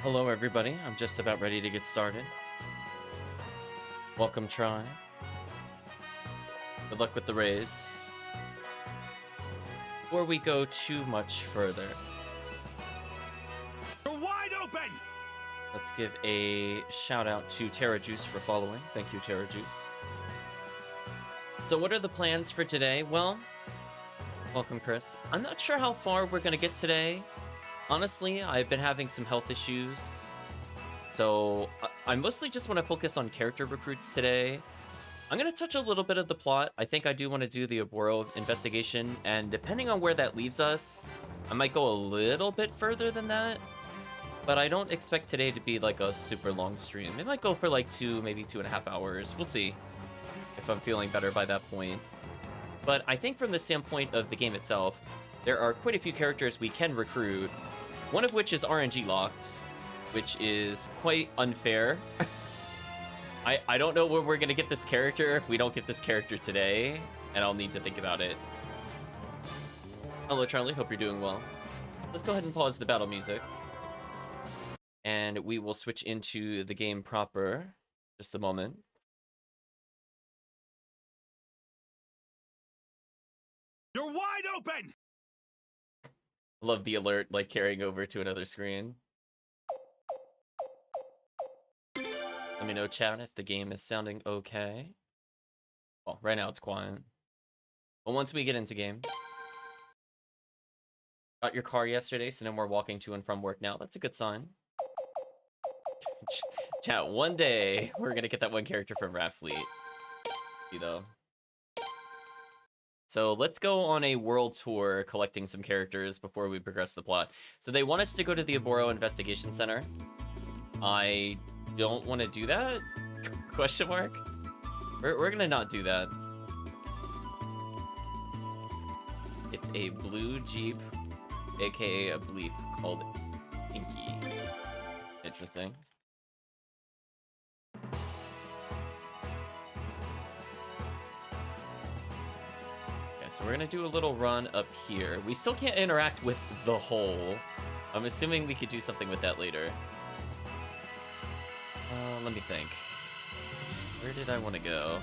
Hello everybody, I'm just about ready to get started. Welcome Try. Good luck with the raids. Before we go too much further, You're wide open! let's give a shout out to Terra Juice for following. Thank you, Terra Juice. So what are the plans for today? Well, welcome Chris. I'm not sure how far we're gonna get today. Honestly, I've been having some health issues. So I mostly just want to focus on character recruits today. I'm going to touch a little bit of the plot. I think I do want to do the Oboro Investigation, and depending on where that leaves us, I might go a little bit further than that. But I don't expect today to be like a super long stream. It might go for like maybe 2.5 hours. We'll see if I'm feeling better by that point. But I think from the standpoint of the game itself, there are quite a few characters we can recruit, one of which is RNG locked, which is quite unfair. I don't know where we're gonna get this character if we don't get this character today, and I'll need to think about it. Hello Charlie, hope you're doing well. Let's go ahead and pause the battle music, and we will switch into the game proper. Just a moment. You're wide open! Love the alert, like carrying over to another screen. Let me know, chat, if the game is sounding okay. Well, right now it's quiet. But once we get into game. Got your car yesterday, so no more walking to and from work now. That's a good sign. Chat, one day, we're gonna get that one character from Rat Fleet. See, though. So let's go on a world tour collecting some characters before we progress the plot. So they want us to go to the Oboro Investigation Center. I don't want to do that? Question mark? We're gonna not do that. It's a blue Jeep, aka a bleep, called Pinky. Interesting. So we're gonna do a little run up here. We still can't interact with the hole. I'm assuming we could do something with that later. Let me think. Where did I want to go?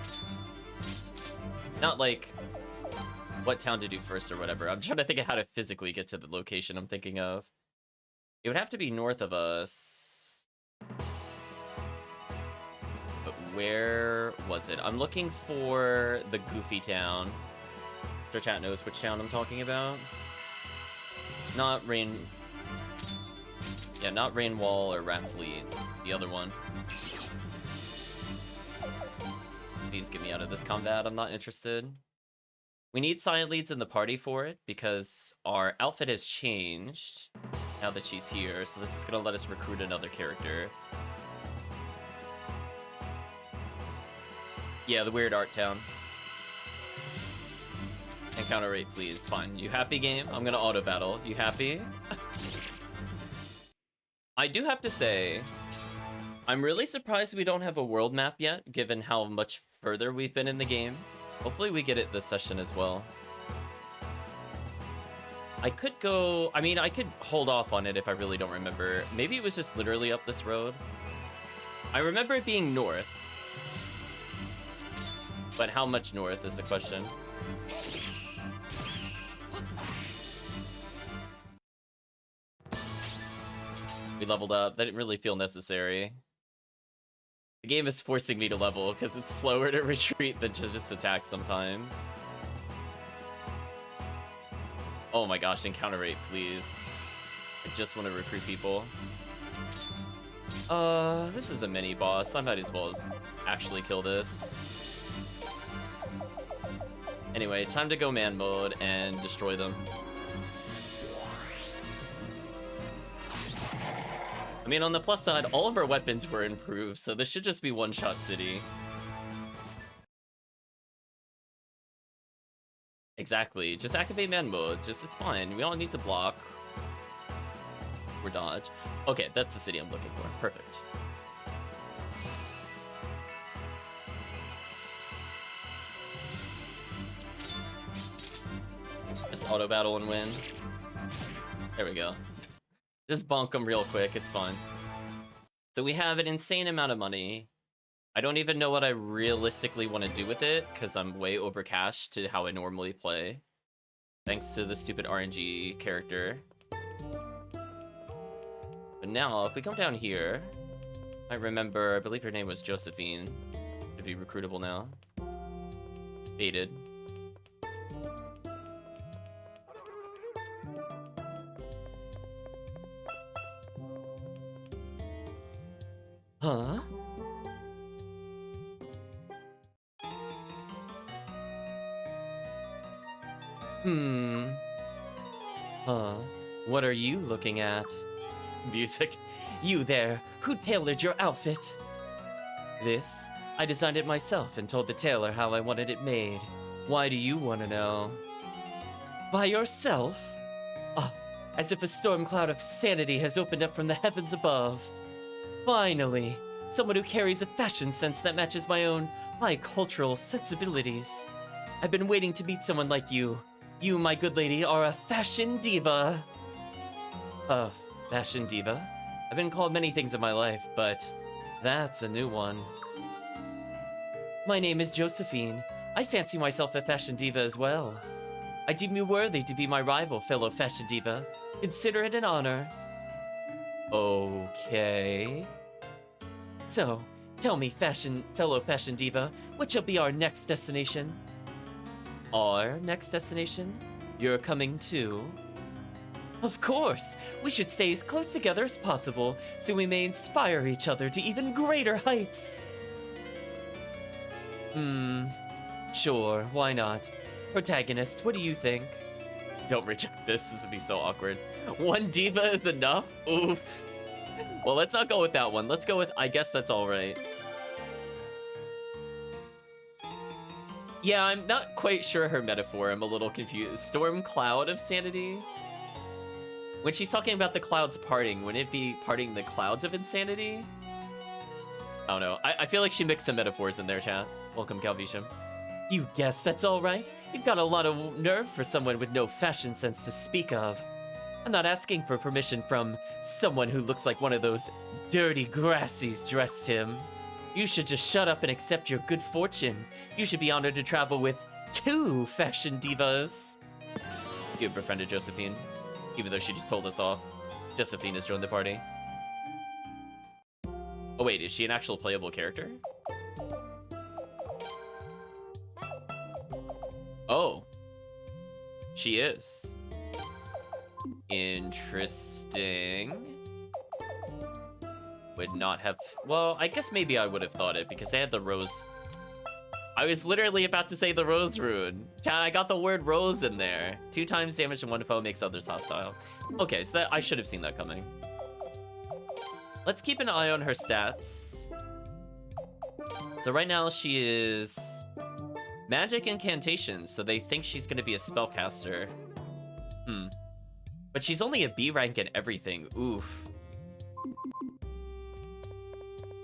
Not like what town to do first or whatever. I'm trying to think of how to physically get to the location I'm thinking of. It would have to be north of us. But where was it? I'm looking for the Goofy Town. Sure chat knows which town I'm talking about. Not Rain... Yeah, not Rainwall or Rat Fleet. The other one. Please get me out of this combat. I'm not interested. We need side leads in the party for it because our outfit has changed now that she's here. So this is going to let us recruit another character. Yeah, the Weird Art Town. Encounter rate, please. Fine. You happy, game? I'm gonna auto battle. You happy? I do have to say, I'm really surprised we don't have a world map yet, given how much further we've been in the game. Hopefully we get it this session as well. I could go... I mean, I could hold off on it if I really don't remember. Maybe it was just literally up this road. I remember it being north. But how much north is the question. We leveled up. That didn't really feel necessary. The game is forcing me to level because it's slower to retreat than to just attack sometimes. Oh my gosh, encounter rate, please. I just want to recruit people. This is a mini boss. I might as well actually kill this. Anyway, time to go man mode and destroy them. I mean, on the plus side, all of our weapons were improved, so this should just be one-shot city. Exactly. Just activate man mode. It's fine. We don't need to block or dodge. Okay, that's the city I'm looking for. Perfect. Just auto battle and win. There we go. Just bonk them real quick, it's fine. So we have an insane amount of money. I don't even know what I realistically want to do with it, because I'm way over cashed to how I normally play. Thanks to the stupid RNG character. But now, if we come down here, I remember, I believe her name was Josephine. To be recruitable now. Baited. Huh? Huh? What are you looking at? Music. You there, who tailored your outfit? This? I designed it myself and told the tailor how I wanted it made. Why do you want to know? By yourself? Ah, as if a storm cloud of sanity has opened up from the heavens above. Finally, someone who carries a fashion sense that matches my own high cultural sensibilities. I've been waiting to meet someone like you. You, my good lady, are a fashion diva. A fashion diva? I've been called many things in my life, but that's a new one. My name is Josephine. I fancy myself a fashion diva as well. I deem you worthy to be my rival, fellow fashion diva. Consider it an honor. Okay. So, tell me, fellow fashion diva, what shall be our next destination? Our next destination? You're coming too? Of course! We should stay as close together as possible, so we may inspire each other to even greater heights! Sure, why not? Protagonist, what do you think? Don't reject this would be so awkward. One diva is enough? Oof. Well, let's not go with that one. Let's go with, I guess that's alright. Yeah, I'm not quite sure her metaphor. I'm a little confused. Storm cloud of sanity? When she's talking about the clouds parting, wouldn't it be parting the clouds of insanity? I don't know. I feel like she mixed some metaphors in there, chat. Welcome, Calvisham. You guess that's alright? You've got a lot of nerve for someone with no fashion sense to speak of. I'm not asking for permission from someone who looks like one of those dirty grassies dressed him. You should just shut up and accept your good fortune. You should be honored to travel with 2 fashion divas. You have befriended Josephine, even though she just told us off. Josephine has joined the party. Oh wait, is she an actual playable character? Oh. She is. Interesting. Would not have... Well, I guess maybe I would have thought it, because they had the rose... I was literally about to say the rose rune. Chat, I got the word rose in there. 2 times damage to one foe makes others hostile. Okay, so that I should have seen that coming. Let's keep an eye on her stats. So right now she is... Magic incantations, so they think she's going to be a spellcaster. But she's only a B rank in everything. Oof.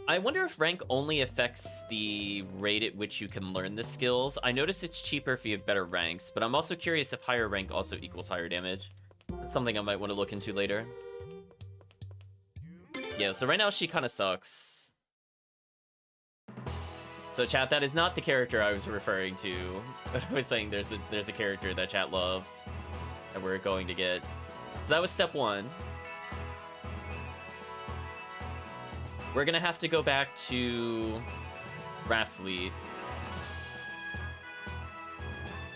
I wonder if rank only affects the rate at which you can learn the skills. I notice it's cheaper if you have better ranks, but I'm also curious if higher rank also equals higher damage. That's something I might want to look into later. Yeah, so right now she kind of sucks. So chat, that is not the character I was referring to. But I was saying there's a character that chat loves that we're going to get. So that was step 1. We're gonna have to go back to Raffleet.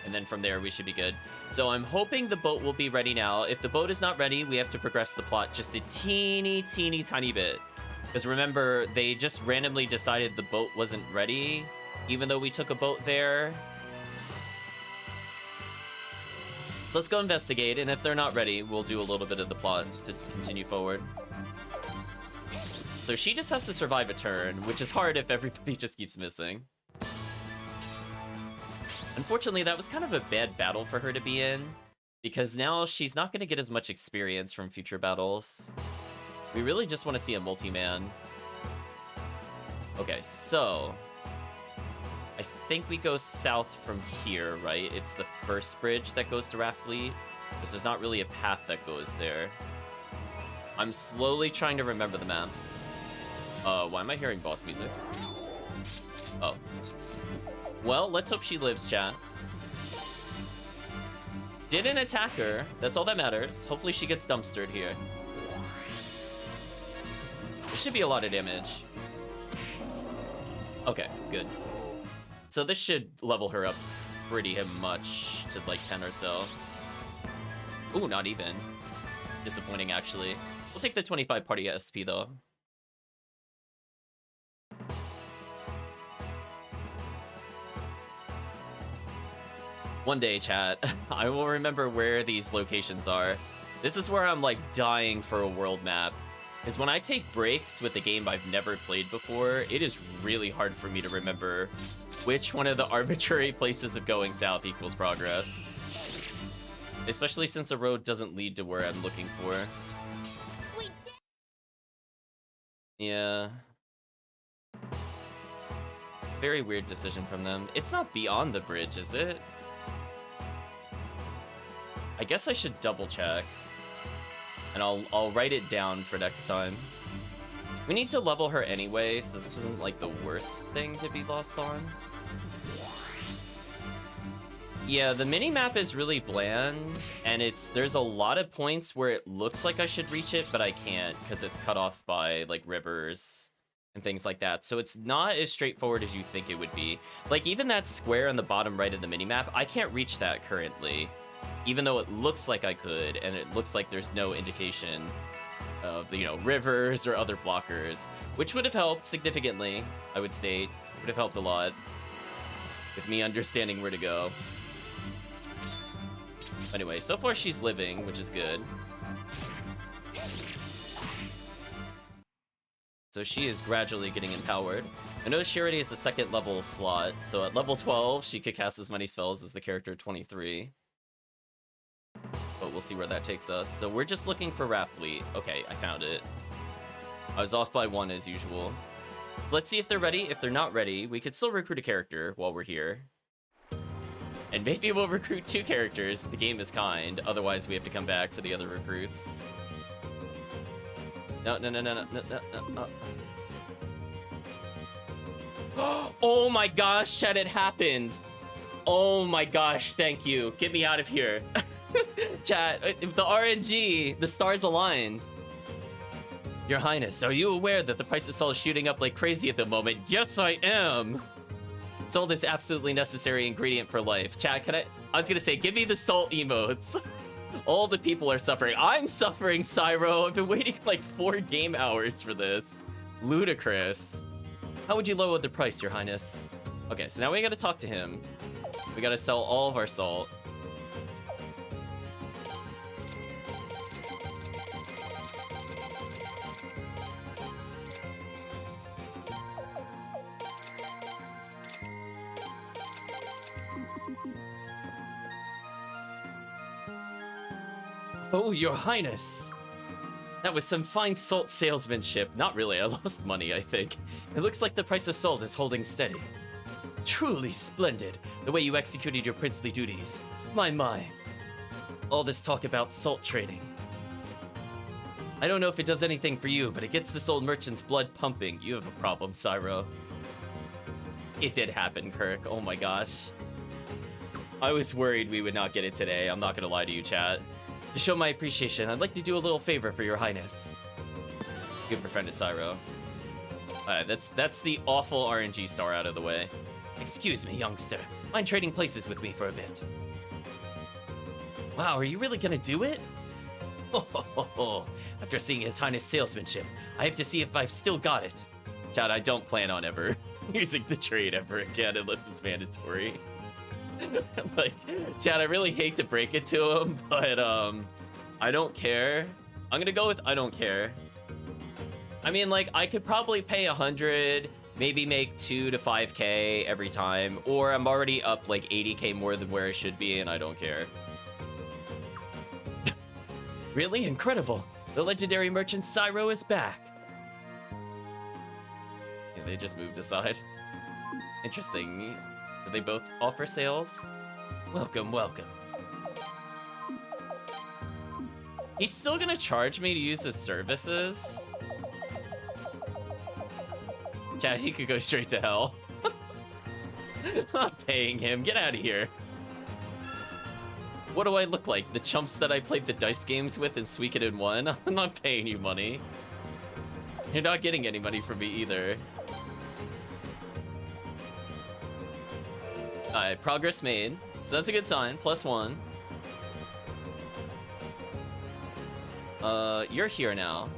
And then from there we should be good. So I'm hoping the boat will be ready now. If the boat is not ready, we have to progress the plot just a teeny tiny bit. Because remember, they just randomly decided the boat wasn't ready, even though we took a boat there. So let's go investigate, and if they're not ready, we'll do a little bit of the plot to continue forward. So she just has to survive a turn, which is hard if everybody just keeps missing. Unfortunately, that was kind of a bad battle for her to be in, because now she's not going to get as much experience from future battles. We really just want to see a multi-man. Okay, so... I think we go south from here, right? It's the first bridge that goes to Raffleet, because there's not really a path that goes there. I'm slowly trying to remember the map. Why am I hearing boss music? Oh. Well, let's hope she lives, chat. Didn't attack her. That's all that matters. Hopefully she gets dumpstered here. It should be a lot of damage. Okay, good. So this should level her up pretty much to like 10 or so. Ooh, not even. Disappointing, actually. We'll take the 25 party SP, though. One day, chat, I will remember where these locations are. This is where I'm, like, dying for a world map. Because when I take breaks with a game I've never played before, it is really hard for me to remember which one of the arbitrary places of going south equals progress. Especially since the road doesn't lead to where I'm looking for. Yeah. Very weird decision from them. It's not beyond the bridge, is it? I guess I should double check. And I'll write it down for next time. We need to level her anyway, so this isn't like the worst thing to be lost on. Yeah, the mini-map is really bland, and there's a lot of points where it looks like I should reach it, but I can't, because it's cut off by, like, rivers and things like that. So it's not as straightforward as you think it would be. Like, even that square on the bottom right of the mini-map, I can't reach that currently, even though it looks like I could, and it looks like there's no indication of, you know, rivers or other blockers, which would have helped significantly, I would state. It would have helped a lot with me understanding where to go. Anyway, so far she's living, which is good. So she is gradually getting empowered. I know she already has a second level slot, so at level 12, she could cast as many spells as the character 23. But we'll see where that takes us. So we're just looking for Raffleet. Okay, I found it. I was off by 1 as usual. So let's see if they're ready. If they're not ready, we could still recruit a character while we're here. And maybe we'll recruit 2 characters if the game is kind. Otherwise, we have to come back for the other recruits. No. Oh my gosh, chat, it happened. Oh my gosh, thank you. Get me out of here. Chat, the RNG, the stars aligned. Your Highness, are you aware that the price of salt is shooting up like crazy at the moment? Yes, I am. Salt is absolutely necessary ingredient for life. Chat, I was gonna say, give me the salt emotes. All the people are suffering. I'm suffering, Cyro. I've been waiting like 4 game hours for this. Ludicrous. How would you lower the price, Your Highness? Okay, so now we gotta talk to him. We gotta sell all of our salt. Oh, Your Highness! That was some fine salt salesmanship. Not really, I lost money, I think. It looks like the price of salt is holding steady. Truly splendid, the way you executed your princely duties. My. All this talk about salt trading. I don't know if it does anything for you, but it gets this old merchant's blood pumping. You have a problem, Cyro. It did happen, Kirk. Oh my gosh. I was worried we would not get it today. I'm not gonna lie to you, chat. To show my appreciation, I'd like to do a little favor for Your Highness. Good befriended, Cyro. That's the awful RNG star out of the way. Excuse me, youngster. Mind trading places with me for a bit? Wow, are you really gonna do it? Oh. After seeing His Highness' salesmanship, I have to see if I've still got it. Chad, I don't plan on ever using the trade ever again unless it's mandatory. Like, Chad, I really hate to break it to him, but I don't care. I'm gonna go with I don't care. I mean, like, I could probably pay 100, maybe make 2 to 5k every time, or I'm already up like 80k more than where I should be, and I don't care. Really incredible. The legendary merchant Cyro is back. Yeah, they just moved aside. Interesting. Do they both offer sales? Welcome. He's still gonna charge me to use his services? Chat, he could go straight to hell. I'm not paying him. Get out of here. What do I look like? The chumps that I played the dice games with in Suikoden 1? I'm not paying you money. You're not getting any money from me either. Alright, progress made. So that's a good sign. +1. You're here now.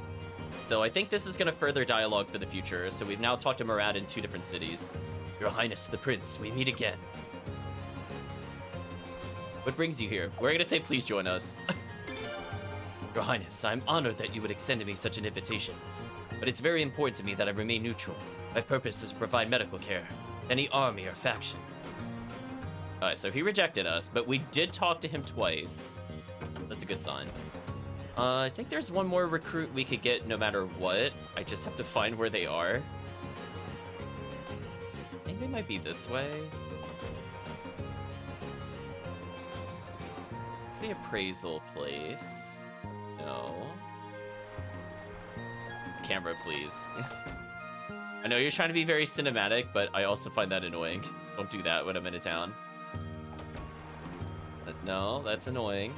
So I think this is gonna further dialogue for the future. So we've now talked to Murad in 2 different cities. Your Highness, the Prince, we meet again. What brings you here? We're gonna say please join us. Your Highness, I'm honored that you would extend me such an invitation. But it's very important to me that I remain neutral. My purpose is to provide medical care. Any army or faction. Alright, so he rejected us, but we did talk to him twice. That's a good sign. I think there's one more recruit we could get no matter what. I just have to find where they are. I think they might be this way. It's the appraisal place. No. Camera, please. I know you're trying to be very cinematic, but I also find that annoying. Don't do that when I'm in a town. No, that's annoying.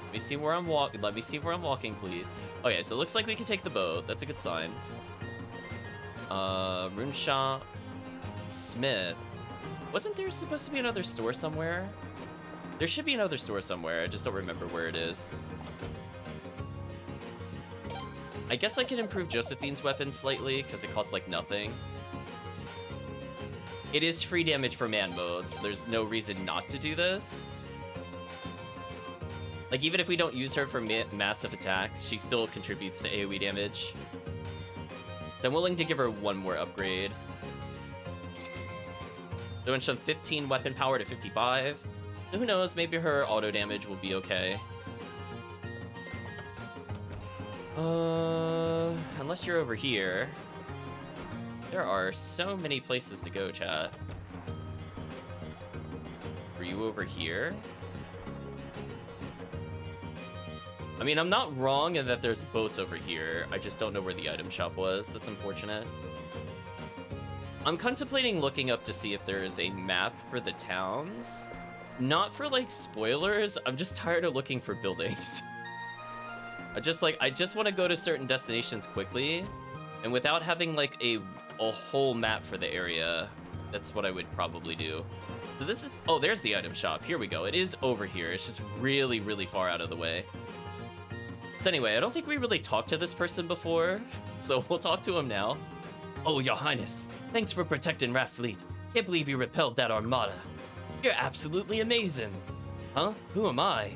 Let me see where I'm walking. Let me see where I'm walking, please. Okay, so it looks like we can take the boat. That's a good sign. Rune Shop. Smith. Wasn't there supposed to be another store somewhere? There should be another store somewhere. I just don't remember where it is. I guess I could improve Josephine's weapon slightly, because it costs like nothing. It is free damage for man mode, so there's no reason not to do this. Like, even if we don't use her for massive attacks, she still contributes to AoE damage. So I'm willing to give her one more upgrade. So went from 15 weapon power to 55. So who knows, maybe her auto damage will be okay. Unless you're over here. There are so many places to go, chat. Were you over here? I mean, I'm not wrong in that there's boats over here. I just don't know where the item shop was. That's unfortunate. I'm contemplating looking up to see if there is a map for the towns. Not for, like, spoilers. I'm just tired of looking for buildings. I just want to go to certain destinations quickly. And without having, like, a whole map for the area, that's what I would probably do. So this is... Oh, there's the item shop. Here we go. It is over here. It's just really, really far out of the way. So anyway, I don't think we really talked to this person before, so we'll talk to him now. Oh, Your Highness, thanks for protecting Raft Fleet. Can't believe you repelled that armada. You're absolutely amazing. Huh? Who am I?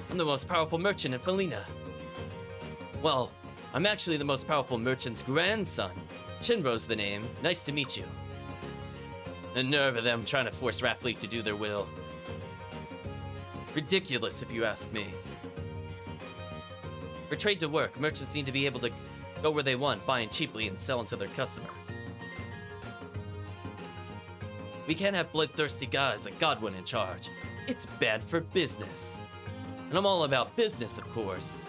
I'm the most powerful merchant in Felina. Well, I'm actually the most powerful merchant's grandson. Shinro's the name. Nice to meet you. The nerve of them trying to force Raft Fleet to do their will. Ridiculous, if you ask me. For trade to work, merchants need to be able to go where they want, buying cheaply and selling to their customers. We can't have bloodthirsty guys like Godwin in charge. It's bad for business. And I'm all about business, of course.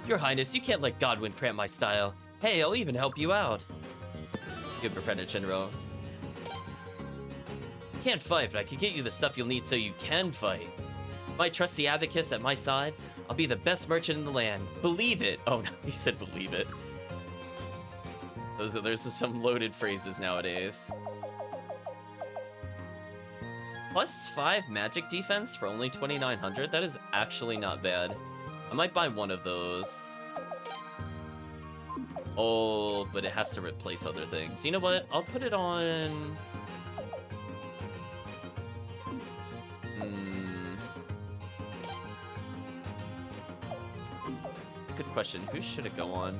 Your Highness, you can't let Godwin cramp my style. Hey, I'll even help you out. Good befriended, Shinro. Can't fight, but I can get you the stuff you'll need so you can fight. My trusty abacus at my side, I'll be the best merchant in the land. Believe it! Oh no, he said believe it. There's some loaded phrases nowadays. +5 magic defense for only 2,900? That is actually not bad. I might buy one of those. Oh, but it has to replace other things. You know what? I'll put it on... Good question. Who should it go on?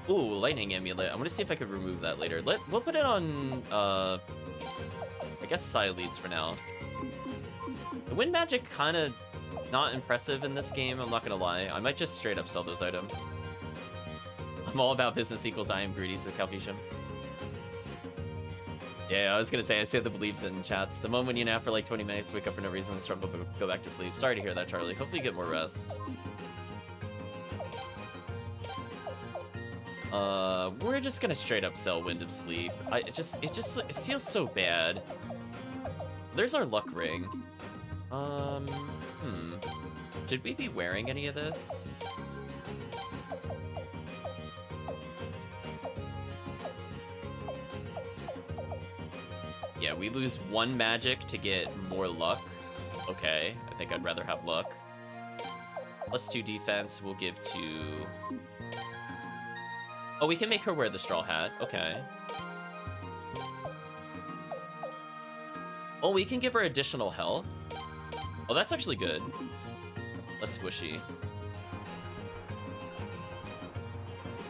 Ooh, lightning amulet. I want to see if I could remove that later. We'll put it on, I guess Psyleads for now. The wind magic kind of not impressive in this game, I'm not gonna lie. I might just straight up sell those items. I'm all about business equals I am greedy, says Calpetium. Yeah, I was gonna say, I see the believes in chats. The moment you nap for like 20 minutes, wake up for no reason, and struggle to go back to sleep. Sorry to hear that, Charlie. Hopefully you get more rest. We're just gonna straight up sell Wind of Sleep. It feels so bad. There's our luck ring. Should we be wearing any of this? Yeah, we lose 1 magic to get more luck. Okay, I think I'd rather have luck. +2 defense, we'll give to... Oh, we can make her wear the straw hat. Okay. Oh, we can give her additional health. Oh, that's actually good. Less squishy.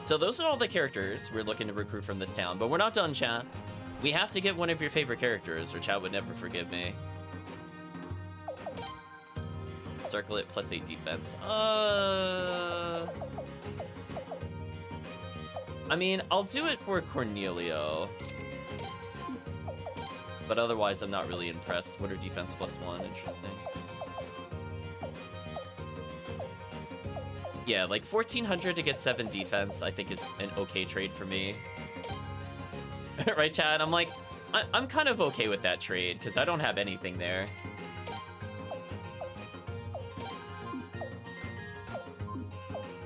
So those are all the characters we're looking to recruit from this town, but we're not done, chat. We have to get one of your favorite characters, or chat would never forgive me. Circlet +8 defense. I mean, I'll do it for Cornelio. But otherwise, I'm not really impressed. What are defense +1? Interesting. Yeah, like 1400 to get 7 defense, I think is an okay trade for me. Right, Chad? I'm like, I'm kind of okay with that trade, because I don't have anything there.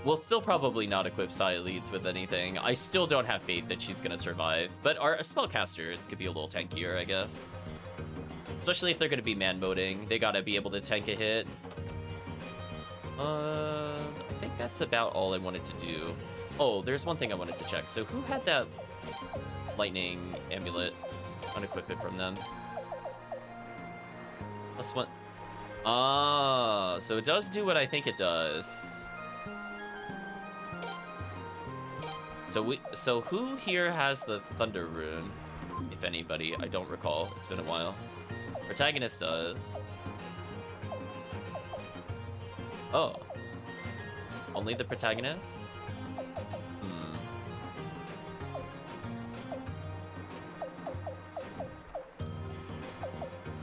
We'll still probably not equip Saya leads with anything. I still don't have faith that she's gonna survive, but our spellcasters could be a little tankier, I guess. Especially if they're gonna be man-moding. They gotta be able to tank a hit. I think that's about all I wanted to do. Oh, there's one thing I wanted to check. So who had that lightning amulet? Unequip it from them. +1. Ah, so it does do what I think it does. So who here has the Thunder Rune? If anybody, I don't recall. It's been a while. Protagonist does. Oh. Only the protagonist?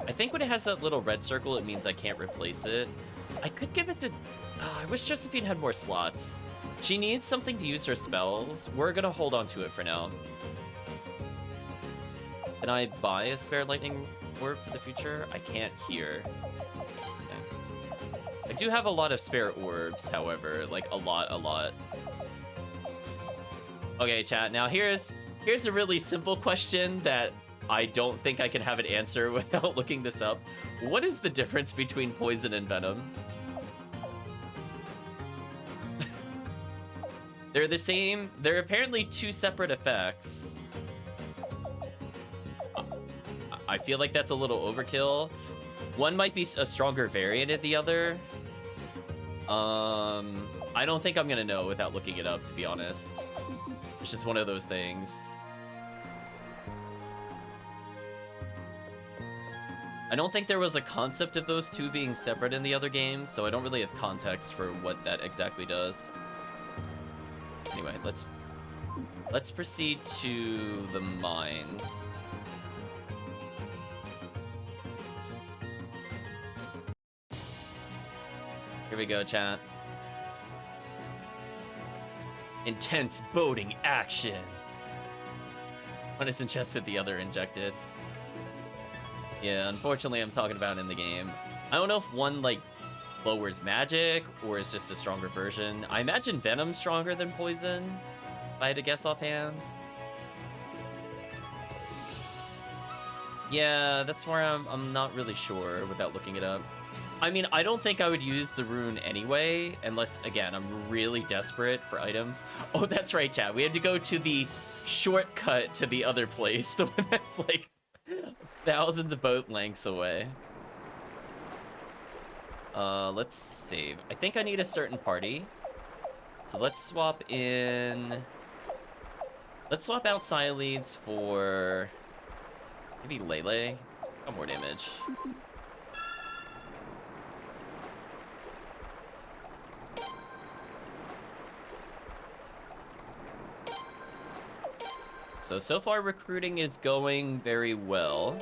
I think when it has that little red circle, it means I can't replace it. I could give it to... I wish Josephine had more slots. She needs something to use her spells. We're gonna hold on to it for now. Can I buy a spare lightning orb for the future? I can't here. Okay. I do have a lot of spare orbs, however. Like, a lot. Okay, chat. Now, here's a really simple question that I don't think I can have an answer without looking this up. What is the difference between poison and venom? They're the same. They're apparently 2 separate effects. I feel like that's a little overkill. One might be a stronger variant of the other. I don't think I'm gonna know without looking it up, to be honest. It's just one of those things. I don't think there was a concept of those 2 being separate in the other games, so I don't really have context for what that exactly does. Anyway, let's proceed to the mines. Here we go, chat. Intense boating action. When it's ingested, the other injected. Yeah, unfortunately, I'm talking about in the game. I don't know if one, like, lowers magic, or is just a stronger version. I imagine Venom's stronger than Poison, if I had to guess offhand. Yeah, that's where I'm not really sure without looking it up. I mean, I don't think I would use the rune anyway, unless, again, I'm really desperate for items. Oh, that's right, chat. We had to go to the shortcut to the other place, the one that's, like, thousands of boat lengths away. Let's save. I think I need a certain party. So let's swap in... Let's swap out Saya leads for... maybe Lele. Got more damage. So far recruiting is going very well.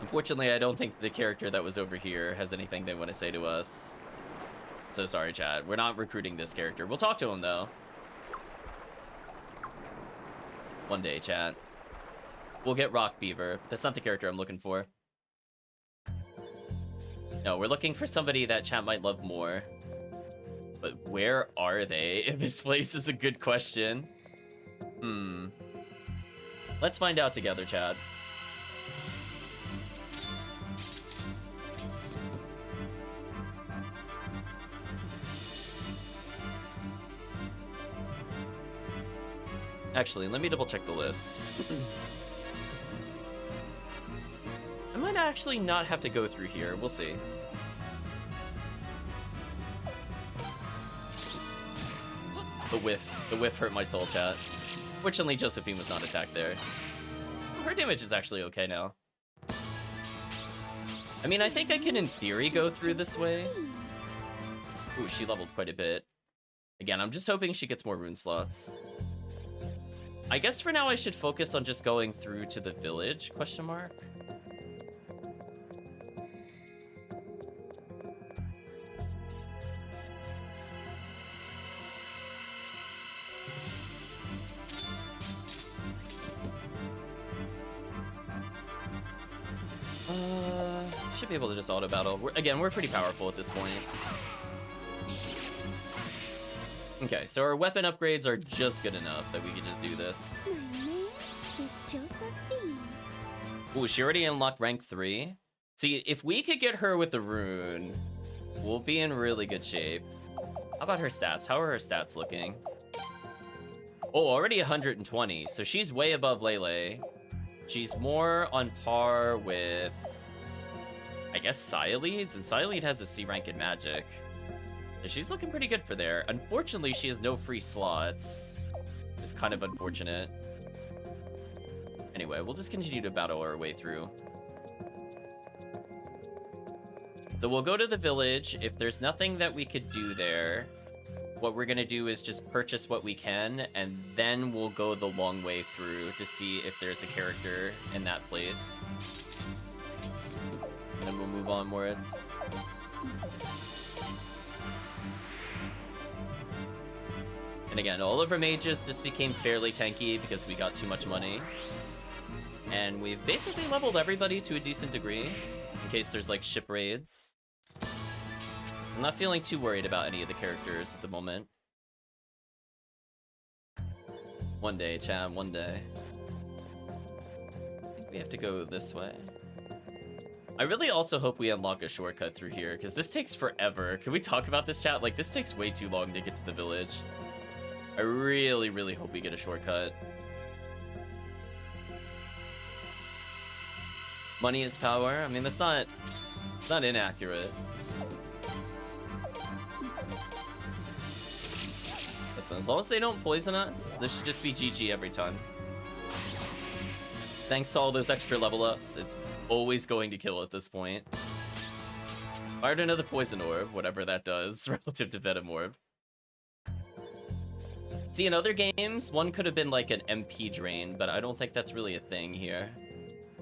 Unfortunately, I don't think the character that was over here has anything they want to say to us. So sorry, chat. We're not recruiting this character. We'll talk to him, though. One day, chat. We'll get Rock Beaver. That's not the character I'm looking for. No, we're looking for somebody that chat might love more. But where are they? This place is a good question. Let's find out together, chat. Actually, let me double check the list. I might actually not have to go through here. We'll see. The whiff hurt my soul, chat. Fortunately, Josephine was not attacked there. Her damage is actually okay now. I mean, I think I can, in theory, go through this way. Ooh, she leveled quite a bit. Again, I'm just hoping she gets more rune slots. I guess for now I should focus on just going through to the village, question mark? Should be able to just auto battle. Again, we're pretty powerful at this point. Okay, so our weapon upgrades are just good enough that we can just do this. My name is Josephine. Ooh, she already unlocked rank 3. See, if we could get her with the rune, we'll be in really good shape. How about her stats? How are her stats looking? Oh, already 120, so she's way above Lele. She's more on par with, I guess, Cyleads, and Cylead has a C rank in Magic. So she's looking pretty good for there. Unfortunately, she has no free slots. It's kind of unfortunate. Anyway, we'll just continue to battle our way through. So we'll go to the village. If there's nothing that we could do there, what we're gonna do is just purchase what we can, and then we'll go the long way through to see if there's a character in that place. And then we'll move onwards. And again, all of our mages just became fairly tanky because we got too much money. And we've basically leveled everybody to a decent degree, in case there's like ship raids. I'm not feeling too worried about any of the characters at the moment. One day, chat, one day. I think we have to go this way. I really also hope we unlock a shortcut through here, because this takes forever. Can we talk about this, chat? Like, this takes way too long to get to the village. I really, really hope we get a shortcut. Money is power? I mean, that's not inaccurate. Listen, as long as they don't poison us, this should just be GG every time. Thanks to all those extra level ups, it's always going to kill at this point. Fired another poison orb, whatever that does, relative to Venom orb. See, in other games, one could have been like an MP drain, but I don't think that's really a thing here.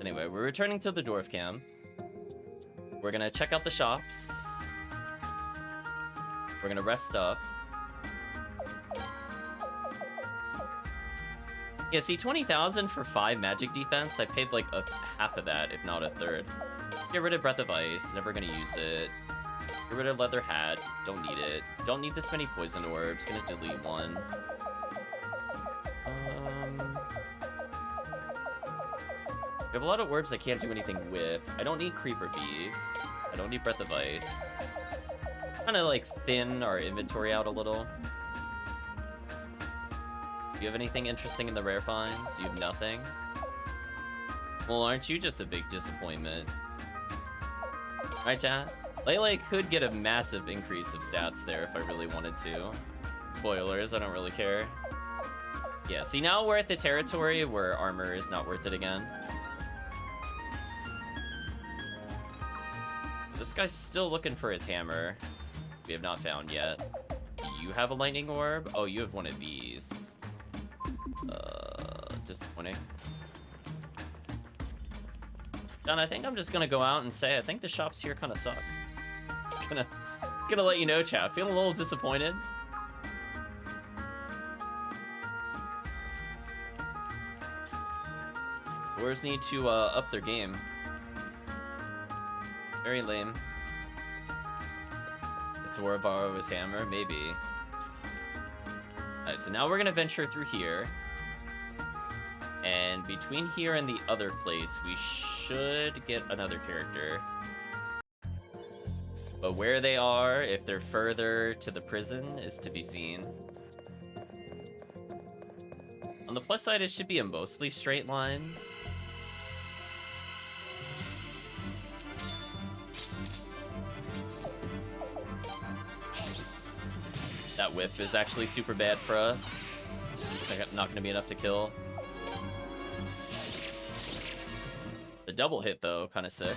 Anyway, we're returning to the Dwarf Camp. We're gonna check out the shops. We're gonna rest up. Yeah, see, 20,000 for 5 magic defense. I paid like half of that, if not a third. Get rid of Breath of Ice, never gonna use it. Get rid of Leather Hat, don't need it. Don't need this many poison orbs, gonna delete one. We have a lot of orbs I can't do anything with. I don't need Creeper Beads. I don't need Breath of Ice. Kind of like thin our inventory out a little. Do you have anything interesting in the rare finds? You have nothing? Well, aren't you just a big disappointment? Right, chat? Lele could get a massive increase of stats there if I really wanted to. Spoilers, I don't really care. Yeah, see, now we're at the territory where armor is not worth it again. This guy's still looking for his hammer. We have not found yet. Do you have a lightning orb? Oh, you have one of these. Disappointing. John, I think I'm just gonna go out and say I think the shops here kind of suck. It's gonna gonna let you know, chat. Feeling a little disappointed. Dwarves need to up their game. Very lame. If Thor borrow his hammer, maybe. Alright, so now we're gonna venture through here. And between here and the other place, we should get another character. But where they are, if they're further to the prison, is to be seen. On the plus side, it should be a mostly straight line. That whiff is actually super bad for us. It's not going to be enough to kill. The double hit, though, kind of sick.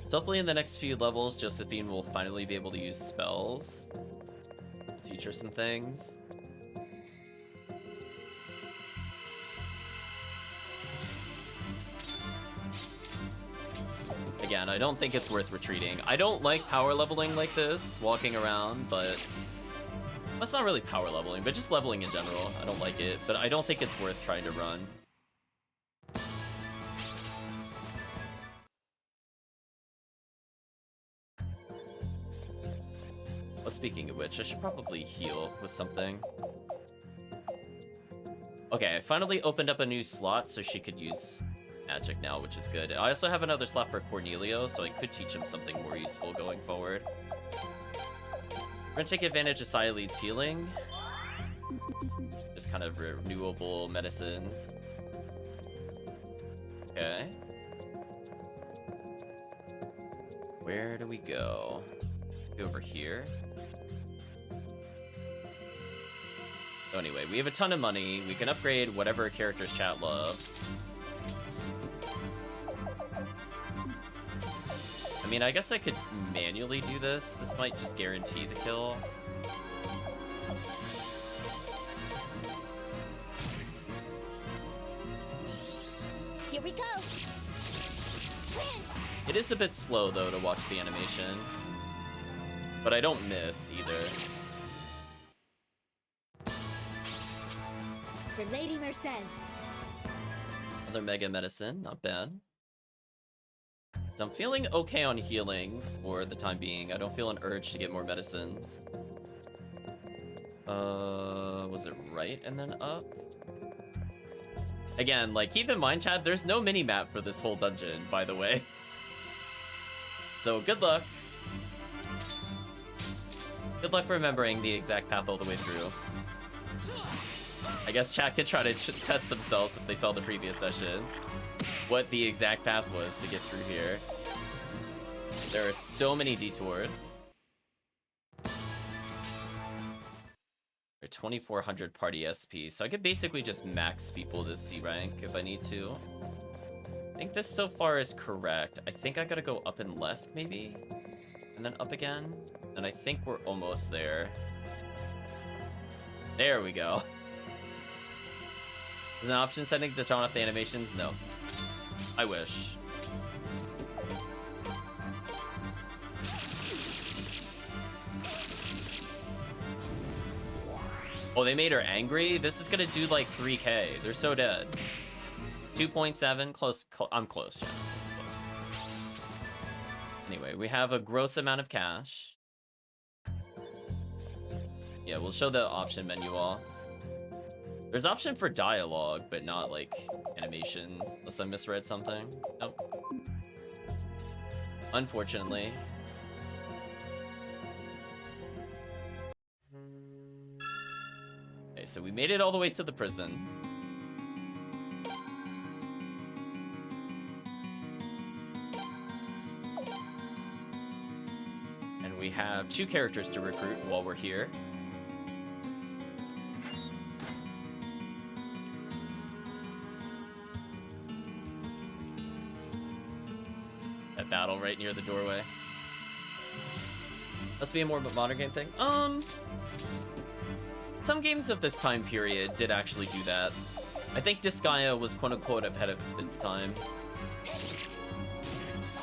So hopefully in the next few levels, Josephine will finally be able to use spells. Teach her some things. Again, I don't think it's worth retreating. I don't like power leveling like this, walking around, but... Well, it's not really power leveling, but just leveling in general. I don't like it, but I don't think it's worth trying to run. Well, speaking of which, I should probably heal with something. Okay, I finally opened up a new slot so she could use magic now, which is good. I also have another slot for Cornelio, so I could teach him something more useful going forward. We're gonna take advantage of Sialeed's healing. Just kind of renewable medicines. Okay. Where do we go? Go over here. So anyway, we have a ton of money. We can upgrade whatever character's chat loves. I mean, I guess I could manually do this. This might just guarantee the kill. Here we go. It is a bit slow, though, to watch the animation. But I don't miss, either. For Lady Merced. Another Mega Medicine, not bad. So I'm feeling okay on healing for the time being. I don't feel an urge to get more medicines. Was it right and then up? Again, like, keep in mind, chat, there's no mini-map for this whole dungeon, by the way. So, good luck. Good luck remembering the exact path all the way through. I guess chat could try to test themselves if they saw the previous session. What the exact path was to get through here. There are so many detours. There are 2,400 party SP, so I could basically just max people to C rank if I need to. I think this so far is correct. I think I gotta go up and left, maybe? And then up again? And I think we're almost there. There we go. Is an option setting to turn off the animations? No. I wish. Oh, they made her angry? This is gonna do like 3k. They're so dead. 2.7, close. I'm close, Jen. Close. Anyway, we have a gross amount of cash. Yeah, we'll show the option menu all. There's option for dialogue, but not like animations, unless I misread something. Nope. Unfortunately. Okay, so we made it all the way to the prison. And we have 2 characters to recruit while we're here. That battle right near the doorway. Must be a more modern game thing. Some games of this time period did actually do that. I think Disgaea was quote-unquote ahead of its time.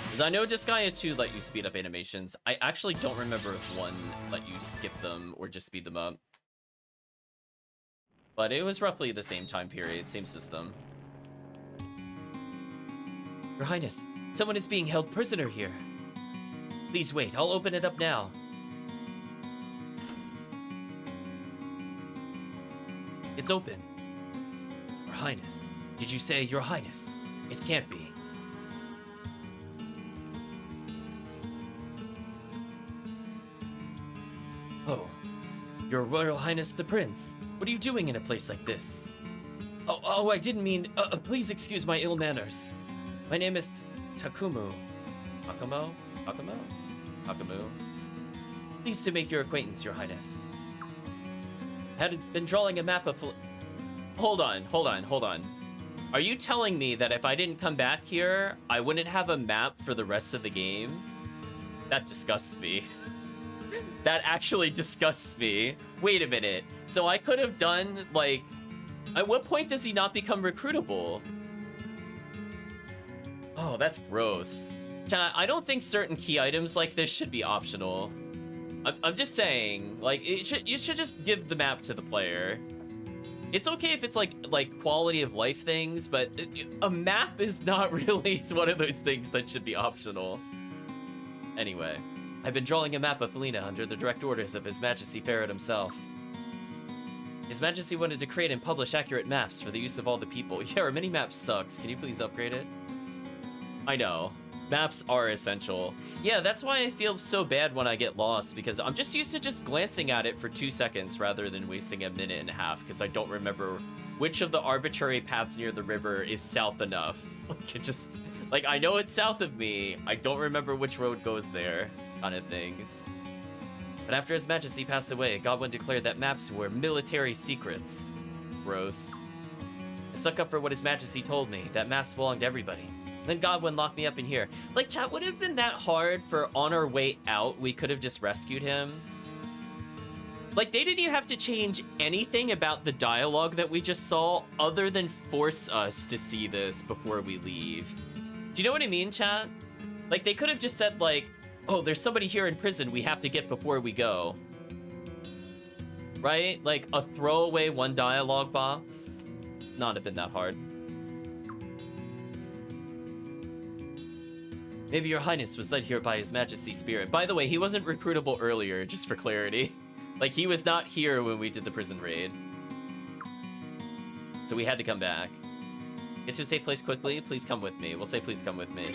Because I know Disgaea 2 let you speed up animations. I actually don't remember if 1 let you skip them or just speed them up. But it was roughly the same time period, same system. Your Highness, someone is being held prisoner here. Please wait, I'll open it up now. It's open. Your Highness. Did you say Your Highness? It can't be. Oh, Your Royal Highness the Prince. What are you doing in a place like this? Oh, I didn't mean... please excuse my ill manners. My name is Takumu. Takumu? Pleased to make your acquaintance, Your Highness. Had been drawing a map of... Hold on. Are you telling me that if I didn't come back here, I wouldn't have a map for the rest of the game? That disgusts me. That actually disgusts me. Wait a minute. So I could have done, like... At what point does he not become recruitable? Oh, that's gross. I don't think certain key items like this should be optional. I'm just saying, like, you should just give the map to the player. It's okay if it's like quality of life things, but a map is not really one of those things that should be optional. Anyway, I've been drawing a map of Felina under the direct orders of His Majesty Ferret himself. His Majesty wanted to create and publish accurate maps for the use of all the people. Yeah, our mini-map sucks. Can you please upgrade it? I know. Maps are essential. Yeah, that's why I feel so bad when I get lost, because I'm just used to just glancing at it for 2 seconds rather than wasting a minute and a half, because I don't remember which of the arbitrary paths near the river is south enough. Like, it just... Like, I know it's south of me, I don't remember which road goes there, kind of things. But after His Majesty passed away, Godwin declared that maps were military secrets. Gross. I stuck up for what His Majesty told me, that maps belong to everybody. Then Godwin locked me up in here. Like, chat, would it have been that hard for on our way out, we could have just rescued him? Like, they didn't even have to change anything about the dialogue that we just saw other than force us to see this before we leave. Do you know what I mean, chat? Like, they could have just said, like, oh, there's somebody here in prison we have to get before we go. Right? Like, a throwaway one dialogue box. Not have been that hard. Maybe Your Highness was led here by His Majesty's spirit. By the way, he wasn't recruitable earlier, just for clarity. Like, he was not here when we did the prison raid. So we had to come back. Get to a safe place quickly? Please come with me. We'll say please come with me.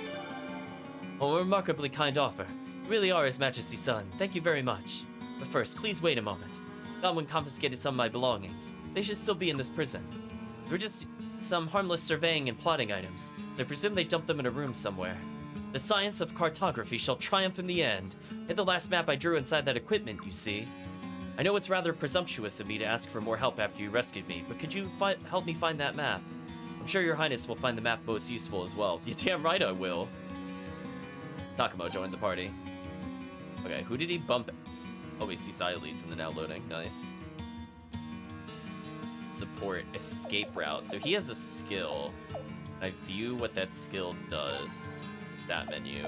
Oh, a remarkably kind offer. You really are His Majesty's son. Thank you very much. But first, please wait a moment. Godwin confiscated some of my belongings. They should still be in this prison. They were just some harmless surveying and plotting items, so I presume they dumped them in a room somewhere. The science of cartography shall triumph in the end. Hit the last map I drew inside that equipment, you see. I know it's rather presumptuous of me to ask for more help after you rescued me, but could you help me find that map? I'm sure Your Highness will find the map most useful as well. You're damn right I will. Takamo joined the party. Okay, who did he bump? Oh, we see side leads in the now loading. Nice. Support escape route. So he has a skill. I view what that skill does. Stat menu.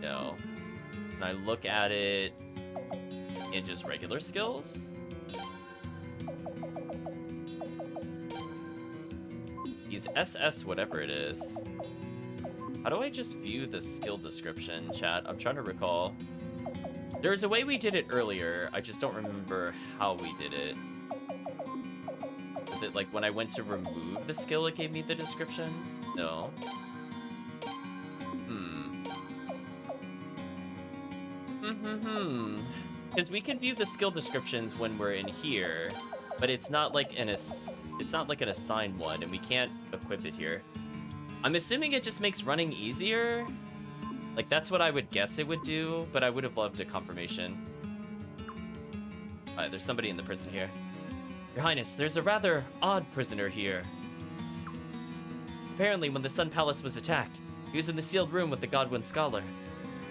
No. Can I look at it in just regular skills? He's SS whatever it is. How do I just view the skill description, chat? I'm trying to recall. There's a way we did it earlier. I just don't remember how we did it. Is it like when I went to remove the skill, it gave me the description? No. Because we can view the skill descriptions when we're in here, but it's not like an assigned one, and we can't equip it here. I'm assuming it just makes running easier. Like, that's what I would guess it would do, but I would have loved a confirmation. Alright, there's somebody in the prison here. Your Highness, there's a rather odd prisoner here. Apparently, when the Sun Palace was attacked, he was in the sealed room with the Godwin Scholar.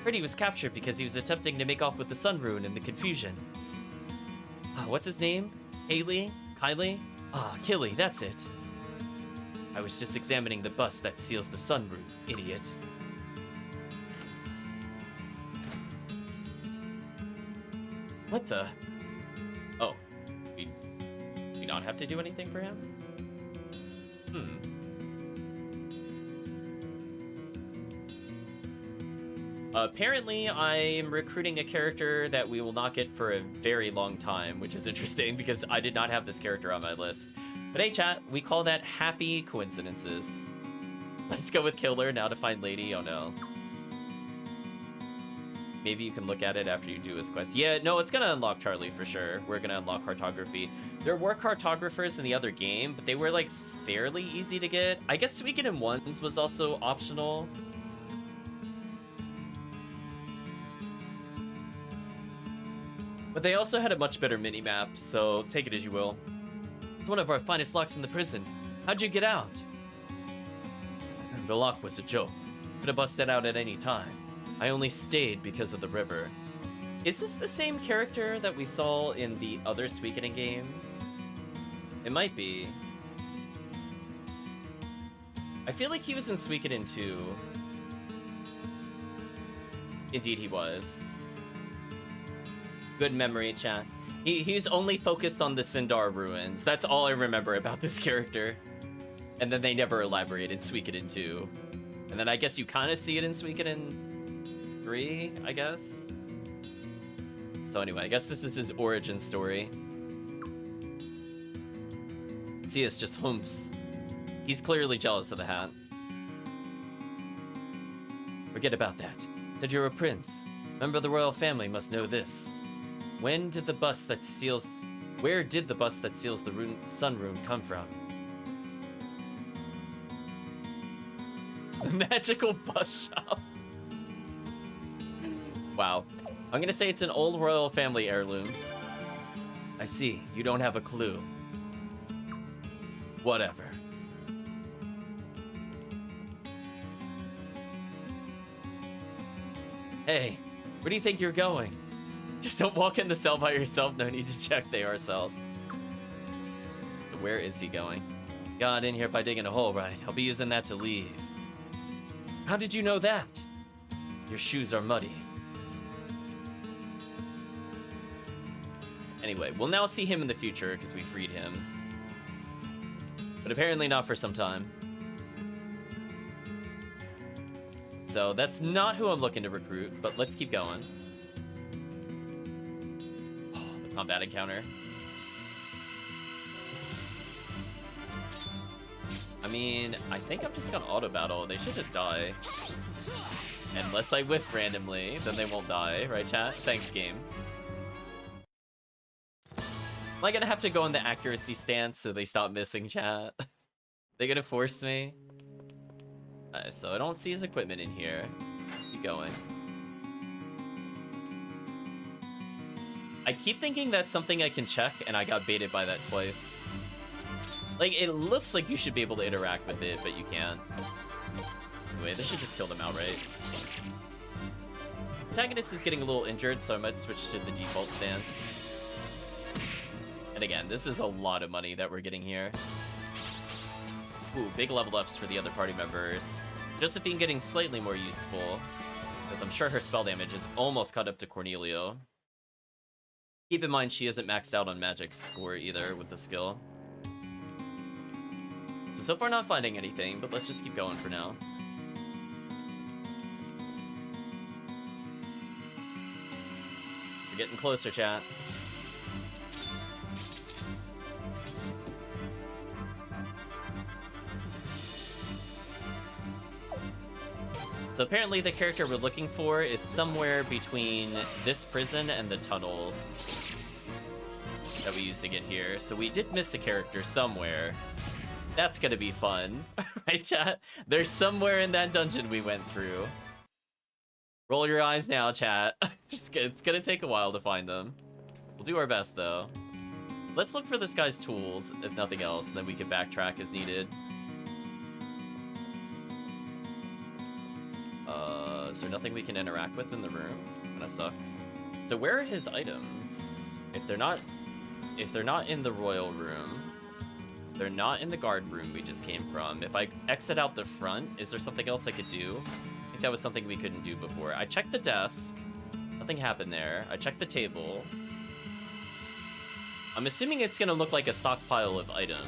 Heard he was captured because he was attempting to make off with the Sun Rune in the confusion. What's his name? Haley? Kylie? Killy, that's it. I was just examining the bust that seals the sun rune, idiot. What the? Oh, we don't have to do anything for him? Apparently, I'm recruiting a character that we will not get for a very long time, which is interesting because I did not have this character on my list. But hey, chat, we call that happy coincidences. Let's go with Killer now to find Lady. Oh no. Maybe you can look at it after you do his quest. Yeah, no, it's gonna unlock Charlie for sure. We're gonna unlock cartography. There were cartographers in the other game, but they were like fairly easy to get. I guess Suikoden Ones was also optional. But they also had a much better mini-map, so take it as you will. It's one of our finest locks in the prison. How'd you get out? The lock was a joke. Could have busted out at any time. I only stayed because of the river. Is this the same character that we saw in the other Suikoden games? It might be. I feel like he was in Suikoden 2. Indeed he was. Good memory, chat. He's only focused on the Sindar ruins. That's all I remember about this character. And then they never elaborate in Suikoden 2. And then I guess you kind of see it in Suikoden 3, I guess. So anyway, I guess this is his origin story. See, it's just humps. He's clearly jealous of the hat. Forget about that. Said you're a prince. Member of the royal family must know this. Where did the bust that seals the sun rune come from? The magical bus shop. Wow. I'm gonna say it's an old royal family heirloom. I see. You don't have a clue. Whatever. Hey, where do you think you're going? Just don't walk in the cell by yourself. No need to check. They are cells. Where is he going? Got in here by digging a hole, right? I'll be using that to leave. How did you know that? Your shoes are muddy. Anyway, we'll now see him in the future because we freed him. But apparently not for some time. So that's not who I'm looking to recruit, but let's keep going. Combat encounter. I mean, I think I'm just gonna auto battle. They should just die. Unless I whiff randomly, then they won't die, right chat? Thanks game. Am I gonna have to go in the accuracy stance so they stop missing chat? They gonna force me? Alright, so I don't see his equipment in here. Keep going. I keep thinking that's something I can check, and I got baited by that twice. Like, it looks like you should be able to interact with it, but you can't. Anyway, this should just kill them outright. Protagonist is getting a little injured, so I might switch to the default stance. And again, this is a lot of money that we're getting here. Ooh, big level ups for the other party members. Josephine getting slightly more useful, because I'm sure her spell damage is almost caught up to Cornelio. Keep in mind, she isn't maxed out on magic score either with the skill. So far not finding anything, but let's just keep going for now. We're getting closer, chat. So apparently the character we're looking for is somewhere between this prison and the tunnels that we used to get here. So we did miss a character somewhere. That's gonna be fun. Right, chat? There's somewhere in that dungeon we went through. Roll your eyes now, chat. It's gonna take a while to find them. We'll do our best, though. Let's look for this guy's tools, if nothing else, and then we can backtrack as needed. Is there nothing we can interact with in the room? Kinda sucks. So where are his items? If they're not in the royal room, They're not in the guard room we just came from. If I exit out the front, is there something else I could do? I think that was something we couldn't do before. I checked the desk. Nothing happened there. I checked the table. I'm assuming it's gonna look like a stockpile of items.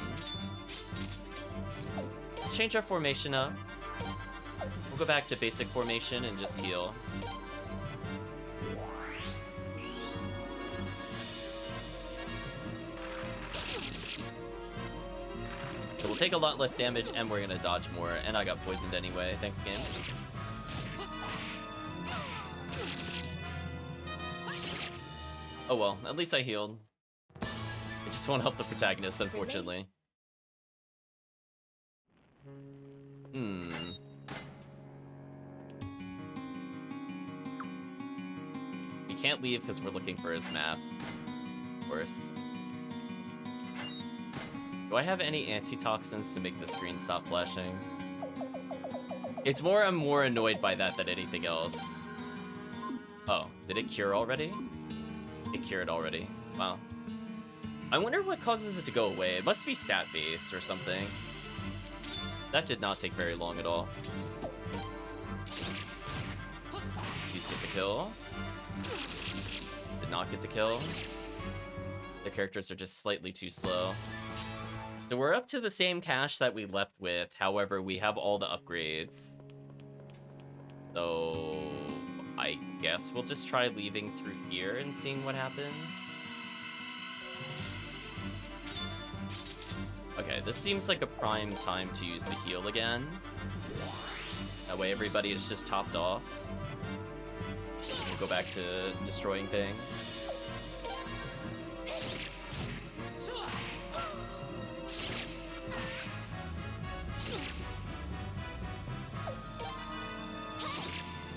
Let's change our formation up. We'll go back to basic formation and just heal. So we'll take a lot less damage and we're gonna dodge more. And I got poisoned anyway. Thanks, game. Oh well, at least I healed. I just won't help the protagonist, unfortunately. We can't leave because we're looking for his map, of course. Do I have any antitoxins to make the screen stop flashing? It's more I'm more annoyed by that than anything else. Oh, did it cure already? It cured already. Wow. I wonder what causes it to go away. It must be stat-based or something. That did not take very long at all. Please get the kill. Did not get the kill. The characters are just slightly too slow. So we're up to the same cache that we left with. However, we have all the upgrades. So I guess we'll just try leaving through here and seeing what happens. Okay, this seems like a prime time to use the heal again. That way everybody is just topped off. We'll go back to destroying things.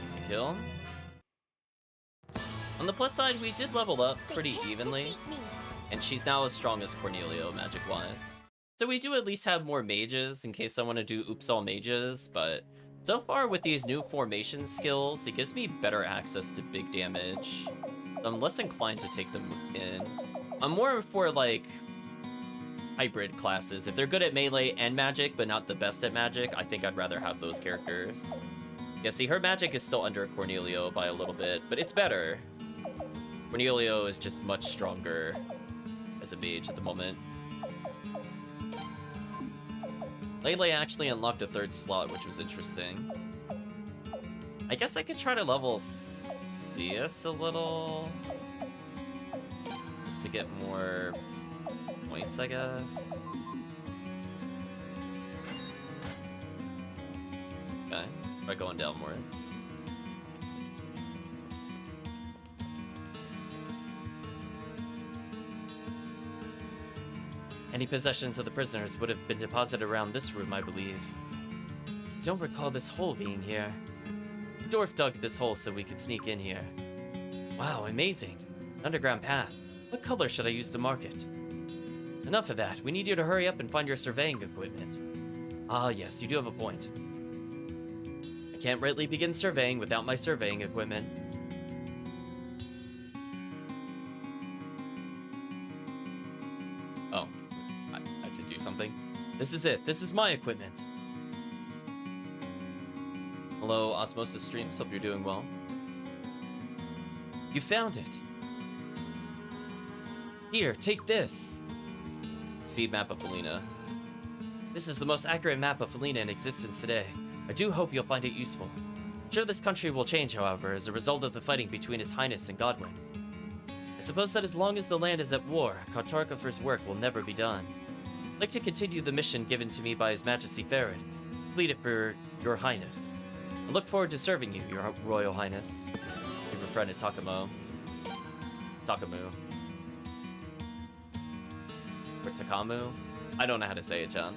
Easy kill. On the plus side, we did level up pretty evenly. And she's now as strong as Cornelio, magic-wise. So we do at least have more mages in case I want to do oops all mages, but so far with these new formation skills, it gives me better access to big damage. I'm less inclined to take them in. I'm more for, like, hybrid classes. If they're good at melee and magic, but not the best at magic, I think I'd rather have those characters. Yeah, see, her magic is still under Cornelio by a little bit, but it's better. Cornelio is just much stronger as a mage at the moment. Lele actually unlocked a third slot, which was interesting. I guess I could try to level CS a little. Just to get more points, I guess. Okay, let's try going downwards. Any possessions of the prisoners would have been deposited around this room, I believe. I don't recall this hole being here. The dwarf dug this hole so we could sneak in here. Wow, amazing. An underground path. What color should I use to mark it? Enough of that. We need you to hurry up and find your surveying equipment. Ah, yes, you do have a point. I can't rightly begin surveying without my surveying equipment. Oh. I have to do something. This is it. This is my equipment. Hello, Osmosis Streams. Hope you're doing well. You found it. Here, take this. Seed map of Felina. This is the most accurate map of Felina in existence today. I do hope you'll find it useful. I'm sure this country will change, however, as a result of the fighting between His Highness and Godwin. I suppose that as long as the land is at war, cartographer's work will never be done. I'd like to continue the mission given to me by His Majesty Farad. Complete it for Your Highness. I look forward to serving you, Your Royal Highness. Your friend Takamo. Takamu. Or Takamu? I don't know how to say it, John.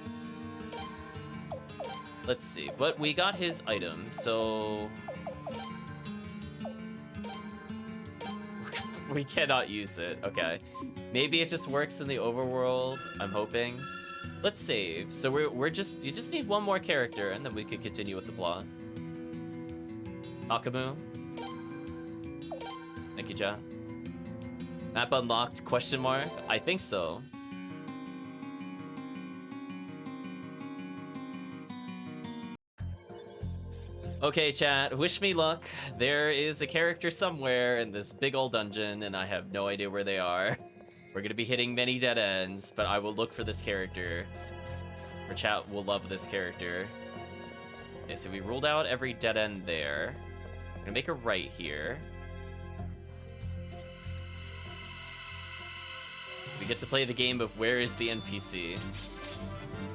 Let's see. But we got his item, so... we cannot use it. Okay. Maybe it just works in the overworld. I'm hoping. Let's save. So we're just... you just need one more character, and then we can continue with the plot. Takamu. Thank you, John. Map unlocked? Question mark? I think so. Okay, chat, wish me luck. There is a character somewhere in this big old dungeon, and I have no idea where they are. We're gonna be hitting many dead ends, but I will look for this character. Our chat will love this character. Okay, so we ruled out every dead end there. I'm gonna make a right here. We get to play the game of Where is the NPC?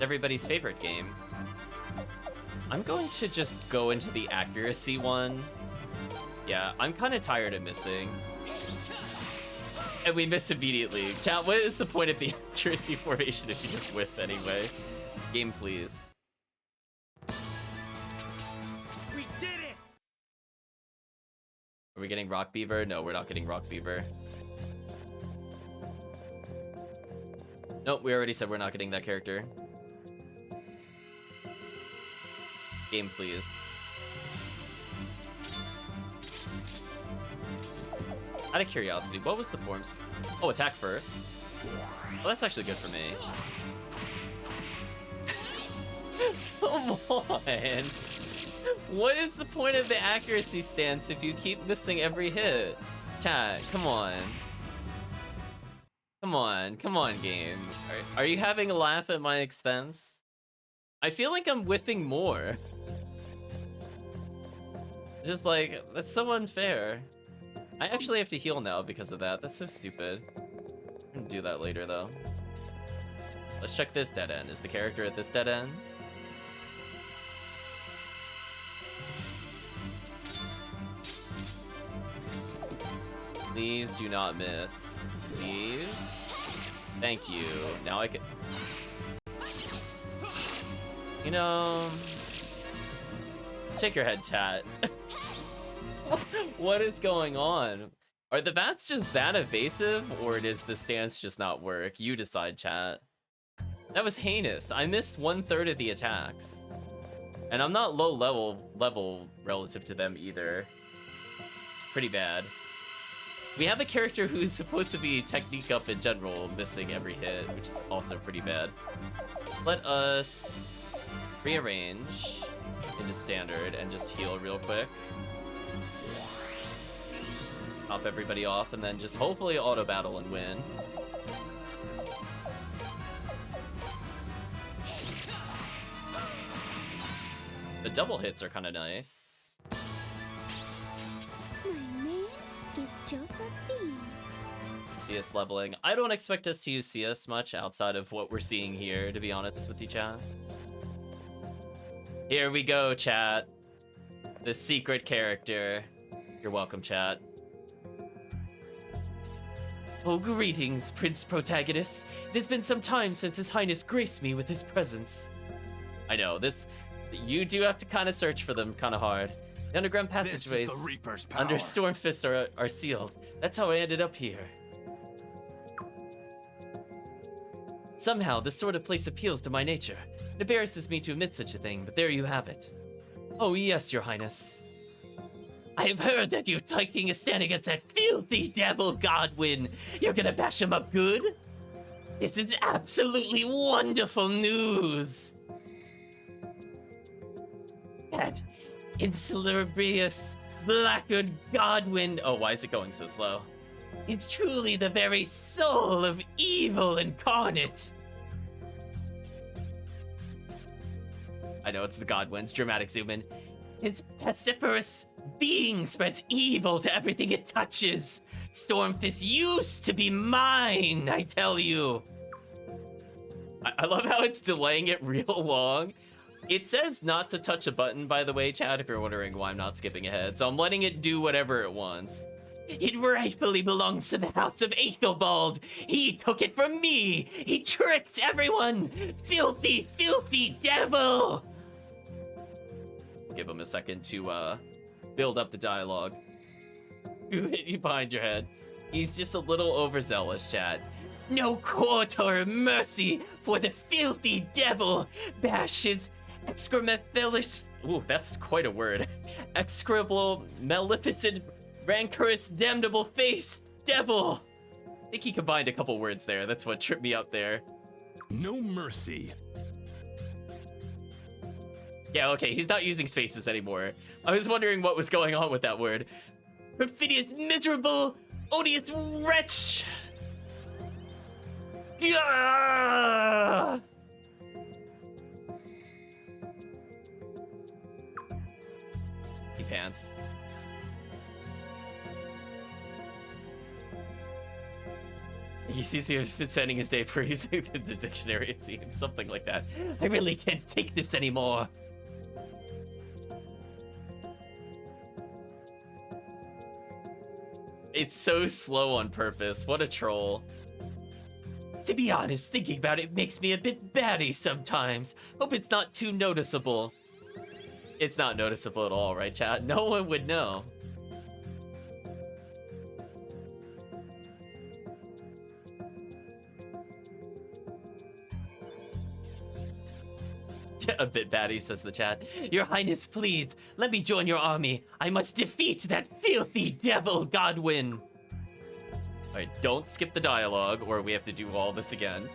Everybody's favorite game. I'm going to just go into the accuracy one. Yeah, I'm kind of tired of missing. And we miss immediately. Chat, what is the point of the accuracy formation if you just whiff anyway? Game, please. We did it! Are we getting Rock Beaver? No, we're not getting Rock Beaver. Nope, we already said we're not getting that character. Game, please. Out of curiosity, what was the forms? Oh, attack first. Oh, that's actually good for me. Come on! What is the point of the accuracy stance if you keep missing every hit? Chat, come on. Come on, game. Are you having a laugh at my expense? I feel like I'm whiffing more. Just like, that's so unfair. I actually have to heal now because of that. That's so stupid. I'm gonna do that later though. Let's check this dead end. Is the character at this dead end? Please do not miss. Please. Thank you. Now I can... You know... Shake your head, chat. What is going on? Are the bats just that evasive, or does the stance just not work? You decide, chat. That was heinous. I missed 1/3 of the attacks. And I'm not low level relative to them either. Pretty bad. We have a character who's supposed to be technique up in general, missing every hit, which is also pretty bad. Let us rearrange into standard and just heal real quick. Pop everybody off and then just hopefully auto battle and win. The double hits are kind of nice. My name is Josephine. CS leveling. I don't expect us to use CS much outside of what we're seeing here, to be honest with you, chat. Here we go, chat. The secret character. You're welcome, chat. Oh, greetings, Prince Protagonist. It has been some time since His Highness graced me with his presence. I know, you do have to kind of search for them kind of hard. The underground passageways under Stormfist are sealed. That's how I ended up here. Somehow, this sort of place appeals to my nature. It embarrasses me to admit such a thing, but there you have it. Oh yes, Your Highness. I have heard that you're taking a stand against that filthy devil Godwin. You're gonna bash him up good? This is absolutely wonderful news. That insalubrious, blackguard Godwin. Oh, why is it going so slow? It's truly the very soul of evil incarnate. I know it's the Godwins. Dramatic zoom in. Its pestiferous being spreads evil to everything it touches. Stormfist used to be mine, I tell you. I love how it's delaying it real long. It says not to touch a button, by the way, chat, if you're wondering why I'm not skipping ahead. So I'm letting it do whatever it wants. It rightfully belongs to the House of Aethelbald. He took it from me. He tricked everyone. Filthy, filthy devil. Give him a second to build up the dialogue. Who hit you behind your head? He's just a little overzealous, chat. No court or mercy for the filthy devil. Bash his excrementalish... Ooh, that's quite a word. Execrable, maleficent, rancorous, damnable face devil. I think he combined a couple words there. That's what tripped me up there. No mercy. Yeah, okay, he's not using spaces anymore. I was wondering what was going on with that word. Perfidious, miserable, odious wretch! Yeah! He pants. He sees he has been spending his day perusing the dictionary, it seems. Something like that. I really can't take this anymore. It's so slow on purpose. What a troll. To be honest, thinking about it makes me a bit batty sometimes. Hope it's not too noticeable. It's not noticeable at all, right, chat? No one would know. A bit batty, says the chat. Your Highness, please, let me join your army. I must defeat that filthy devil, Godwin. Alright, don't skip the dialogue, or we have to do all this again.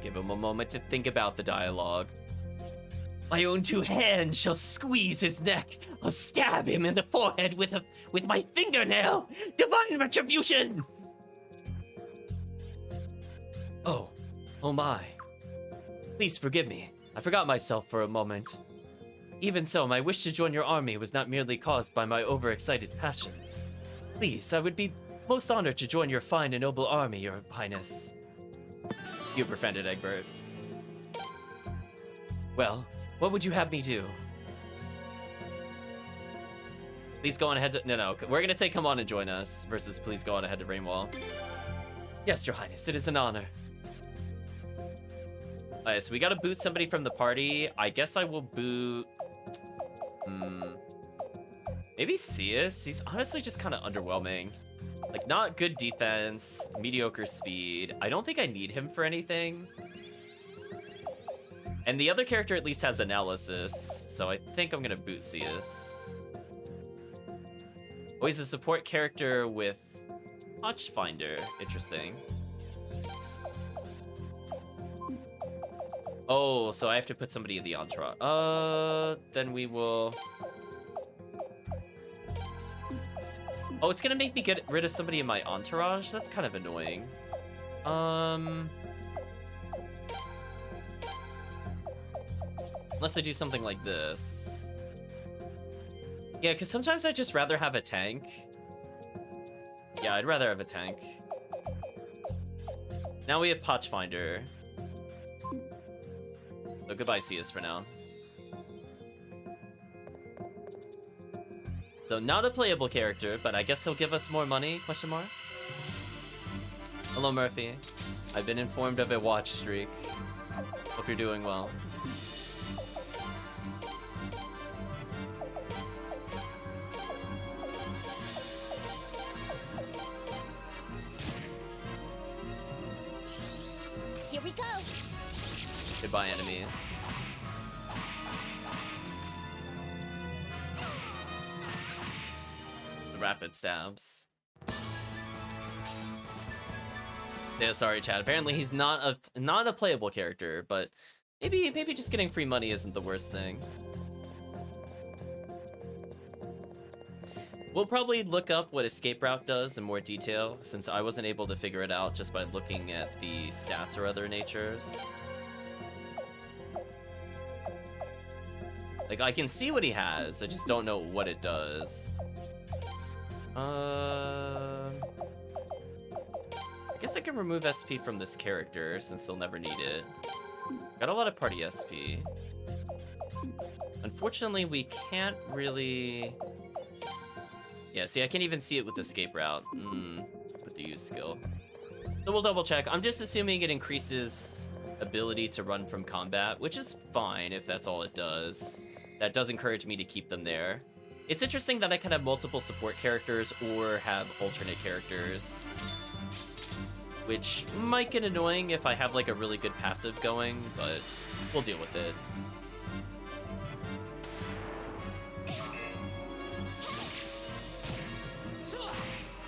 Give him a moment to think about the dialogue. My own two hands shall squeeze his neck. I'll stab him in the forehead with my fingernail. Divine retribution! Oh my. Please forgive me. I forgot myself for a moment. Even so, my wish to join your army was not merely caused by my overexcited passions. Please, I would be most honored to join your fine and noble army, your Highness. You befriended Egbert. Well, what would you have me do? Please go on ahead to... No, we're gonna say come on and join us, versus please go on ahead to Rainwall. Yes, your Highness, it is an honor. Alright, so we gotta boot somebody from the party. I guess I will boot... Maybe Cius? He's honestly just kind of underwhelming. Like, not good defense, mediocre speed. I don't think I need him for anything. And the other character at least has analysis, so I think I'm gonna boot Cius. Oh, he's a support character with Watchfinder. Interesting. Oh, so I have to put somebody in the entourage. Then we will... Oh, it's gonna make me get rid of somebody in my entourage? That's kind of annoying. Unless I do something like this. Yeah, because sometimes I'd just rather have a tank. Yeah, I'd rather have a tank. Now we have Potchfinder. So goodbye, Cius, for now. So not a playable character, but I guess he'll give us more money, question mark? Hello, Murphy. I've been informed of a watch streak. Hope you're doing well. Here we go. Goodbye, enemies. The rapid stabs. Yeah, sorry, chat. Apparently he's not a playable character, but maybe just getting free money isn't the worst thing. We'll probably look up what escape route does in more detail, since I wasn't able to figure it out just by looking at the stats or other natures. Like, I can see what he has, I just don't know what it does. I guess I can remove SP from this character, since they'll never need it. Got a lot of party SP. Unfortunately, we can't really... Yeah, see, I can't even see it with escape route. With the use skill. So we'll double check. I'm just assuming it increases ability to run from combat, which is fine if that's all it does. That does encourage me to keep them there. It's interesting that I can have multiple support characters or have alternate characters, which might get annoying if I have like a really good passive going, but we'll deal with it.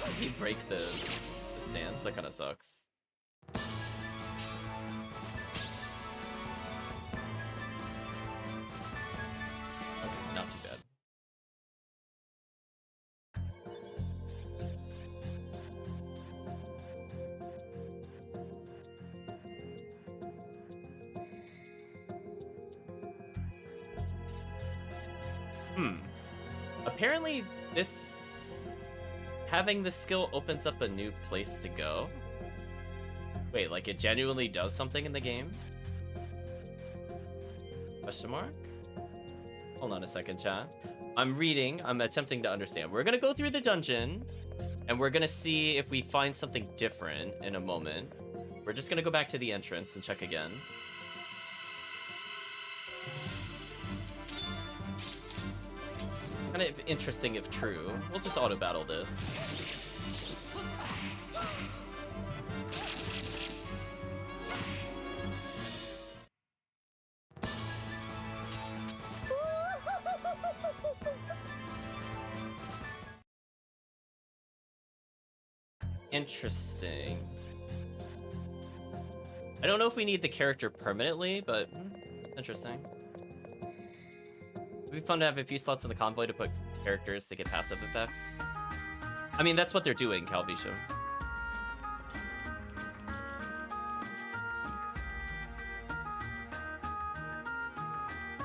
Did he break the stance? That kind of sucks. Apparently, having this skill opens up a new place to go. Wait, like it genuinely does something in the game? Question mark? Hold on a second, chat. I'm attempting to understand. We're gonna go through the dungeon, and we're gonna see if we find something different in a moment. We're just gonna go back to the entrance and check again. Kind of interesting if true. We'll just auto-battle this. Interesting. I don't know if we need the character permanently, but interesting. It'd be fun to have a few slots in the convoy to put characters to get passive effects. I mean, that's what they're doing, Calvisha.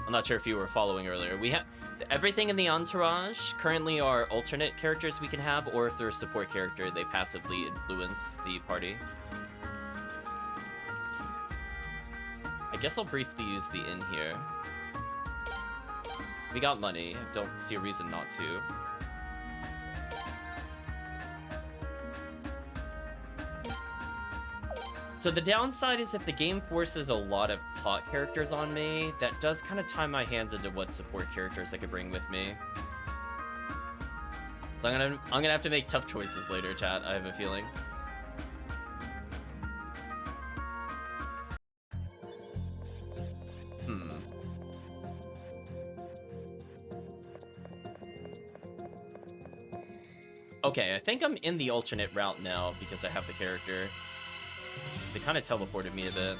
I'm not sure if you were following earlier. We have everything in the entourage currently are alternate characters we can have, or if they're a support character, they passively influence the party. I guess I'll briefly use the inn here. We got money. I don't see a reason not to. So the downside is if the game forces a lot of plot characters on me, that does kind of tie my hands into what support characters I could bring with me. So I'm gonna have to make tough choices later, chat. I have a feeling. Okay, I think I'm in the alternate route now because I have the character. They kind of teleported me a bit.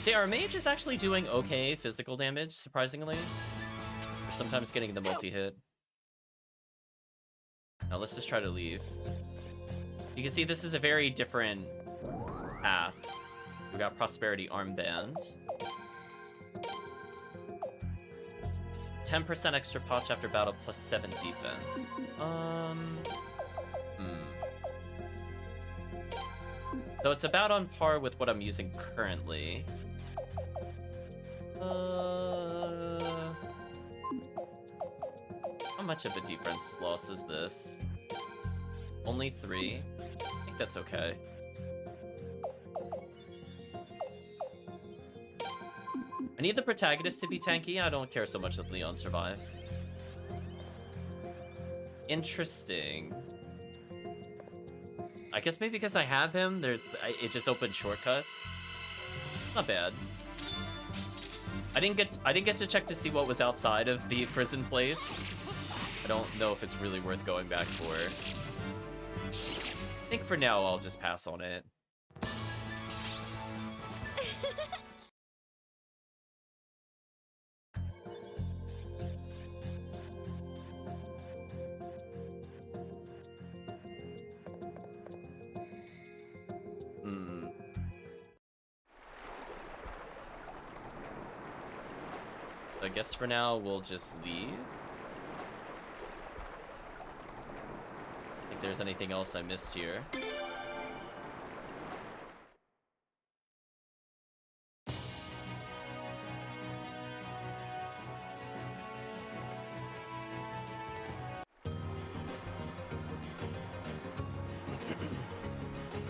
See, our mage is actually doing okay physical damage, surprisingly. We're sometimes getting the multi-hit. Now let's just try to leave. You can see this is a very different path. We got Prosperity Armband. 10% extra potch after battle plus 7 defense. So it's about on par with what I'm using currently. How much of a defense loss is this? Only 3? I think that's okay. I need the protagonist to be tanky. I don't care so much if Leon survives. Interesting. I guess maybe because I have him, it just opens shortcuts. Not bad. I didn't get to check to see what was outside of the prison place. I don't know if it's really worth going back for. I think for now I'll just pass on it. I guess for now we'll just leave. If there's anything else I missed here.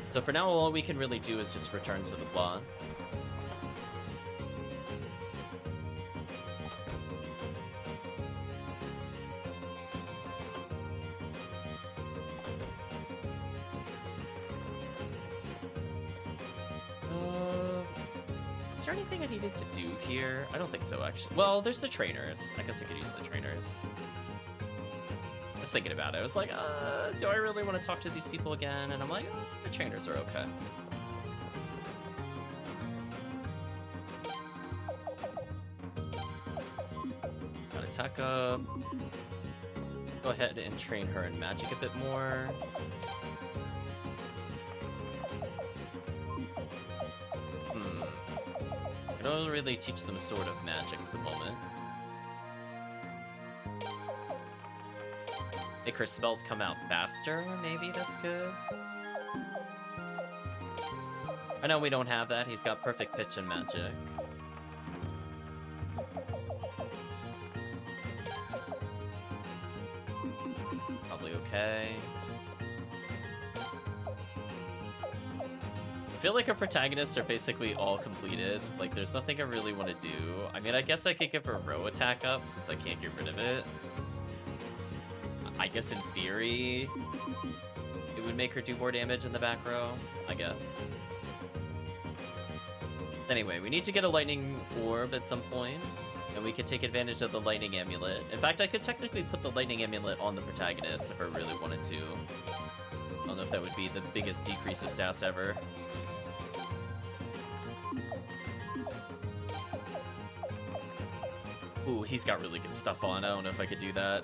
So for now, all we can really do is just return to the plot. Is there anything I needed to do here? I don't think so, actually. Well, there's the trainers. I guess I could use the trainers. I was thinking about it. I was like, do I really want to talk to these people again? And I'm like, oh, the trainers are okay. Got attack up. Go ahead and train her in magic a bit more. I don't really teach them Sword of Magic at the moment. Make her spells come out faster, maybe that's good. I know we don't have that, he's got perfect pitch and magic. Probably okay. I feel like our protagonists are basically all completed. Like, there's nothing I really want to do. I mean, I guess I could give her row attack up since I can't get rid of it. I guess in theory, it would make her do more damage in the back row, I guess. Anyway, we need to get a lightning orb at some point, and we could take advantage of the lightning amulet. In fact, I could technically put the lightning amulet on the protagonist if I really wanted to. I don't know if that would be the biggest decrease of stats ever. Ooh, he's got really good stuff on. I don't know if I could do that.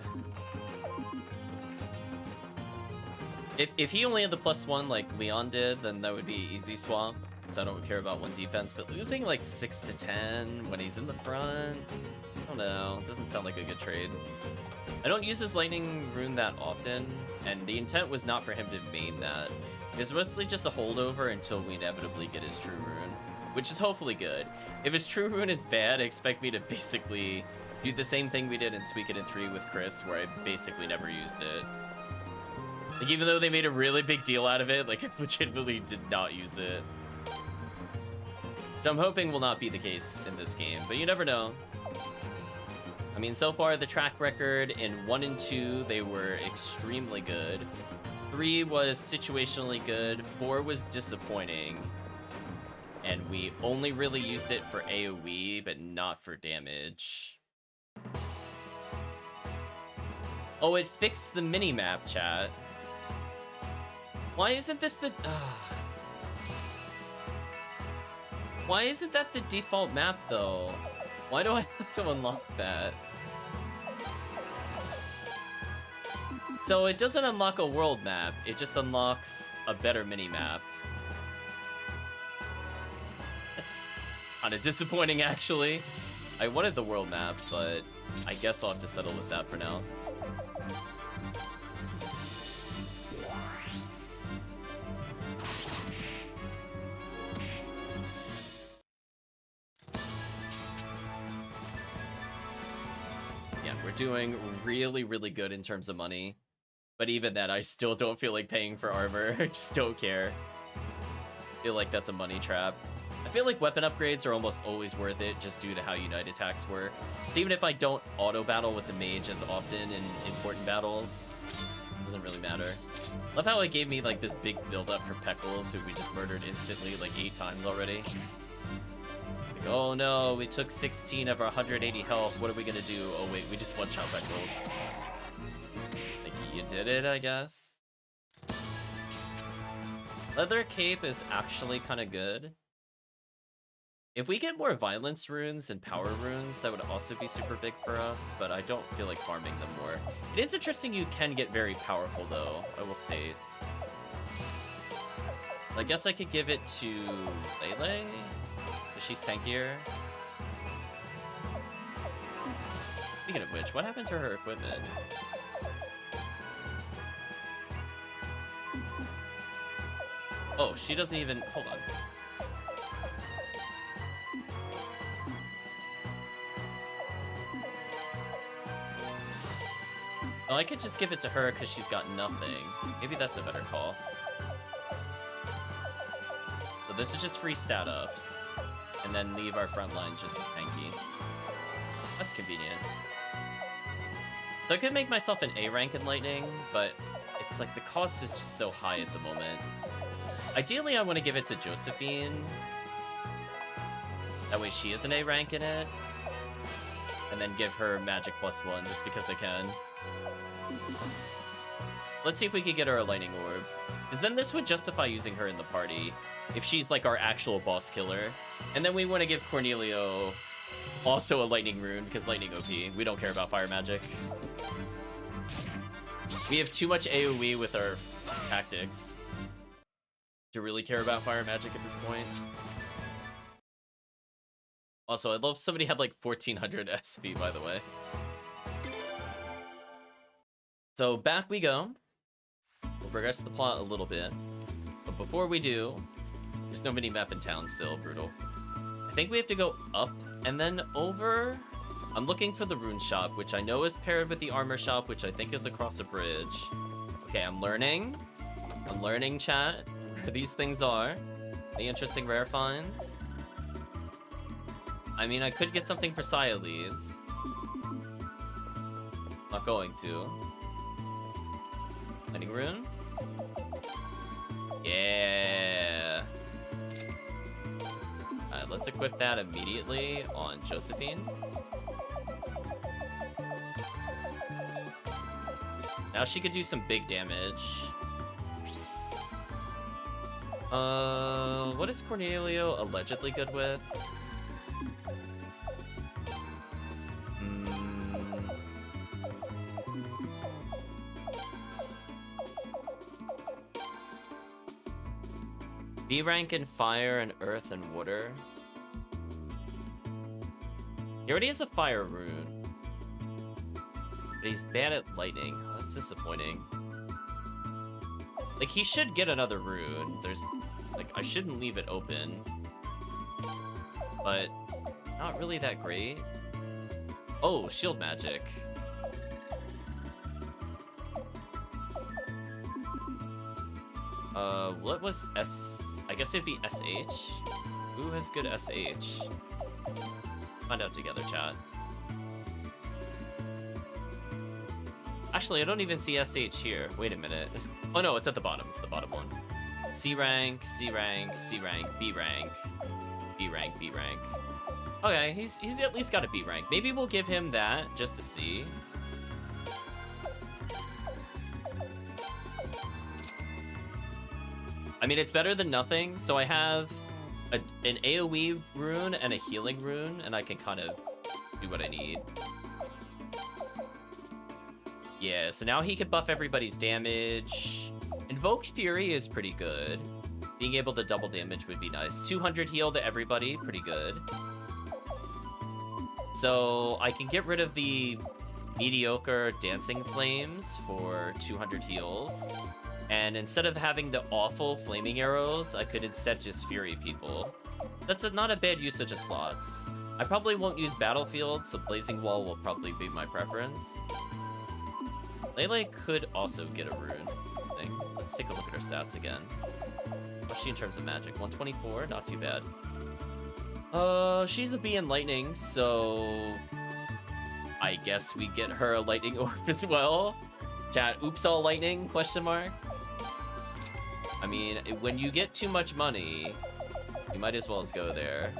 If he only had the +1 like Leon did, then that would be easy swap, because I don't care about 1 defense, but losing like 6 to 10 when he's in the front, I don't know, doesn't sound like a good trade. I don't use his lightning rune that often, and the intent was not for him to main that. It was mostly just a holdover until we inevitably get his true rune, which is hopefully good. If his true rune is bad, expect me to basically do the same thing we did in Suikoden 3 with Chris, where I basically never used it. Like, even though they made a really big deal out of it, like, I legitimately did not use it. So I'm hoping will not be the case in this game, but you never know. I mean, so far, the track record in 1 and 2, they were extremely good. 3 was situationally good, 4 was disappointing. And we only really used it for AoE, but not for damage. Oh, it fixed the mini-map, chat. Why isn't this the... Why isn't that the default map, though? Why do I have to unlock that? So it doesn't unlock a world map, it just unlocks a better mini-map. That's kind of disappointing, actually. I wanted the world map, but I guess I'll have to settle with that for now. We're doing really, really good in terms of money. But even then, I still don't feel like paying for armor. I just don't care. I feel like that's a money trap. I feel like weapon upgrades are almost always worth it just due to how Unite attacks work. So even if I don't auto-battle with the mage as often in important battles, it doesn't really matter. Love how it gave me like this big build-up for Peckles, who we just murdered instantly like 8 times already. Like, oh no, we took 16 of our 180 health. What are we gonna do? Oh wait, we just one-shot Peckles. Like, you did it, I guess. Leather Cape is actually kind of good. If we get more violence runes and power runes, that would also be super big for us, but I don't feel like farming them more. It is interesting you can get very powerful, though, I will state. I guess I could give it to Lele? She's tankier. Speaking of which, what happened to her equipment? Oh, she doesn't even... Hold on. Oh, I could just give it to her because she's got nothing. Maybe that's a better call. So this is just free stat ups. And then leave our front line just tanky. That's convenient. So I could make myself an A rank in Lightning, but it's like the cost is just so high at the moment. Ideally, I want to give it to Josephine. That way she is an A rank in it. And then give her magic +1 just because I can. Let's see if we can get her a lightning orb. Because then this would justify using her in the party. If she's like our actual boss killer. And then we want to give Cornelio also a lightning rune because lightning OP. We don't care about fire magic. We have too much AoE with our tactics to really care about fire magic at this point. Also, I love somebody had like 1400 SP, by the way. So back we go. We'll progress the plot a little bit. But before we do, there's no mini-map in town still, brutal. I think we have to go up and then over. I'm looking for the rune shop, which I know is paired with the armor shop, which I think is across a bridge. Okay, I'm learning. I'm learning, chat, where these things are. Any interesting rare finds? I mean, I could get something for Sialeeds. Not going to. Lightning rune? Yeah. Alright, let's equip that immediately on Josephine. Now she could do some big damage. What is Cornelio allegedly good with? B rank in fire and earth and water. He already has a fire rune. But he's bad at lightning. Oh, that's disappointing. Like, he should get another rune. There's, like, I shouldn't leave it open. But, not really that great. Oh, shield magic. What was S? I guess it'd be SH. Who has good SH? Find out together, chat. Actually, I don't even see SH here. Wait a minute. Oh no, it's at the bottom. It's the bottom one. C rank, C rank, C rank, B rank, B rank, B rank. Okay, he's at least got a B rank. Maybe we'll give him that just to see. I mean, it's better than nothing. So I have an AoE rune and a healing rune, and I can kind of do what I need. Yeah, so now he can buff everybody's damage. Invoke Fury is pretty good. Being able to double damage would be nice. 200 heal to everybody, pretty good. So I can get rid of the mediocre Dancing Flames for 200 heals. And instead of having the awful flaming arrows, I could instead just Fury people. That's not a bad usage of slots. I probably won't use Battlefield, so Blazing Wall will probably be my preference. Lele could also get a rune, I think. Let's take a look at her stats again. What's she in terms of magic? 124, not too bad. She's a B in lightning, so I guess we get her a lightning orb as well. Chat, oops all lightning, question mark. I mean, when you get too much money, you might as well go there.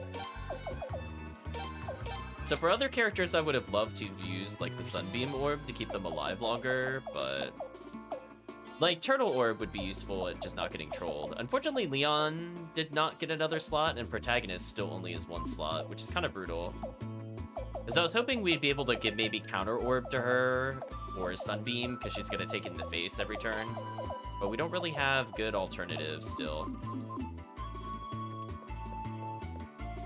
So for other characters, I would have loved to use like the Sunbeam Orb to keep them alive longer, but like Turtle Orb would be useful at just not getting trolled. Unfortunately, Leon did not get another slot, and Protagonist still only has one slot, which is kind of brutal. Because I was hoping we'd be able to give maybe Counter Orb to her or Sunbeam, because she's going to take it in the face every turn. But we don't really have good alternatives still.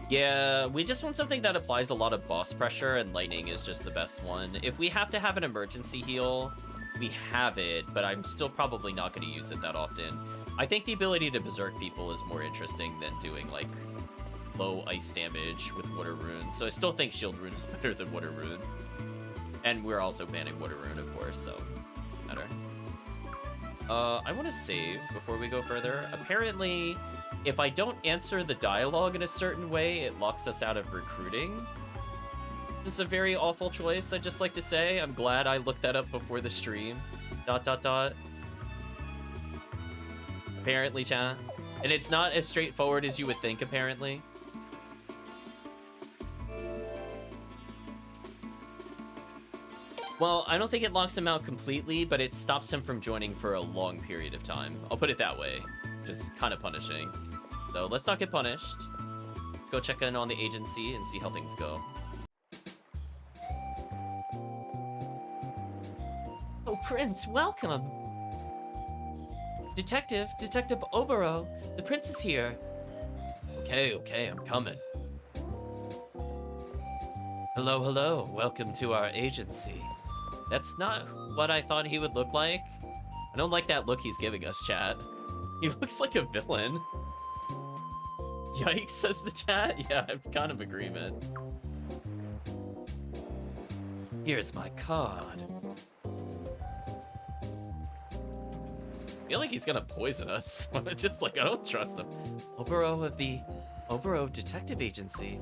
Yeah, we just want something that applies a lot of boss pressure, and lightning is just the best one. If we have to have an emergency heal, we have it, but I'm still probably not going to use it that often. I think the ability to berserk people is more interesting than doing, like, low ice damage with water rune. So I still think shield rune is better than water rune. And we're also banning water rune, of course, so better. I want to save before we go further. Apparently, if I don't answer the dialogue in a certain way, it locks us out of recruiting. This is a very awful choice, I'd just like to say. I'm glad I looked that up before the stream. ... Apparently, chat. And it's not as straightforward as you would think, apparently. Well, I don't think it locks him out completely, but it stops him from joining for a long period of time. I'll put it that way. Just kind of punishing. So let's not get punished. Let's go check in on the agency and see how things go. Oh, Prince, welcome. Detective Oboro, the prince is here. Okay, I'm coming. Hello, hello. Welcome to our agency. That's not what I thought he would look like. I don't like that look he's giving us, chat. He looks like a villain. Yikes, says the chat. Yeah, I'm kind of agreement. Here's my card. I feel like he's gonna poison us. Just like, I don't trust him. Oboro of the Oboro Detective Agency.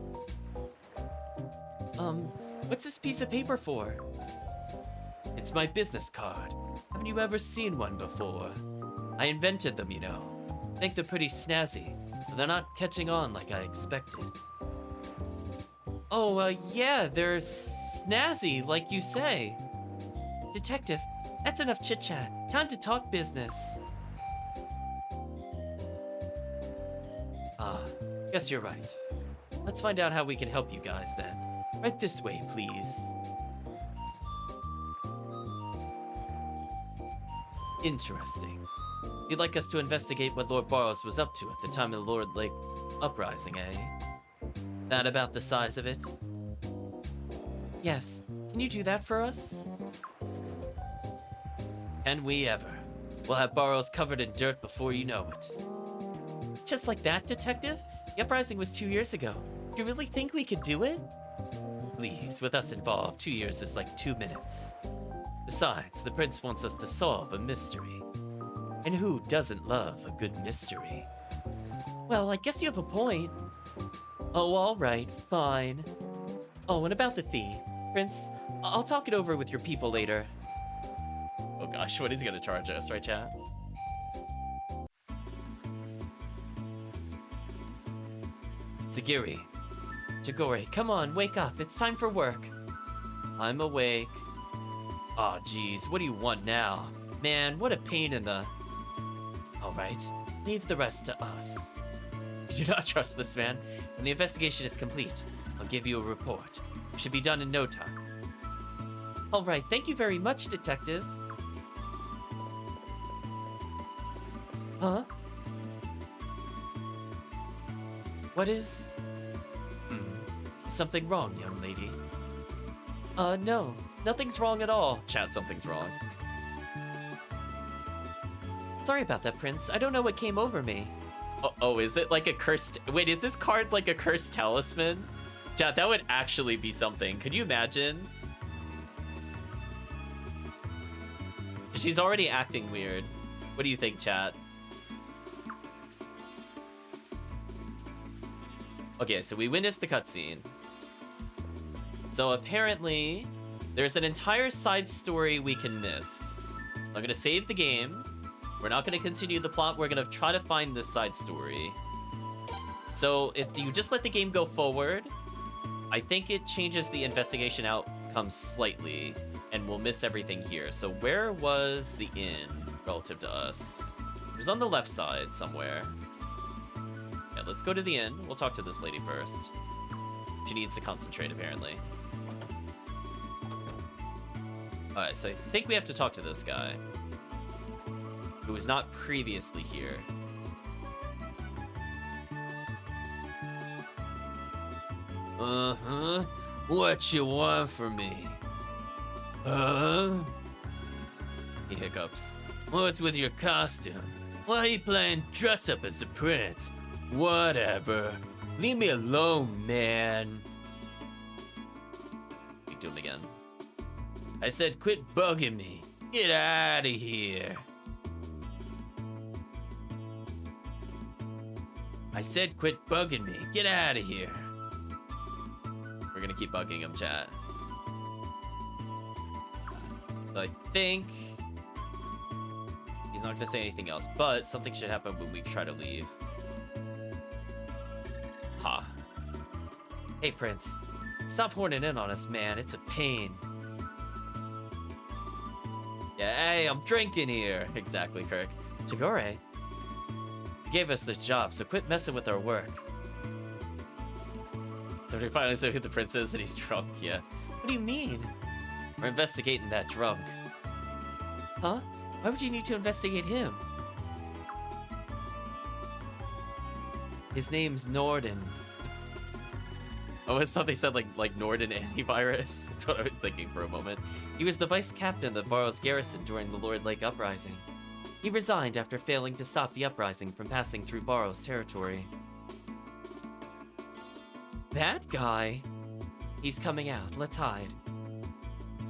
What's this piece of paper for? It's my business card. Haven't you ever seen one before? I invented them, you know. I think they're pretty snazzy, but they're not catching on like I expected. Oh, yeah, they're snazzy, like you say. Detective, that's enough chit-chat. Time to talk business. Ah, guess you're right. Let's find out how we can help you guys then. Right this way, please. Interesting. You'd like us to investigate what Lord Barrows was up to at the time of the Lord Lake uprising, eh? That about the size of it? Yes. Can you do that for us? Can we ever? We'll have Barrows covered in dirt before you know it. Just like that, Detective? The uprising was 2 years ago. Do you really think we could do it? Please, with us involved, 2 years is like 2 minutes. Besides, the prince wants us to solve a mystery. And who doesn't love a good mystery? Well, I guess you have a point. Oh, all right, fine. Oh, and about the fee. Prince, I'll talk it over with your people later. Oh gosh, what is he gonna charge us, right, chat? Jagori, come on, wake up. It's time for work. I'm awake. Aw, geez, what do you want now? Man, what a pain in the... Alright, leave the rest to us. You do not trust this man. When the investigation is complete, I'll give you a report. It should be done in no time. Alright, thank you very much, Detective. Huh? What is... Something wrong, young lady? No. Nothing's wrong at all. Chat, something's wrong. Sorry about that, Prince. I don't know what came over me. Oh, is it like a cursed... Wait, is this card like a cursed talisman? Chat, that would actually be something. Could you imagine? She's already acting weird. What do you think, chat? Okay, so we witnessed the cutscene. So apparently, there's an entire side story we can miss. I'm gonna save the game. We're not gonna continue the plot. We're gonna try to find this side story. So if you just let the game go forward, I think it changes the investigation outcome slightly, and we'll miss everything here. So where was the inn relative to us? It was on the left side somewhere. Yeah, let's go to the inn. We'll talk to this lady first. She needs to concentrate, apparently. Alright, so I think we have to talk to this guy, who was not previously here. Uh-huh. What you want from me? He hiccups. What's with your costume? Why are you playing dress up as the prince? Whatever. Leave me alone, man. Speak to him again. I said quit bugging me. Get out of here. I said quit bugging me. Get out of here. We're gonna keep bugging him, chat. So I think he's not gonna say anything else, but something should happen when we try to leave. Ha. Hey, Prince. Stop horning in on us, man. It's a pain. Yeah, hey, I'm drinking here. Exactly, Kirk. Jagore. You gave us this job, so quit messing with our work. So we finally say who the prince is, that he's drunk, yeah. What do you mean? We're investigating that drunk. Huh? Why would you need to investigate him? His name's Norden. I always thought they said like Norden antivirus. That's what I was thinking for a moment. He was the vice captain of Varro's garrison during the Lord Lake Uprising. He resigned after failing to stop the uprising from passing through Varro's territory. That guy? He's coming out. Let's hide.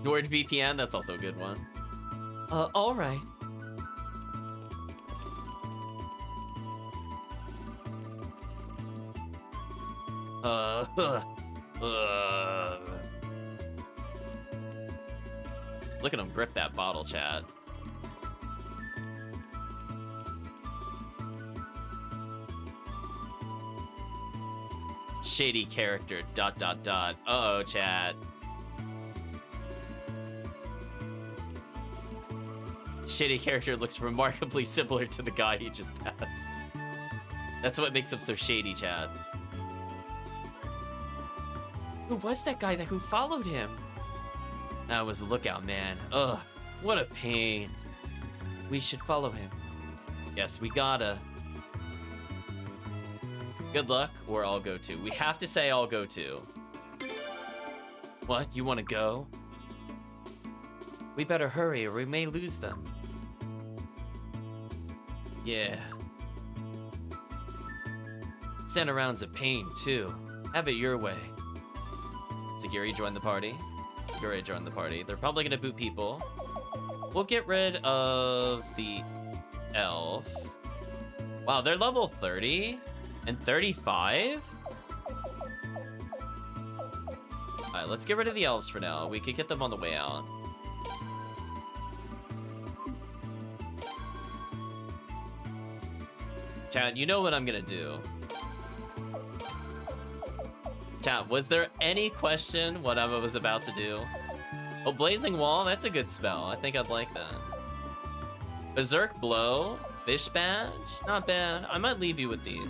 NordVPN, that's also a good one. Alright. Look at him grip that bottle, chat. Shady character, ... Uh-oh, chat. Shady character looks remarkably similar to the guy he just passed. That's what makes him so shady, chat. Who was that guy who followed him? That was the lookout man. Ugh, what a pain. We should follow him. Yes, we gotta. Good luck, or I'll go too. We have to say I'll go too. What, you wanna go? We better hurry or we may lose them. Yeah. Send around's a pain too. Have it your way. Sagiri joined the party. Sagiri joined the party. They're probably gonna boot people. We'll get rid of the elf. Wow, they're level 30 and 35? Alright, let's get rid of the elves for now. We could get them on the way out. Chat, you know what I'm gonna do. Chat, was there any question what I was about to do? Oh, Blazing Wall, that's a good spell. I think I'd like that. Berserk Blow, Fish Badge, not bad. I might leave you with these.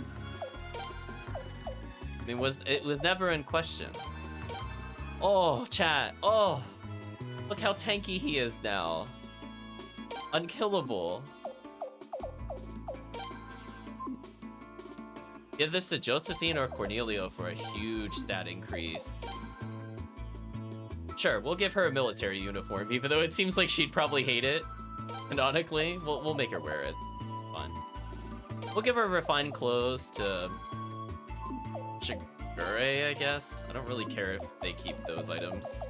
I mean, it was never in question. Oh, chat, oh. Look how tanky he is now. Unkillable. Give this to Josephine or Cornelio for a huge stat increase. Sure, we'll give her a military uniform, even though it seems like she'd probably hate it. Canonically, we'll make her wear it. Fun. We'll give her refined clothes to Shigure, I guess. I don't really care if they keep those items.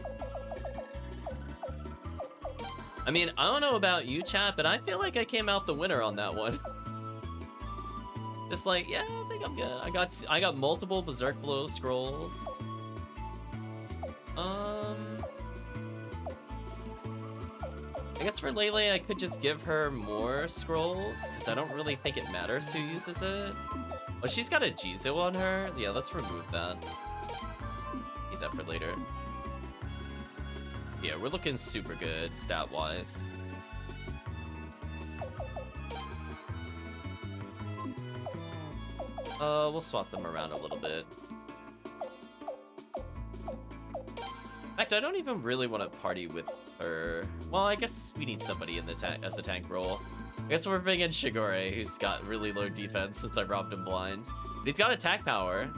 I mean, I don't know about you, chat, but I feel like I came out the winner on that one. Just like, yeah, I think I'm good. I got multiple Berserk Blow scrolls. I guess for Lele, I could just give her more scrolls, because I don't really think it matters who uses it. Oh, she's got a Jizo on her? Yeah, let's remove that. Need that for later. Yeah, we're looking super good, stat-wise. We'll swap them around a little bit. In fact, I don't even really want to party with her. Well, I guess we need somebody in the as a tank role. I guess we're bringing in Shigure, who's got really low defense since I robbed him blind. But he's got attack power.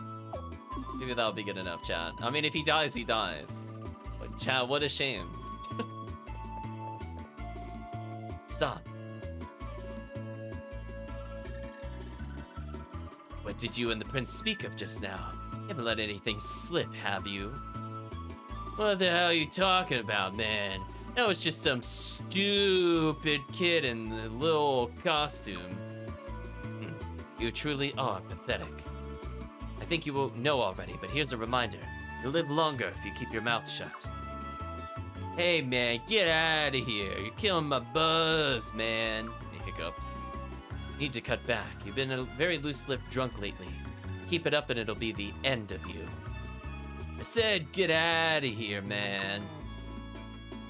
Maybe that'll be good enough, chat. I mean, if he dies, he dies. But chat, what a shame. Stop. What did you and the prince speak of just now? You haven't let anything slip, have you? What the hell are you talking about, man? That was just some stupid kid in the little costume. You truly are pathetic. I think you will know already, but here's a reminder. You'll live longer if you keep your mouth shut. Hey, man, get out of here. You're killing my buzz, man. He hiccups. Need to cut back. You've been a very loose-lipped drunk lately. Keep it up and it'll be the end of you. I said get out of here, man.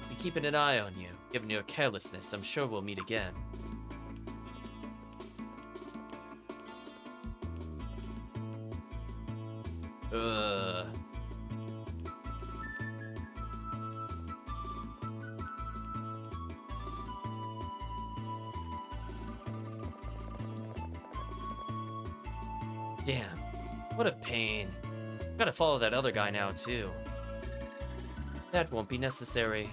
Be keeping an eye on you. Given your carelessness, I'm sure we'll meet again. Ugh. Damn, what a pain. Gotta follow that other guy now, too. That won't be necessary.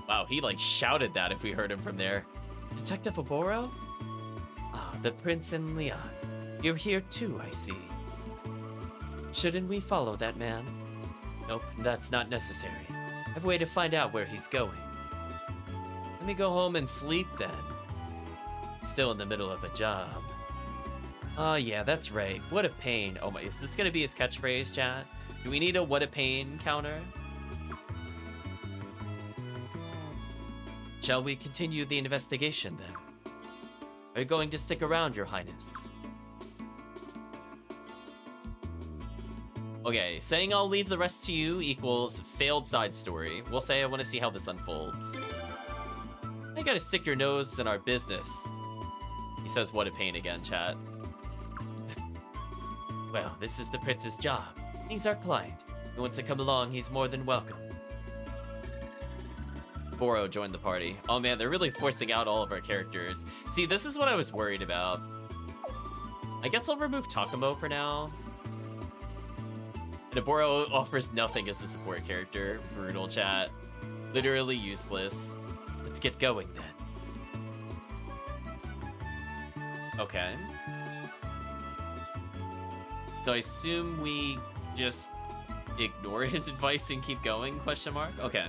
Wow, he like shouted that if we heard him from there. Detective Oboro? Ah, the Prince and Leon. You're here too, I see. Shouldn't we follow that man? Nope, that's not necessary. I have a way to find out where he's going. Let me go home and sleep then. Still in the middle of a job. Oh yeah, that's right. What a pain. Oh my, is this gonna be his catchphrase, chat? Do we need a what a pain counter? Shall we continue the investigation then? Are you going to stick around, Your Highness? Okay, saying I'll leave the rest to you equals failed side story. We'll say I want to see how this unfolds. I gotta stick your nose in our business. He says what a pain again, chat. Well, this is the prince's job. He's our client. He wants to come along, he's more than welcome. Oboro joined the party. Oh man, they're really forcing out all of our characters. See, this is what I was worried about. I guess I'll remove Takamo for now. And Oboro offers nothing as a support character. Brutal, chat. Literally useless. Let's get going then. Okay. So I assume we just ignore his advice and keep going, question mark? Okay.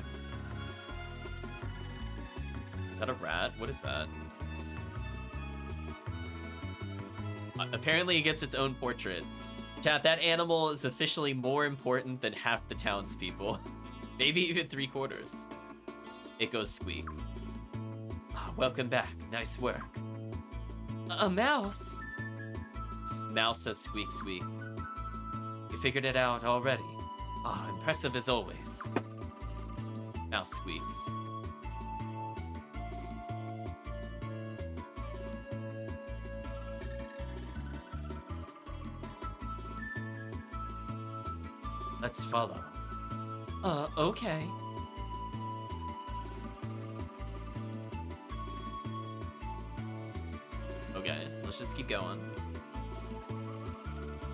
Is that a rat? What is that? Apparently it gets its own portrait. Chat, that animal is officially more important than half the townspeople. Maybe even 3/4. It goes squeak. Ah, welcome back. Nice work. A mouse? Mouse says squeak squeak. You figured it out already. Ah, impressive as always. Mouse squeaks. Let's follow. Okay. Okay, so let's just keep going.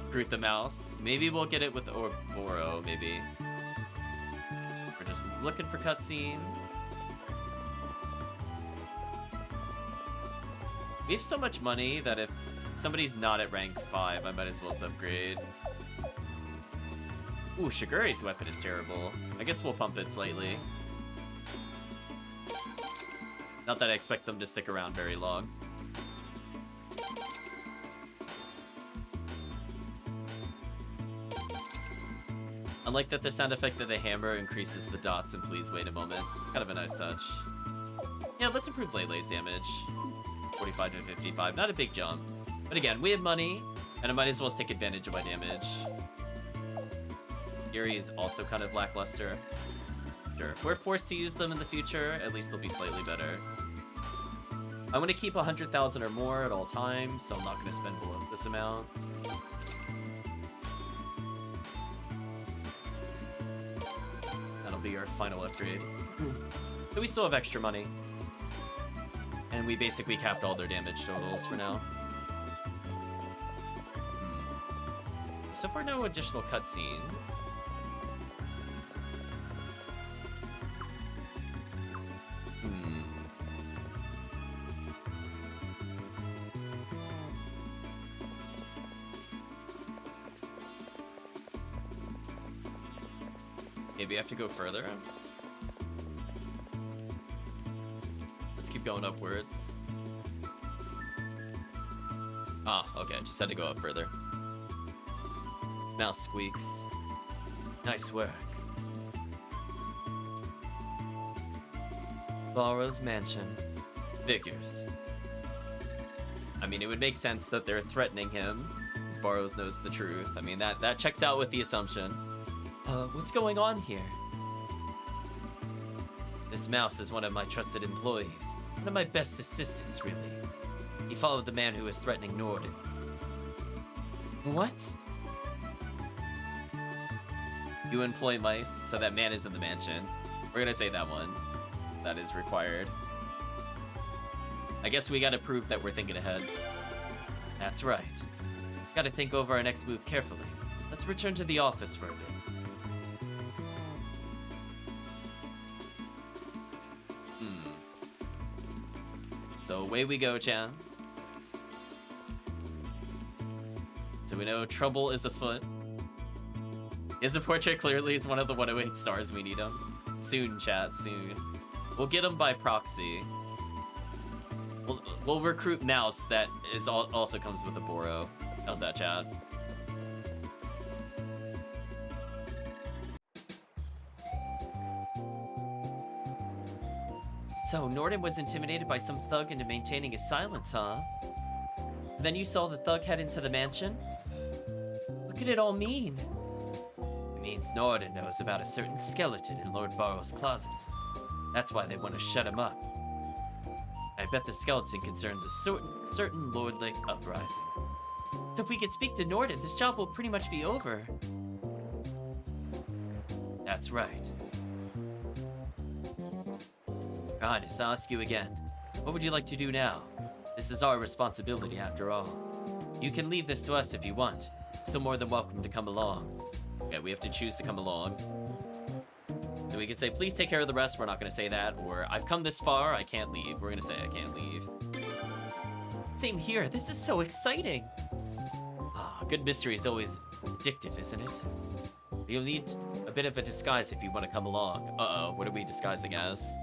Recruit the mouse. Maybe we'll get it with Oboro, maybe. We're just looking for cutscene. We have so much money that if somebody's not at rank 5, I might as well upgrade. Ooh, Shigure's weapon is terrible. I guess we'll pump it slightly. Not that I expect them to stick around very long. I like that the sound effect of the hammer increases the dots, and please wait a moment. It's kind of a nice touch. Yeah, let's improve Lele's damage. 45 to 55, not a big jump. But again, we have money, and I might as well take advantage of my damage. Yuri is also kind of lackluster. Sure, if we're forced to use them in the future, at least they'll be slightly better. I want to keep 100,000 or more at all times, so I'm not going to spend below this amount. That'll be our final upgrade. So we still have extra money. And we basically capped all their damage totals for now. So far, no additional cutscenes. Maybe I have to go further. Let's keep going upwards. Ah, okay, just had to go up further. Mouse squeaks. Nice work. Boro's mansion. Figures. I mean, it would make sense that they're threatening him, because Boros knows the truth. I mean, that checks out with the assumption. What's going on here? This mouse is one of my trusted employees. One of my best assistants, really. He followed the man who was threatening Norden. What? You employ mice, so that man is in the mansion. We're gonna say that one. That is required. I guess we gotta prove that we're thinking ahead. That's right. Gotta think over our next move carefully. Let's return to the office for a bit. So away we go, Chan. So we know trouble is afoot. Is a portrait clearly is one of the 108 stars we need him. Soon, chat, soon. We'll get him by proxy. We'll recruit Mouse that is also comes with Oboro. How's that, chat? So, Norden was intimidated by some thug into maintaining his silence, huh? Then you saw the thug head into the mansion? What could it all mean? It means Norden knows about a certain skeleton in Lord Barrow's closet. That's why they want to shut him up. I bet the skeleton concerns a certain Lord-like uprising. So if we could speak to Norden, this job will pretty much be over. That's right. Your Highness, I'll ask you again. What would you like to do now? This is our responsibility after all. You can leave this to us if you want. Still more than welcome to come along. Okay, we have to choose to come along. So we can say, please take care of the rest. We're not going to say that. Or, I've come this far, I can't leave. We're going to say, I can't leave. Same here. This is so exciting. Ah, good mystery is always addictive, isn't it? You'll need a bit of a disguise if you want to come along. Uh-oh, what are we disguising as?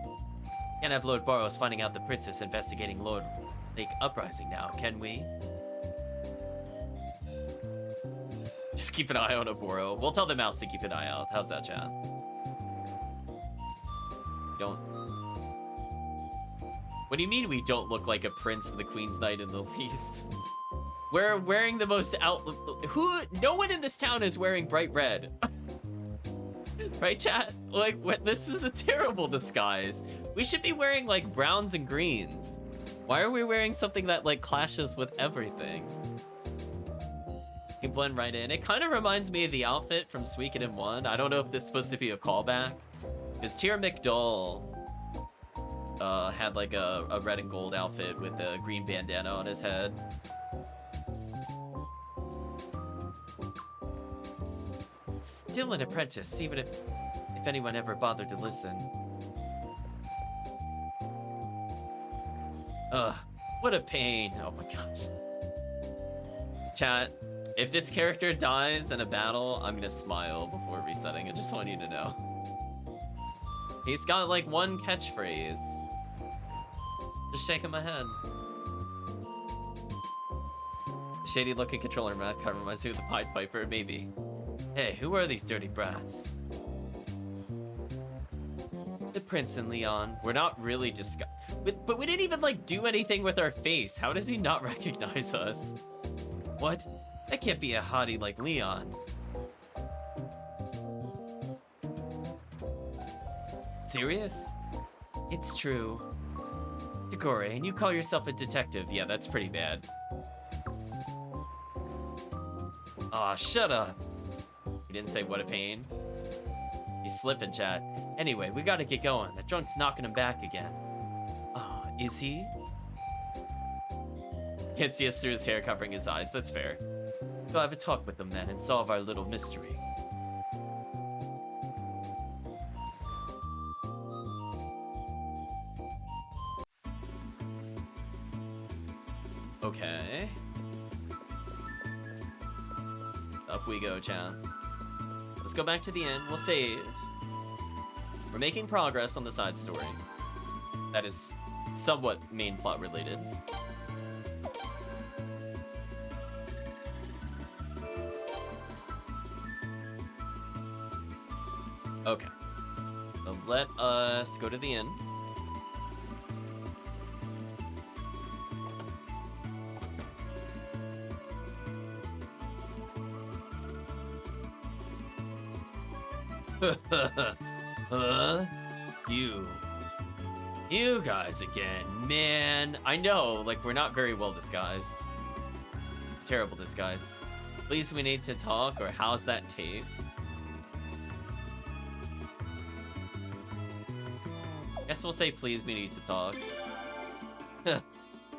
Can't have Lord Boros finding out the princess investigating Lord Lake Uprising now, can we? Just keep an eye on Oboro. We'll tell the mouse to keep an eye out. How's that, chat? Don't... What do you mean we don't look like a prince and the Queen's Knight in the least? We're wearing the most no one in this town is wearing bright red. Right, chat? Like, this is a terrible disguise. We should be wearing, like, browns and greens. Why are we wearing something that, like, clashes with everything? You blend right in. It kind of reminds me of the outfit from Suikoden 1. I don't know if this is supposed to be a callback. Because Tyr McDull had, like, a red and gold outfit with a green bandana on his head. Still an apprentice, even if anyone ever bothered to listen. Ugh, what a pain. Oh my gosh. Chat, if this character dies in a battle, I'm gonna smile before resetting. I just want you to know. He's got like one catchphrase. Just shaking my head. Shady looking controller mat cover reminds me of the Pied Piper, maybe. Hey, who are these dirty brats? The Prince and Leon. We're not really but we didn't even, like, do anything with our face. How does he not recognize us? What? That can't be a hottie like Leon. Serious? It's true. Decore, and you call yourself a detective. Yeah, that's pretty bad. Aw, shut up. He didn't say what a pain. He's slipping, chat. Anyway, we gotta get going. The drunk's knocking him back again. Ah, is he? Can't see us through his hair covering his eyes. That's fair. Go have a talk with them then and solve our little mystery. Okay. Up we go, Chan. Let's go back to the inn. We'll save. We're making progress on the side story. That is somewhat main plot related. Okay. So let us go to the inn. Huh? You guys again, man. I know, like, we're not very well disguised. Terrible disguise. Please, we need to talk, or how's that taste? Guess we'll say, please, we need to talk.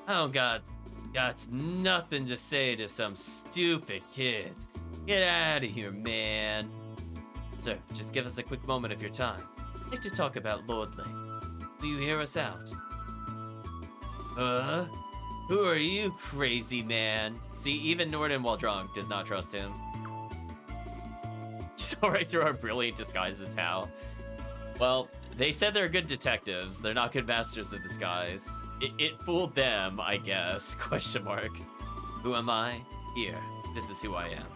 Oh god. Got nothing to say to some stupid kids. Get out of here, man. Sir, just give us a quick moment of your time. I'd like to talk about Lord Lake. Will you hear us out? Who are you, crazy man? See, even Norden, while drunk, does not trust him. He saw right through our brilliant disguises, how? Well, they said they're good detectives. They're not good masters of disguise. It fooled them, I guess, question mark. Who am I? Here, this is who I am.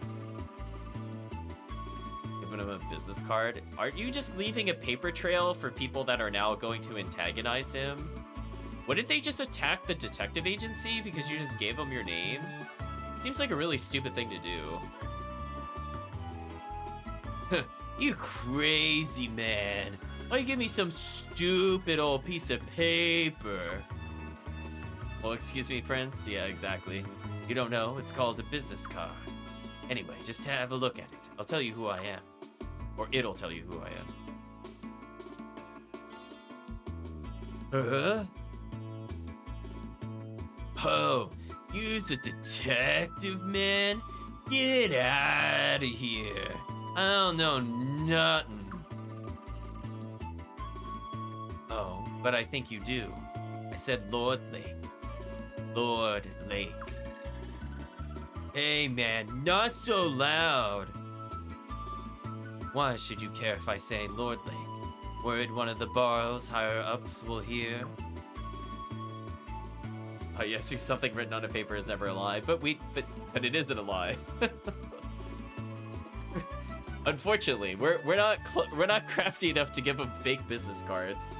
Giving him a business card. Aren't you just leaving a paper trail for people that are now going to antagonize him? Wouldn't they just attack the detective agency because you just gave them your name? Seems like a really stupid thing to do. You crazy man. Why give me some stupid old piece of paper? Well, excuse me, Prince. Yeah, exactly. You don't know? It's called a business card. Anyway, just have a look at it. I'll tell you who I am. Or it'll tell you who I am. Oh, you's a detective, man? Get out of here. I don't know nothing. Oh, but I think you do. I said Lord Lake. Lord Lake. Hey, man, not so loud. Why should you care if I say Lord Lake? Worried one of the borough's higher-ups will hear? Oh, yes, something written on a paper is never a lie, but it isn't a lie. Unfortunately, we're not crafty enough to give them fake business cards.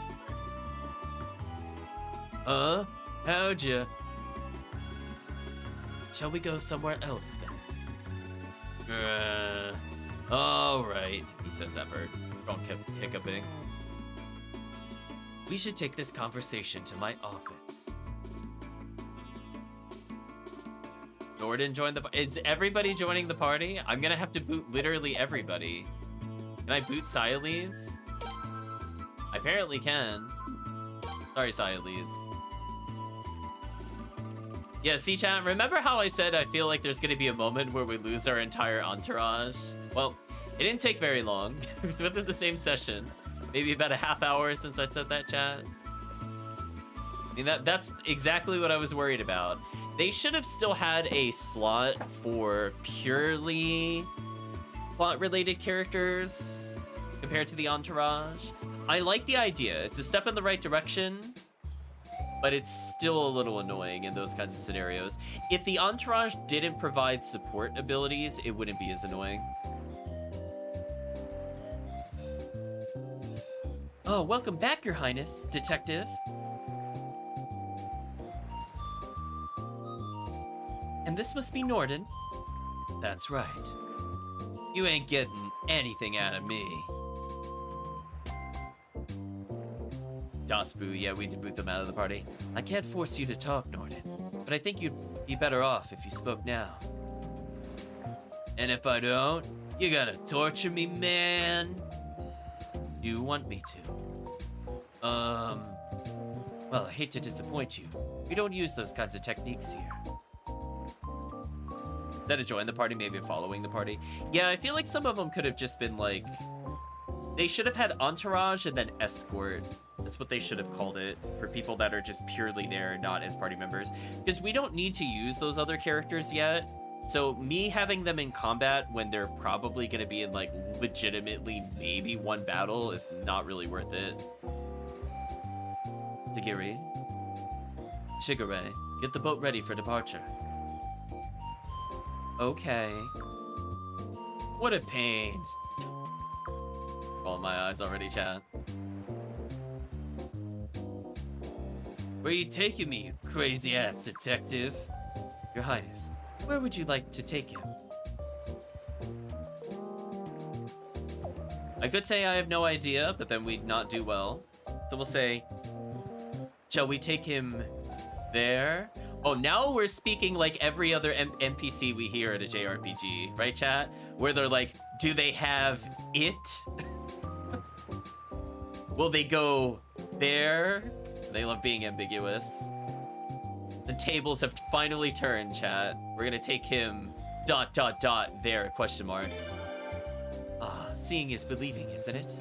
How'd ya? Shall we go somewhere else then? All right, he says ever. Drunk hiccuping. We should take this conversation to my office. Norden joined the... Is everybody joining the party? I'm gonna have to boot literally everybody. Can I boot Sialeeds? I apparently can. Sorry, Sialeeds. Yeah, see, chat, remember how I said I feel like there's gonna be a moment where we lose our entire entourage? Well, it didn't take very long. It was within the same session. Maybe about a half hour since I said that, chat. I mean, that's exactly what I was worried about. They should have still had a slot for purely plot-related characters compared to the entourage. I like the idea. It's a step in the right direction, but it's still a little annoying in those kinds of scenarios. If the entourage didn't provide support abilities, it wouldn't be as annoying. Oh, welcome back, Your Highness, Detective. And this must be Norden. That's right. You ain't getting anything out of me. Dasbu, yeah, we did boot them out of the party. I can't force you to talk, Norden, but I think you'd be better off if you spoke now. And if I don't, you gotta torture me, man. Do you want me to? Well, I hate to disappoint you. We don't use those kinds of techniques here. Instead of join the party, maybe following the party. Yeah, I feel like some of them could have just been like... They should have had entourage and then escort. That's what they should have called it for people that are just purely there, not as party members. Because we don't need to use those other characters yet. So me having them in combat when they're probably going to be in like legitimately maybe one battle is not really worth it. Tagiri. Shigure, get the boat ready for departure. Okay. What a pain. Oh, my eyes already, chat. Where are you taking me, you crazy-ass detective? Your Highness, where would you like to take him? I could say I have no idea, but then we'd not do well. So we'll say, shall we take him there? Oh, now we're speaking like every other NPC we hear at a JRPG, right, chat? Where they're like, do they have it? Will they go there? They love being ambiguous. The tables have finally turned, chat. We're gonna take him ... there, question mark. Ah, seeing is believing, isn't it?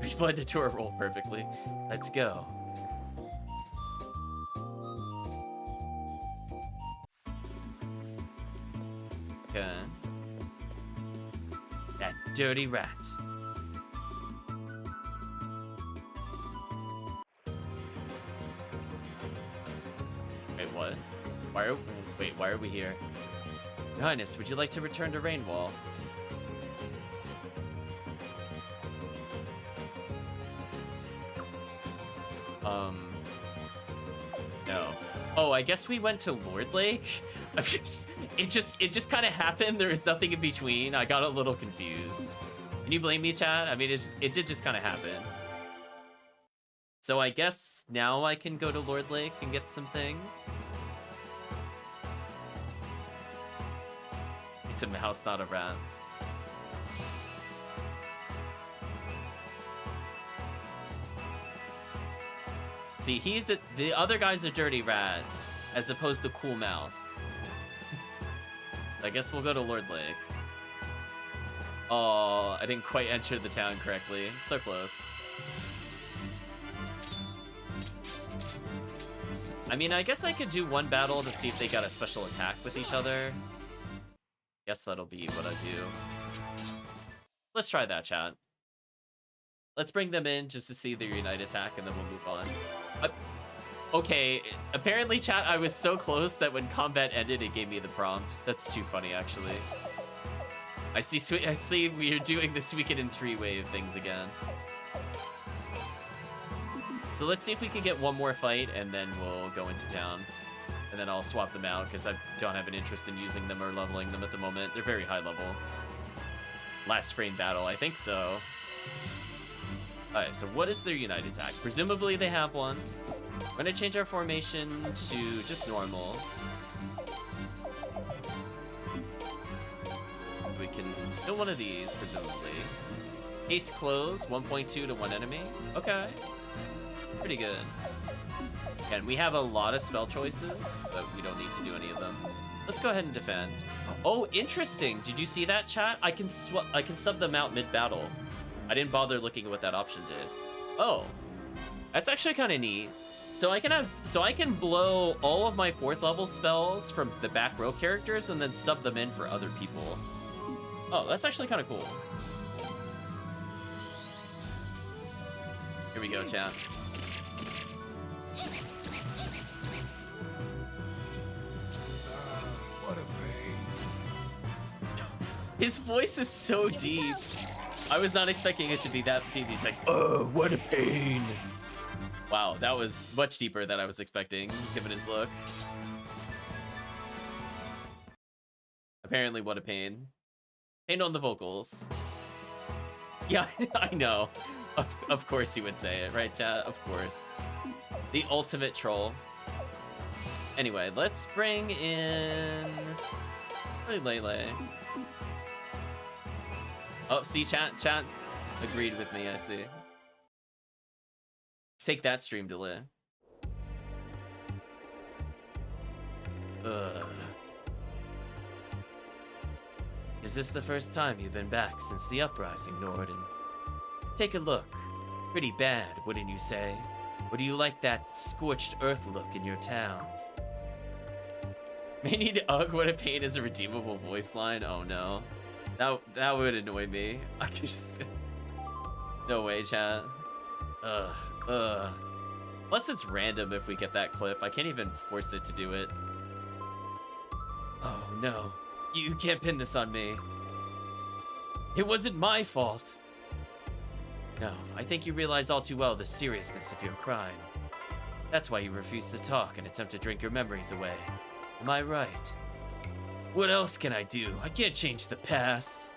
We blended to our role perfectly. Let's go. Okay. That dirty rat. Wait, what? Why are we here? Your Highness, would you like to return to Rainwall? No. Oh, I guess we went to Lord Lake. It just kind of happened. There was nothing in between. I got a little confused. Can you blame me, Chad? I mean, it did just kind of happen. So I guess now I can go to Lord Lake and get some things. It's a mouse, not a rat. See, he's the other guy's a dirty rat, as opposed to cool mouse. I guess we'll go to Lord Lake. Oh, I didn't quite enter the town correctly. So close. I mean, I guess I could do one battle to see if they got a special attack with each other. Guess that'll be what I do. Let's try that, chat. Let's bring them in just to see their unite attack, and then we'll move on. Okay, apparently, chat, I was so close that when combat ended, it gave me the prompt. That's too funny, actually. I see we're doing the Suikoden 3 wave things again. So let's see if we can get one more fight, and then we'll go into town. And then I'll swap them out, because I don't have an interest in using them or leveling them at the moment. They're very high level. Last frame battle, I think so. Alright, so what is their unite attack? Presumably they have one. We're gonna change our formation to just normal. We can kill one of these, presumably. Haste close, 1.2 to one enemy. Okay. Pretty good. And we have a lot of spell choices, but we don't need to do any of them. Let's go ahead and defend. Oh, interesting. Did you see that, chat? I can sub them out mid-battle. I didn't bother looking at what that option did. Oh, that's actually kind of neat. So I can blow all of my 4th level spells from the back row characters and then sub them in for other people. Oh, that's actually kind of cool. Here we go, chat. What a pain. His voice is so deep. I was not expecting it to be that deep. He's like, oh, what a pain. Wow, that was much deeper than I was expecting, given his look. Apparently, what a pain. Pain on the vocals. Yeah, I know. Of course he would say it, right, chat? Of course. The ultimate troll. Anyway, let's bring in... Lele. Oh, see, chat agreed with me, I see. Take that, stream delay. Ugh. Is this the first time you've been back since the uprising, Norden? Take a look. Pretty bad, wouldn't you say? Or do you like that scorched earth look in your towns? May need ugh, what a pain is a redeemable voice line. Oh no. That would annoy me. I could just... No way, chat. Ugh. Plus it's random if we get that clip. I can't even force it to do it. Oh no. You can't pin this on me. It wasn't my fault. No, I think you realize all too well the seriousness of your crime. That's why you refuse to talk and attempt to drink your memories away. Am I right? What else can I do? I can't change the past.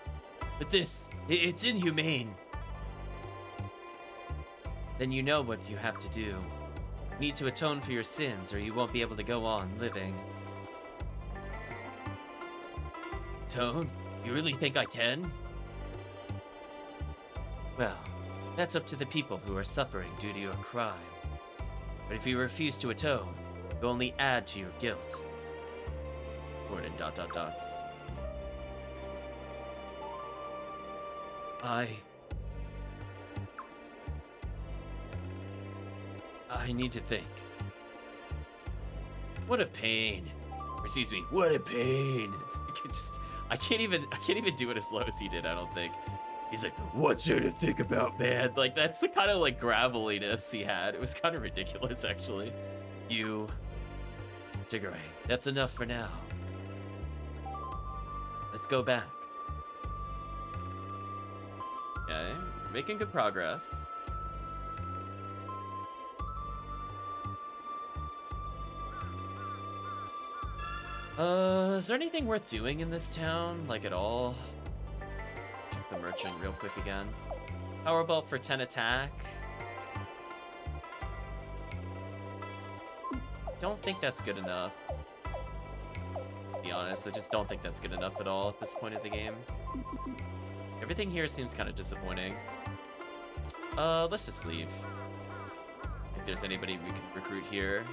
But this, it's inhumane. Then you know what you have to do. You need to atone for your sins or you won't be able to go on living. Atone? You really think I can? Well, that's up to the people who are suffering due to your crime. But if you refuse to atone, You only add to your guilt. Gordon ... I need to think. What a pain. Or excuse me, what a pain. I can't even do it as low as he did, I don't think. He's like, what's there to think about, man? Like, that's the kind of like graveliness he had. It was kind of ridiculous, actually. You, Jigure, that's enough for now. Let's go back. Okay, making good progress. Is there anything worth doing in this town? Like, at all? Check the merchant real quick again. Power belt for 10 attack. Don't think that's good enough. To be honest, I just don't think that's good enough at all at this point of the game. Everything here seems kind of disappointing. Let's just leave. If there's anybody we can recruit here.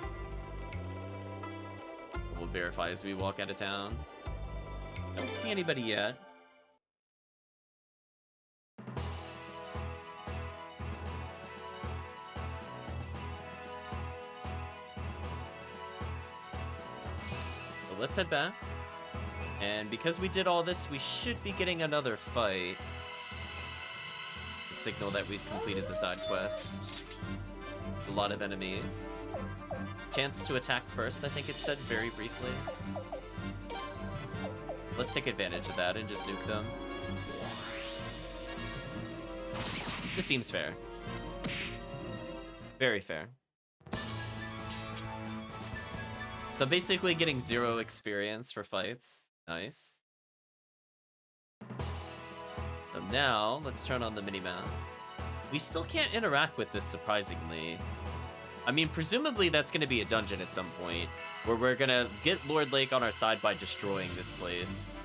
We'll verify as we walk out of town. Don't see anybody yet. So let's head back. And because we did all this, we should be getting another fight. The signal that we've completed the side quest. A lot of enemies. Chance to attack first, I think it said very briefly. Let's take advantage of that and just nuke them. This seems fair. Very fair. So basically getting 0 experience for fights. Nice. So now, let's turn on the minimap. We still can't interact with this, surprisingly. I mean, presumably that's going to be a dungeon at some point, where we're going to get Lord Lake on our side by destroying this place.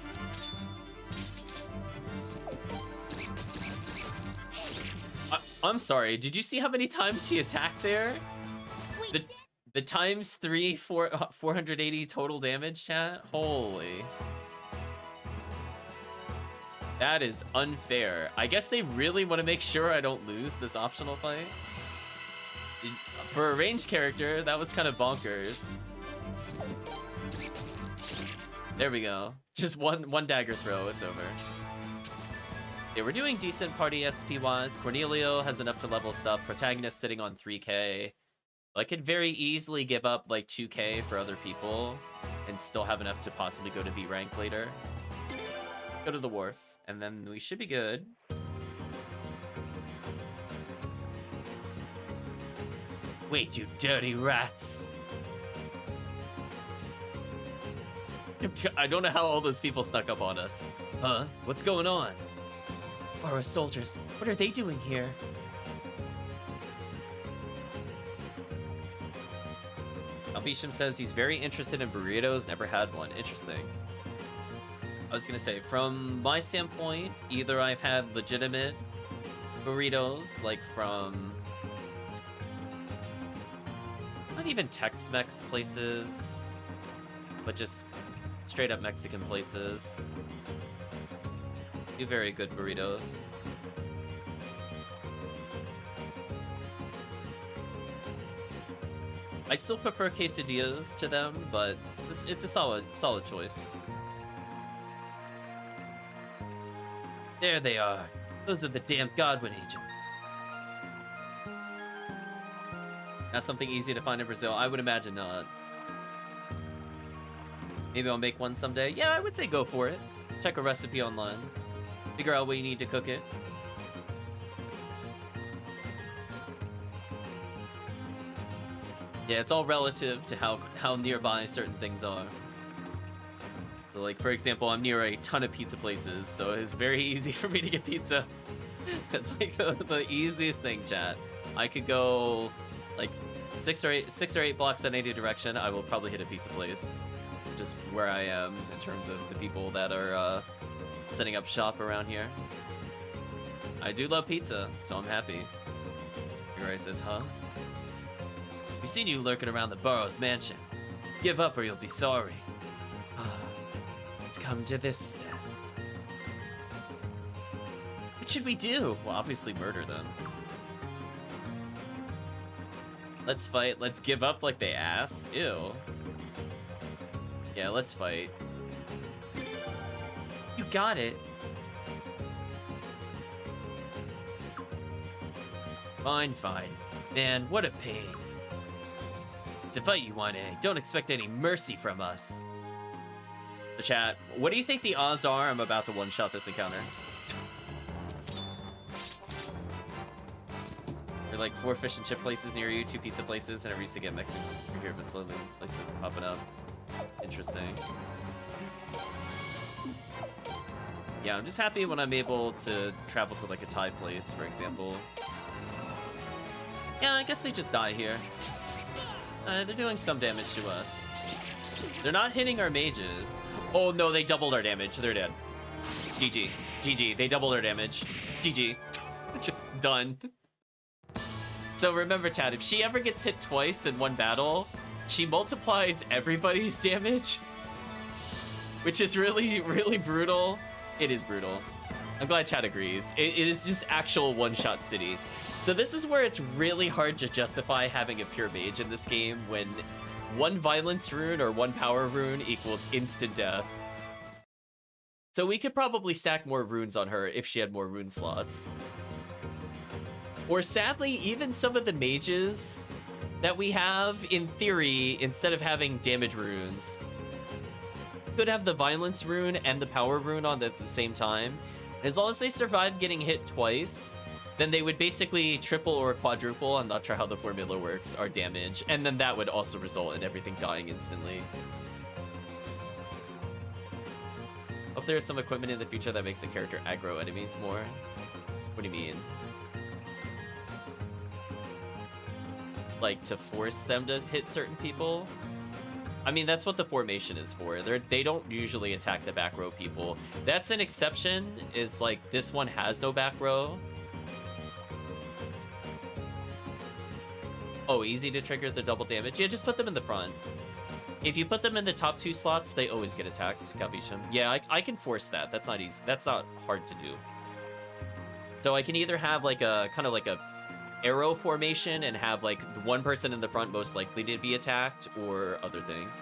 I'm sorry, did you see how many times she attacked there? The times 3, 480 total damage, chat? Holy. That is unfair. I guess they really want to make sure I don't lose this optional fight. For a ranged character, that was kind of bonkers. There we go. Just one dagger throw, it's over. Yeah, we're doing decent party SP-wise. Cornelio has enough to level stuff. Protagonist sitting on 3k. I could very easily give up like 2k for other people and still have enough to possibly go to B rank later. Go to the wharf, and then we should be good. Wait, you dirty rats! I don't know how all those people snuck up on us. Huh? What's going on? Our soldiers, what are they doing here? Alvisham says he's very interested in burritos, never had one. Interesting. I was gonna say, from my standpoint, either I've had legitimate burritos, like from not even Tex-Mex places, but just straight up Mexican places. Do very good burritos. I still prefer quesadillas to them, but it's a solid choice. There they are. Those are the damn Godwin agents. Not something easy to find in Brazil. I would imagine not. Maybe I'll make one someday. Yeah, I would say go for it. Check a recipe online. Figure out what you need to cook it. Yeah, it's all relative to how nearby certain things are. So, like, for example, I'm near a ton of pizza places, so it's very easy for me to get pizza. It's like the easiest thing, chat. I could go, like, 6 or 8 blocks in any direction. I will probably hit a pizza place. Just where I am in terms of the people that are setting up shop around here. I do love pizza, so I'm happy. Your guy says, huh? We've seen you lurking around the Burrow's mansion. Give up or you'll be sorry. It's come to this then. What should we do? Well, obviously murder them. Let's fight. Let's give up like they asked. Ew. Yeah, let's fight. You got it. Fine, fine. Man, what a pain. To fight you want, eh? Don't expect any mercy from us. The chat, what do you think the odds are I'm about to one-shot this encounter? There are like 4 fish and chip places near you, 2 pizza places, and I used to get Mexican here, but slowly places popping up. Interesting. Yeah, I'm just happy when I'm able to travel to like a Thai place, for example. Yeah, I guess they just die here. They're doing some damage to us. They're not hitting our mages. Oh no, they doubled our damage. They're dead. GG. GG. They doubled our damage. GG. Just done. So remember, chat, if she ever gets hit twice in one battle, she multiplies everybody's damage. Which is really, really brutal. It is brutal. I'm glad chat agrees. It is just actual one-shot city. So this is where it's really hard to justify having a pure mage in this game when 1 violence rune or 1 power rune equals instant death. So we could probably stack more runes on her if she had more rune slots. Or sadly, even some of the mages that we have, in theory, instead of having damage runes, could have the violence rune and the power rune on at the same time. As long as they survive getting hit twice, then they would basically triple or quadruple, I'm not sure how the formula works, our damage, and then that would also result in everything dying instantly. Hope there's some equipment in the future that makes the character aggro enemies more. What do you mean? Like, to force them to hit certain people? I mean, that's what the formation is for. They don't usually attack the back row people. That's an exception, is like, this one has no back row. Oh, easy to trigger the double damage. Yeah, just put them in the front. If you put them in the top 2 slots, they always get attacked, Kalvisham. Yeah, I can force that. That's not easy. That's not hard to do. So I can either have like a kind of like a arrow formation and have like the 1 person in the front most likely to be attacked, or other things.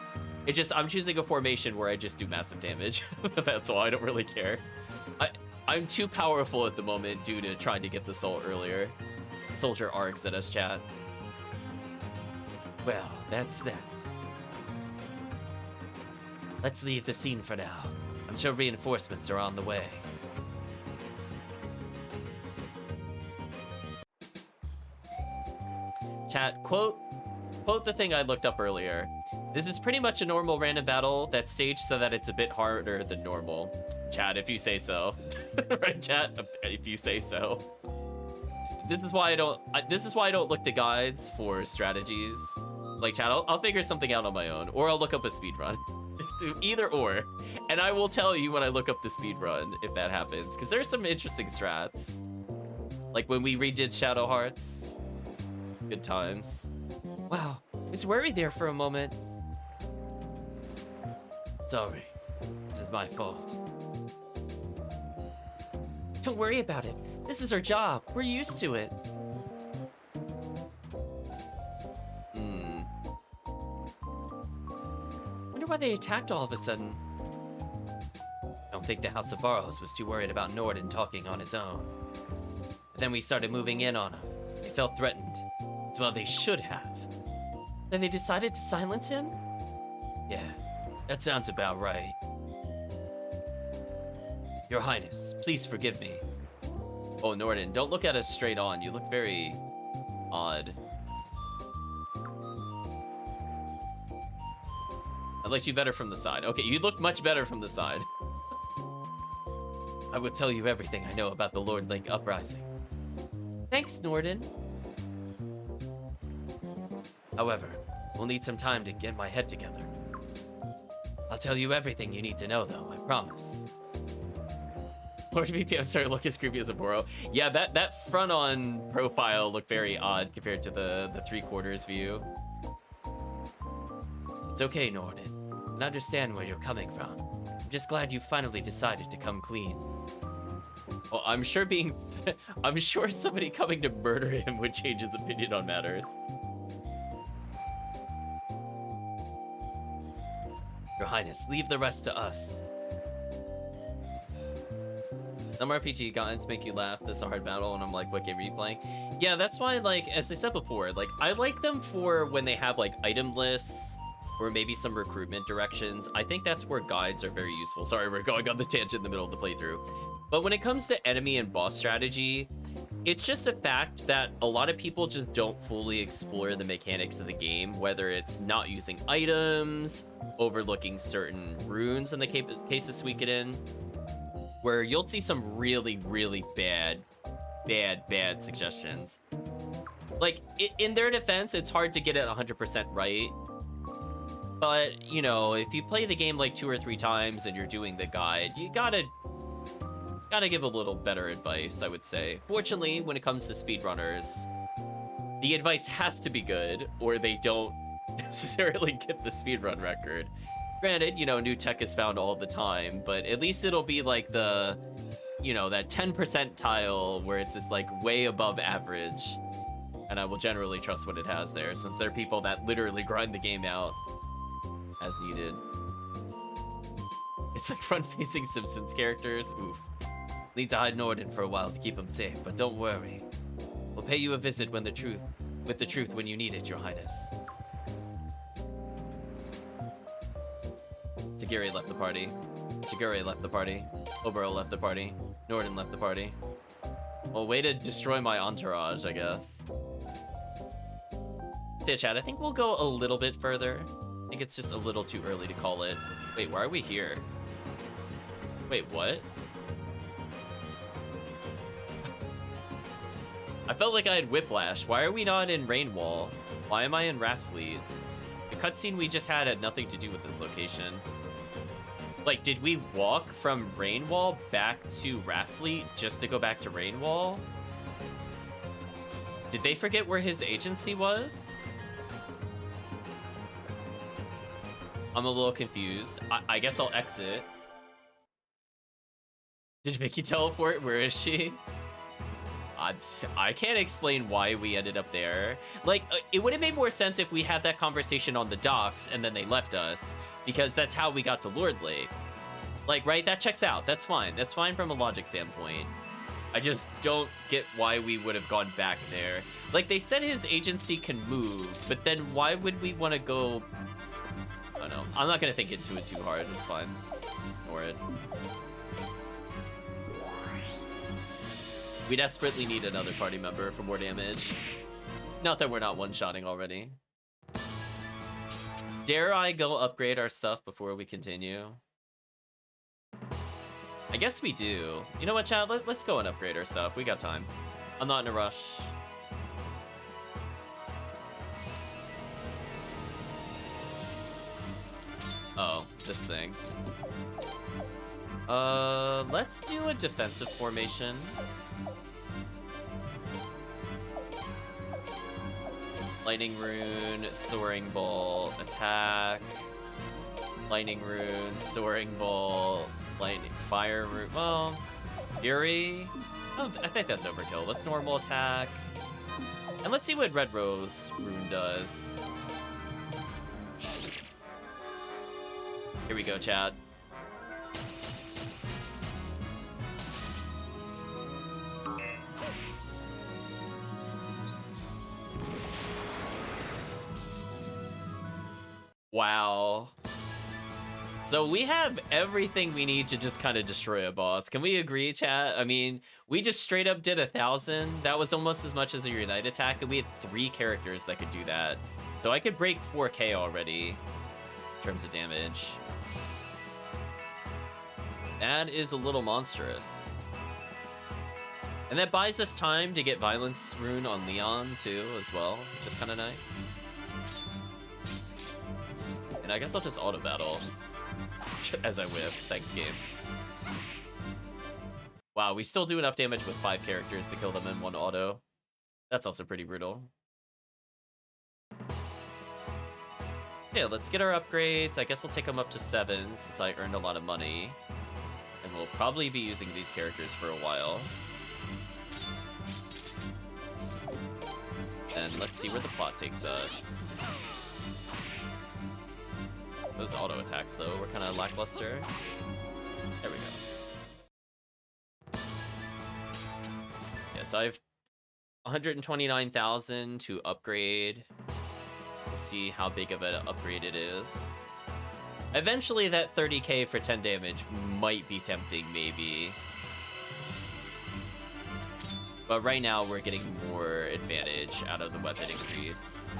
It just, I'm choosing a formation where I just do massive damage. That's all. I don't really care. I'm too powerful at the moment due to trying to get the soul earlier. Soldier arcs at us, chat. Well, that's that. Let's leave the scene for now. I'm sure reinforcements are on the way. Chat, quote the thing I looked up earlier. This is pretty much a normal random battle that's staged so that it's a bit harder than normal. Chat, if you say so. Right, chat? If you say so. This is why I don't look to guides for strategies. Like, chat, I'll figure something out on my own, or I'll look up a speedrun. Either or. And I will tell you when I look up the speedrun if that happens, because there's some interesting strats. Like when we redid Shadow Hearts. Good times. Wow, I was worried there for a moment. Sorry, this is my fault. Don't worry about it. This is our job. We're used to it. Wonder why they attacked all of a sudden. I don't think the House of Burrows was too worried about Norden talking on his own. But then we started moving in on him. They felt threatened. As well they should have. Then they decided to silence him? Yeah, that sounds about right. Your Highness, please forgive me. Oh, Norden, don't look at us straight on. You look very odd. I liked you better from the side. Okay, you look much better from the side. I will tell you everything I know about the Lord Lake Uprising. Thanks, Norden. However, we'll need some time to get my head together. I'll tell you everything you need to know, though, I promise. Lord VPM started to look as creepy as Oboro. Yeah, that front-on profile looked very odd compared to the 3/4 view. It's okay, Norden. I understand where you're coming from. I'm just glad you finally decided to come clean. Well, I'm sure I'm sure somebody coming to murder him would change his opinion on matters. Your Highness, leave the rest to us. Some RPG guides make you laugh. This is a hard battle, and I'm like, what game are you playing? Yeah, that's why, like, as I said before, like, I like them for when they have, like, item lists or maybe some recruitment directions. I think that's where guides are very useful. Sorry, we're going on the tangent in the middle of the playthrough. But when it comes to enemy and boss strategy, it's just a fact that a lot of people just don't fully explore the mechanics of the game, whether it's not using items, overlooking certain runes in the case of Suikoden, where you'll see some really, really bad suggestions. Like, in their defense, it's hard to get it 100% right. But, you know, if you play the game like 2 or 3 times and you're doing the guide, you gotta give a little better advice, I would say. Fortunately, when it comes to speedrunners, the advice has to be good, or they don't necessarily get the speedrun record. Granted, you know, new tech is found all the time, but at least it'll be like the, you know, that 10% tile where it's just like way above average. And I will generally trust what it has there, since there are people that literally grind the game out as needed. It's like front-facing Simpsons characters. Oof. Need to hide Norden for a while to keep him safe, but don't worry. We'll pay you a visit with the truth when you need it, Your Highness. Sagiri left the party. Shigure left the party. Oboro left the party. Norden left the party. Well, way to destroy my entourage, I guess. Say, chat, I think we'll go a little bit further. I think it's just a little too early to call it. Wait, why are we here? Wait, what? I felt like I had whiplash. Why are we not in Rainwall? Why am I in Rathfleet? The cutscene we just had nothing to do with this location. Like, did we walk from Rainwall back to Rathfleet just to go back to Rainwall? Did they forget where his agency was? I'm a little confused. I guess I'll exit. Did Vicky teleport? Where is she? I can't explain why we ended up there. Like, it would have made more sense if we had that conversation on the docks and then they left us, because that's how we got to Lord Lake. Like, right? That checks out. That's fine. That's fine from a logic standpoint. I just don't get why we would have gone back there. Like, they said his agency can move, but then why would we want to go... I don't know. I'm not going to think into it too hard. It's fine. Ignore it. We desperately need another party member for more damage. Not that we're not one-shotting already. Dare I go upgrade our stuff before we continue? I guess we do. You know what, chat? Let's go and upgrade our stuff. We got time. I'm not in a rush. Oh, this thing. Let's do a defensive formation. Lightning Rune, Soaring Ball, attack. Lightning Rune, Soaring Ball, Lightning, Fire Rune. Well, Fury. Oh, I think that's overkill. Let's normal attack. And let's see what Red Rose Rune does. Here we go, chat. Wow. So we have everything we need to just kind of destroy a boss. Can we agree, chat? I mean, we just straight up did 1,000. That was almost as much as a Unite attack, and we had 3 characters that could do that. So I could break 4K already in terms of damage. That is a little monstrous. And that buys us time to get Violence Rune on Leon, too, as well, which is kind of nice. And I guess I'll just auto battle as I whiff. Thanks, game. Wow, we still do enough damage with 5 characters to kill them in 1 auto. That's also pretty brutal. Yeah, let's get our upgrades. I guess I'll take them up to 7 since I earned a lot of money. And we'll probably be using these characters for a while. And let's see where the plot takes us. Those auto attacks, though, were kind of lackluster. There we go. Yeah, so I have 129,000 to upgrade. We'll see how big of an upgrade it is. Eventually, that 30k for 10 damage might be tempting, maybe. But right now, we're getting more advantage out of the weapon increase.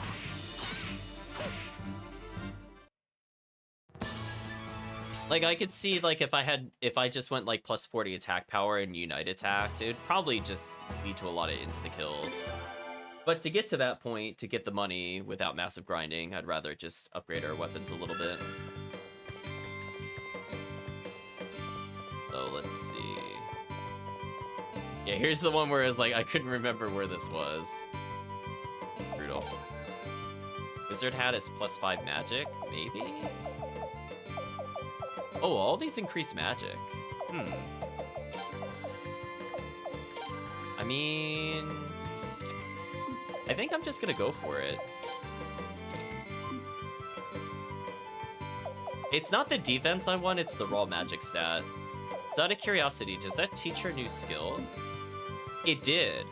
Like, I could see, like, if I just went, like, plus 40 attack power and unite attack, it would probably just lead to a lot of insta-kills. But to get to that point, to get the money without massive grinding, I'd rather just upgrade our weapons a little bit. So, let's see. Yeah, here's the one where it's like, I couldn't remember where this was. Brutal. Wizard hat is plus 5 magic? Maybe? Oh, all these increase magic. I mean... I think I'm just gonna go for it. It's not the defense I want, it's the raw magic stat. So out of curiosity, does that teach her new skills? It did.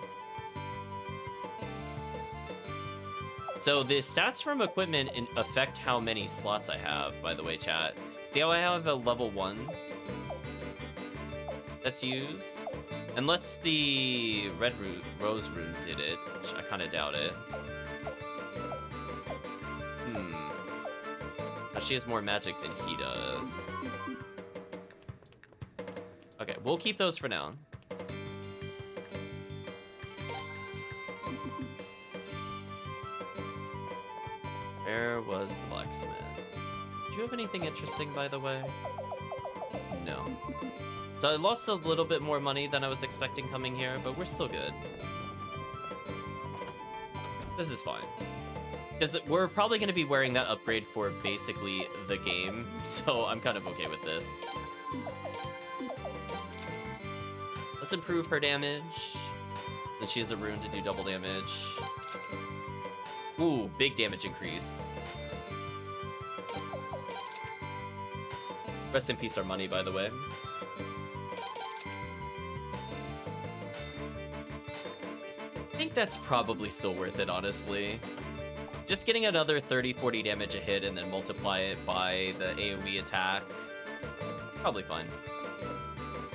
So the stats from equipment affect how many slots I have, by the way, chat. See how I have a level 1 that's used? Unless the red rose rune did it, which I kind of doubt it. She has more magic than he does. Okay, we'll keep those for now. Where was the blacksmith? Do you have anything interesting, by the way? No. So I lost a little bit more money than I was expecting coming here, but we're still good. This is fine. Because we're probably going to be wearing that upgrade for basically the game, so I'm kind of okay with this. Let's improve her damage. Then she has a rune to do double damage. Ooh, big damage increase. Rest in peace our money, by the way. I think that's probably still worth it, honestly. Just getting another 30-40 damage a hit and then multiply it by the AoE attack. Probably fine.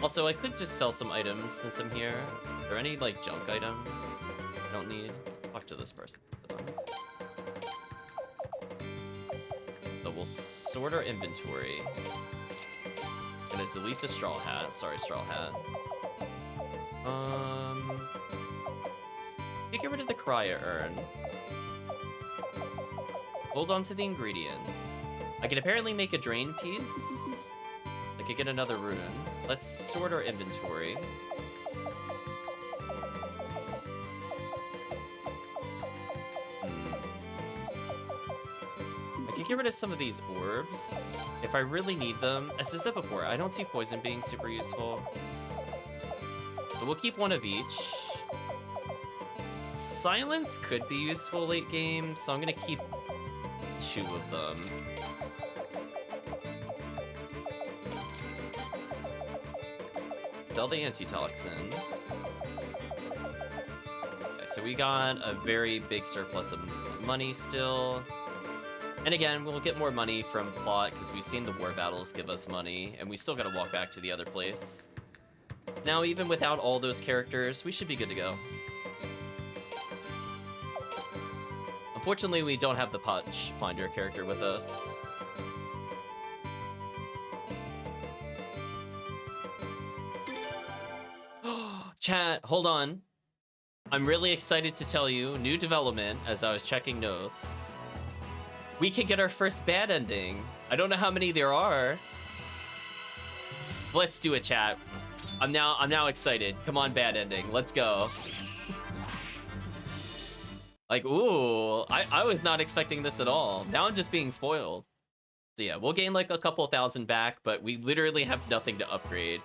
Also, I could just sell some items since I'm here. Are there any, like, junk items I don't need? Talk to this person. So we'll sort our inventory. Gonna delete the straw hat. Sorry, straw hat. Get rid of the cryo urn. Hold on to the ingredients. I can apparently make a drain piece. I could get another rune. Let's sort our inventory. I could get rid of some of these orbs if I really need them. As I said before, I don't see poison being super useful. So we'll keep one of each. Silence could be useful late game, so I'm gonna keep 2 of them. Sell the antitoxin. Okay, so we got a very big surplus of money still. And again, we'll get more money from plot because we've seen the war battles give us money, and we still gotta walk back to the other place. Now, even without all those characters, we should be good to go. Unfortunately, we don't have the Potch Finder character with us. Chat, hold on. I'm really excited to tell you, new development, as I was checking notes. We could get our first bad ending. I don't know how many there are. Let's do it, chat. I'm now excited. Come on, bad ending. Let's go. Like, ooh, I was not expecting this at all. Now I'm just being spoiled. So yeah, we'll gain like a couple thousand back, but we literally have nothing to upgrade.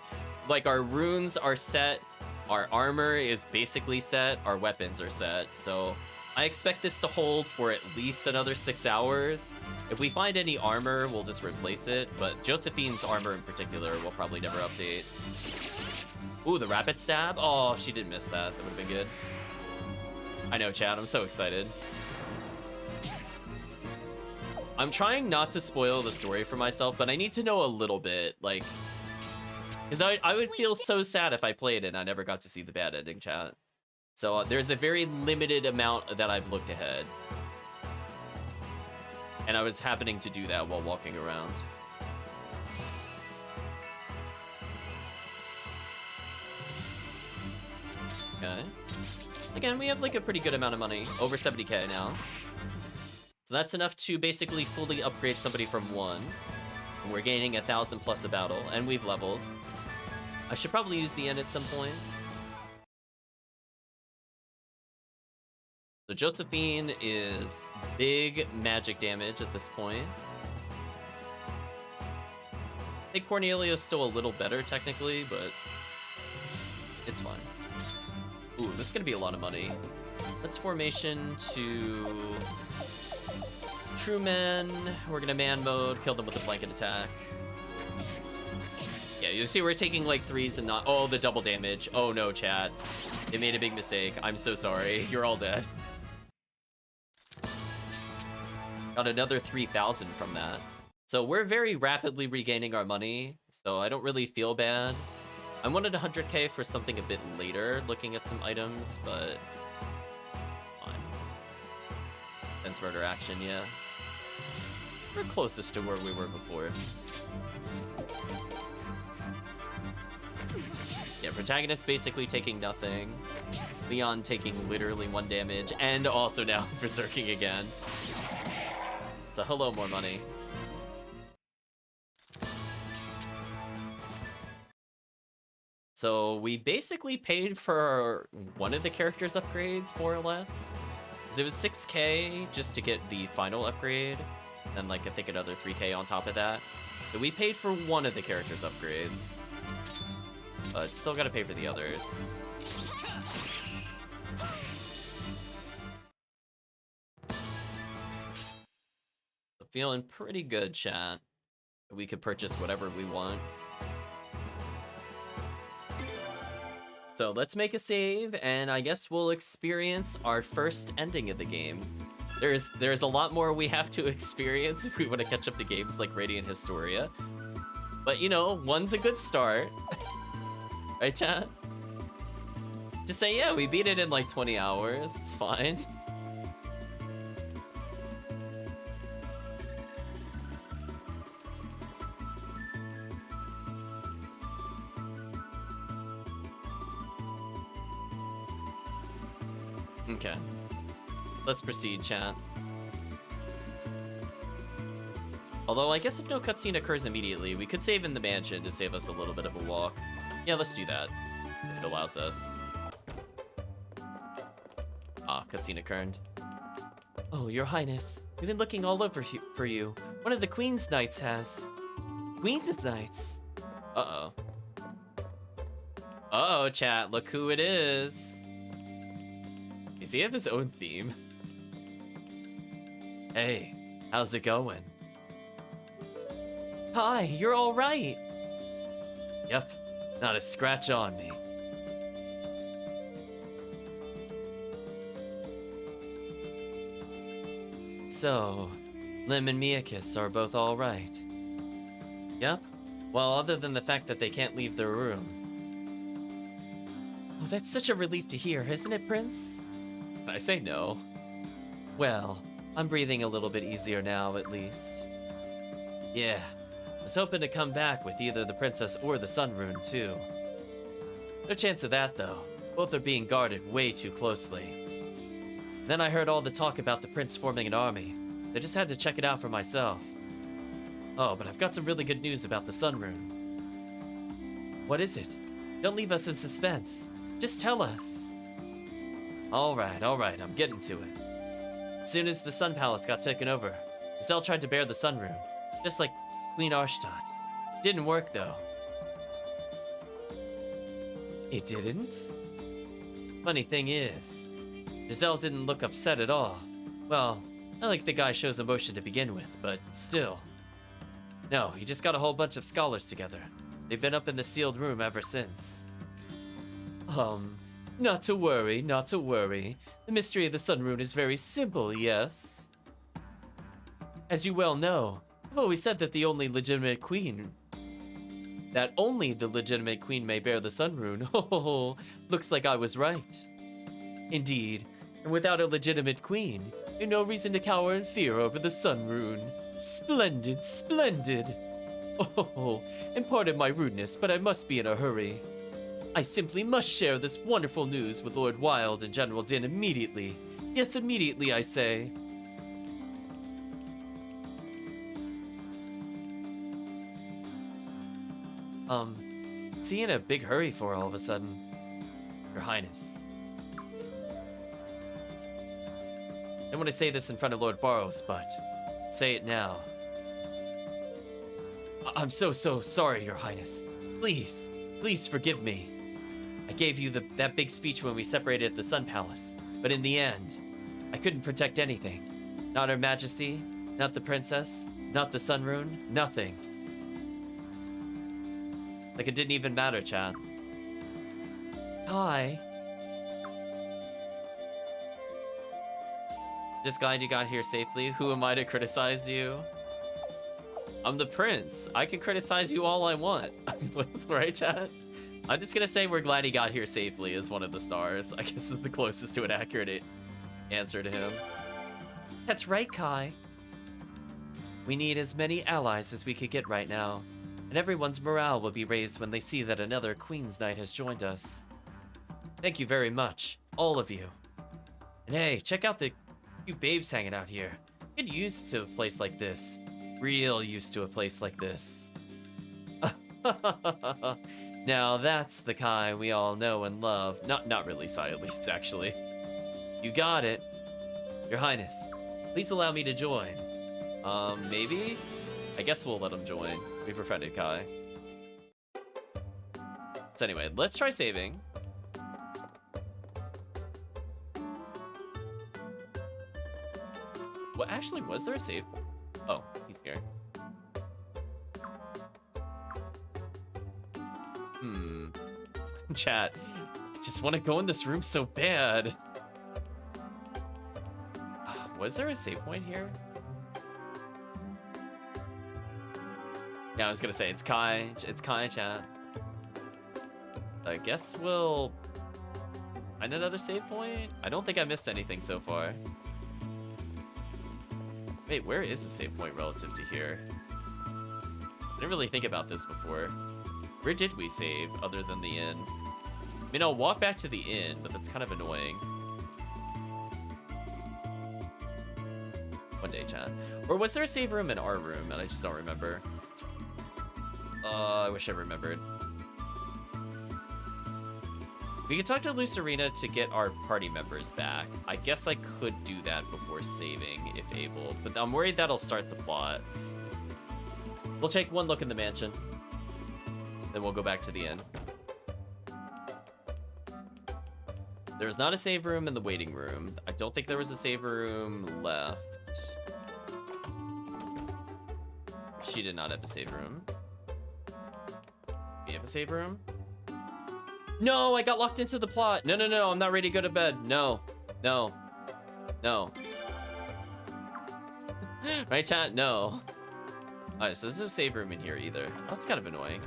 Like, our runes are set, our armor is basically set, our weapons are set, so I expect this to hold for at least another 6 hours. If we find any armor, we'll just replace it, but Josephine's armor in particular will probably never update. Ooh, the rapid stab? Oh, if she didn't miss that, that would have been good. I know, chat, I'm so excited. I'm trying not to spoil the story for myself, but I need to know a little bit, like... Because I would feel so sad if I played it and I never got to see the bad ending, chat. So there's a very limited amount that I've looked ahead. And I was happening to do that while walking around. Okay. Again, we have like a pretty good amount of money. Over 70k now. So that's enough to basically fully upgrade somebody from 1. And we're gaining 1,000 plus a battle, and we've leveled. I should probably use the end at some point. So Josephine is big magic damage at this point. I think Cornelio's still a little better technically, but it's fine. Ooh, this is gonna be a lot of money. Let's formation to True Men. We're gonna man mode, kill them with a blanket attack. Yeah, you see we're taking like 3s and not... Oh, the double damage. Oh no, chat. They made a big mistake. I'm so sorry. You're all dead. Got another 3,000 from that. So we're very rapidly regaining our money, so I don't really feel bad. I wanted 100k for something a bit later, looking at some items, but... fine. Fence murder action, yeah. We're closest to where we were before. Yeah, protagonist basically taking nothing. Leon taking literally 1 damage, and also now berserking again. So hello, more money. So we basically paid for one of the characters' upgrades, more or less. 'Cause it was 6k just to get the final upgrade, and like I think another 3k on top of that. So we paid for one of the characters' upgrades. But still gotta pay for the others. Feeling pretty good, chat. We could purchase whatever we want. So let's make a save, and I guess we'll experience our first ending of the game. There's a lot more we have to experience if we want to catch up to games like Radiant Historia. But you know, 1's a good start. Right, chat? Just say, yeah, we beat it in like 20 hours. It's fine. Okay. Let's proceed, chat. Although, I guess if no cutscene occurs immediately, we could save in the mansion to save us a little bit of a walk. Yeah, let's do that, if it allows us. Ah, cutscene occurred. Oh, your highness. We've been looking all over for you. One of the Queen's Knights has... Queen's Knights? Uh-oh. Uh-oh, chat, look who it is. Does he have his own theme? Hey, how's it going? Hi, you're all right. Yep, not a scratch on me. So, Lim and Miakis are both all right. Yep, well, other than the fact that they can't leave their room. Oh, that's such a relief to hear, isn't it, Prince? I say no. Well, I'm breathing a little bit easier now, at least. Yeah, I was hoping to come back with either the princess or the sun rune, too. No chance of that, though. Both are being guarded way too closely. Then I heard all the talk about the prince forming an army. I just had to check it out for myself. Oh, but I've got some really good news about the sun rune. What is it? Don't leave us in suspense. Just tell us. Alright, I'm getting to it. As soon as the Sun Palace got taken over, Giselle tried to bear the Sun Rune, just like Queen Arshtat. Didn't work though. It didn't? Funny thing is, Giselle didn't look upset at all. Well, not like the guy shows emotion to begin with, but still. No, he just got a whole bunch of scholars together. They've been up in the sealed room ever since. Not to worry, not to worry. The mystery of the Sun Rune is very simple, yes? As you well know, I've always said that only the legitimate queen may bear the Sun Rune. Oh, looks like I was right. Indeed, and without a legitimate queen, you have no reason to cower in fear over the Sun Rune. Splendid, splendid. Oh, and pardon my rudeness, but I must be in a hurry. I simply must share this wonderful news with Lord Wilde and General Din immediately. Yes, immediately, I say. What's he in a big hurry for all of a sudden? Your Highness. I don't want to say this in front of Lord Barrows, but say it now. I'm so sorry, Your Highness. Please forgive me. I gave you that big speech when we separated at the Sun Palace, but in the end, I couldn't protect anything. Not Her Majesty, not the Princess, not the Sun Rune, nothing. Like it didn't even matter, chat. Hi. Just glad you got here safely. Who am I to criticize you? I'm the prince. I can criticize you all I want. Right, chat? I'm just gonna say we're glad he got here safely as one of the stars. I guess is the closest to an accurate answer to him. That's right, Kai. We need as many allies as we could get right now, and everyone's morale will be raised when they see that another Queen's Knight has joined us. Thank you very much, all of you. And hey, check out the cute babes hanging out here. Get used to a place like this. Real used to a place like this. Now that's the Kai we all know and love. Not really, Silence, actually. You got it. Your Highness, please allow me to join. Maybe? I guess we'll let him join. We befriended Kai. So anyway, let's try saving. Well, actually, was there a save? Oh, he's here. Chat, I just want to go in this room so bad. Was there a save point here? Yeah, I was gonna say, it's Kai, chat. I guess we'll find another save point? I don't think I missed anything so far. Wait, where is the save point relative to here? I didn't really think about this before. Where did we save other than the inn? I mean, I'll walk back to the inn, but that's kind of annoying. One day, chat. Or was there a save room in our room and I just don't remember? I wish I remembered. We could talk to Lucerina to get our party members back. I guess I could do that before saving, if able, but I'm worried that'll start the plot. We'll take one look in the mansion. Then we'll go back to the inn. There's not a save room in the waiting room. I don't think there was a save room left. She did not have a save room. You have a save room? No, I got locked into the plot. No, I'm not ready to go to bed. No. Right, chat? No. Alright, so there's no save room in here either. That's kind of annoying.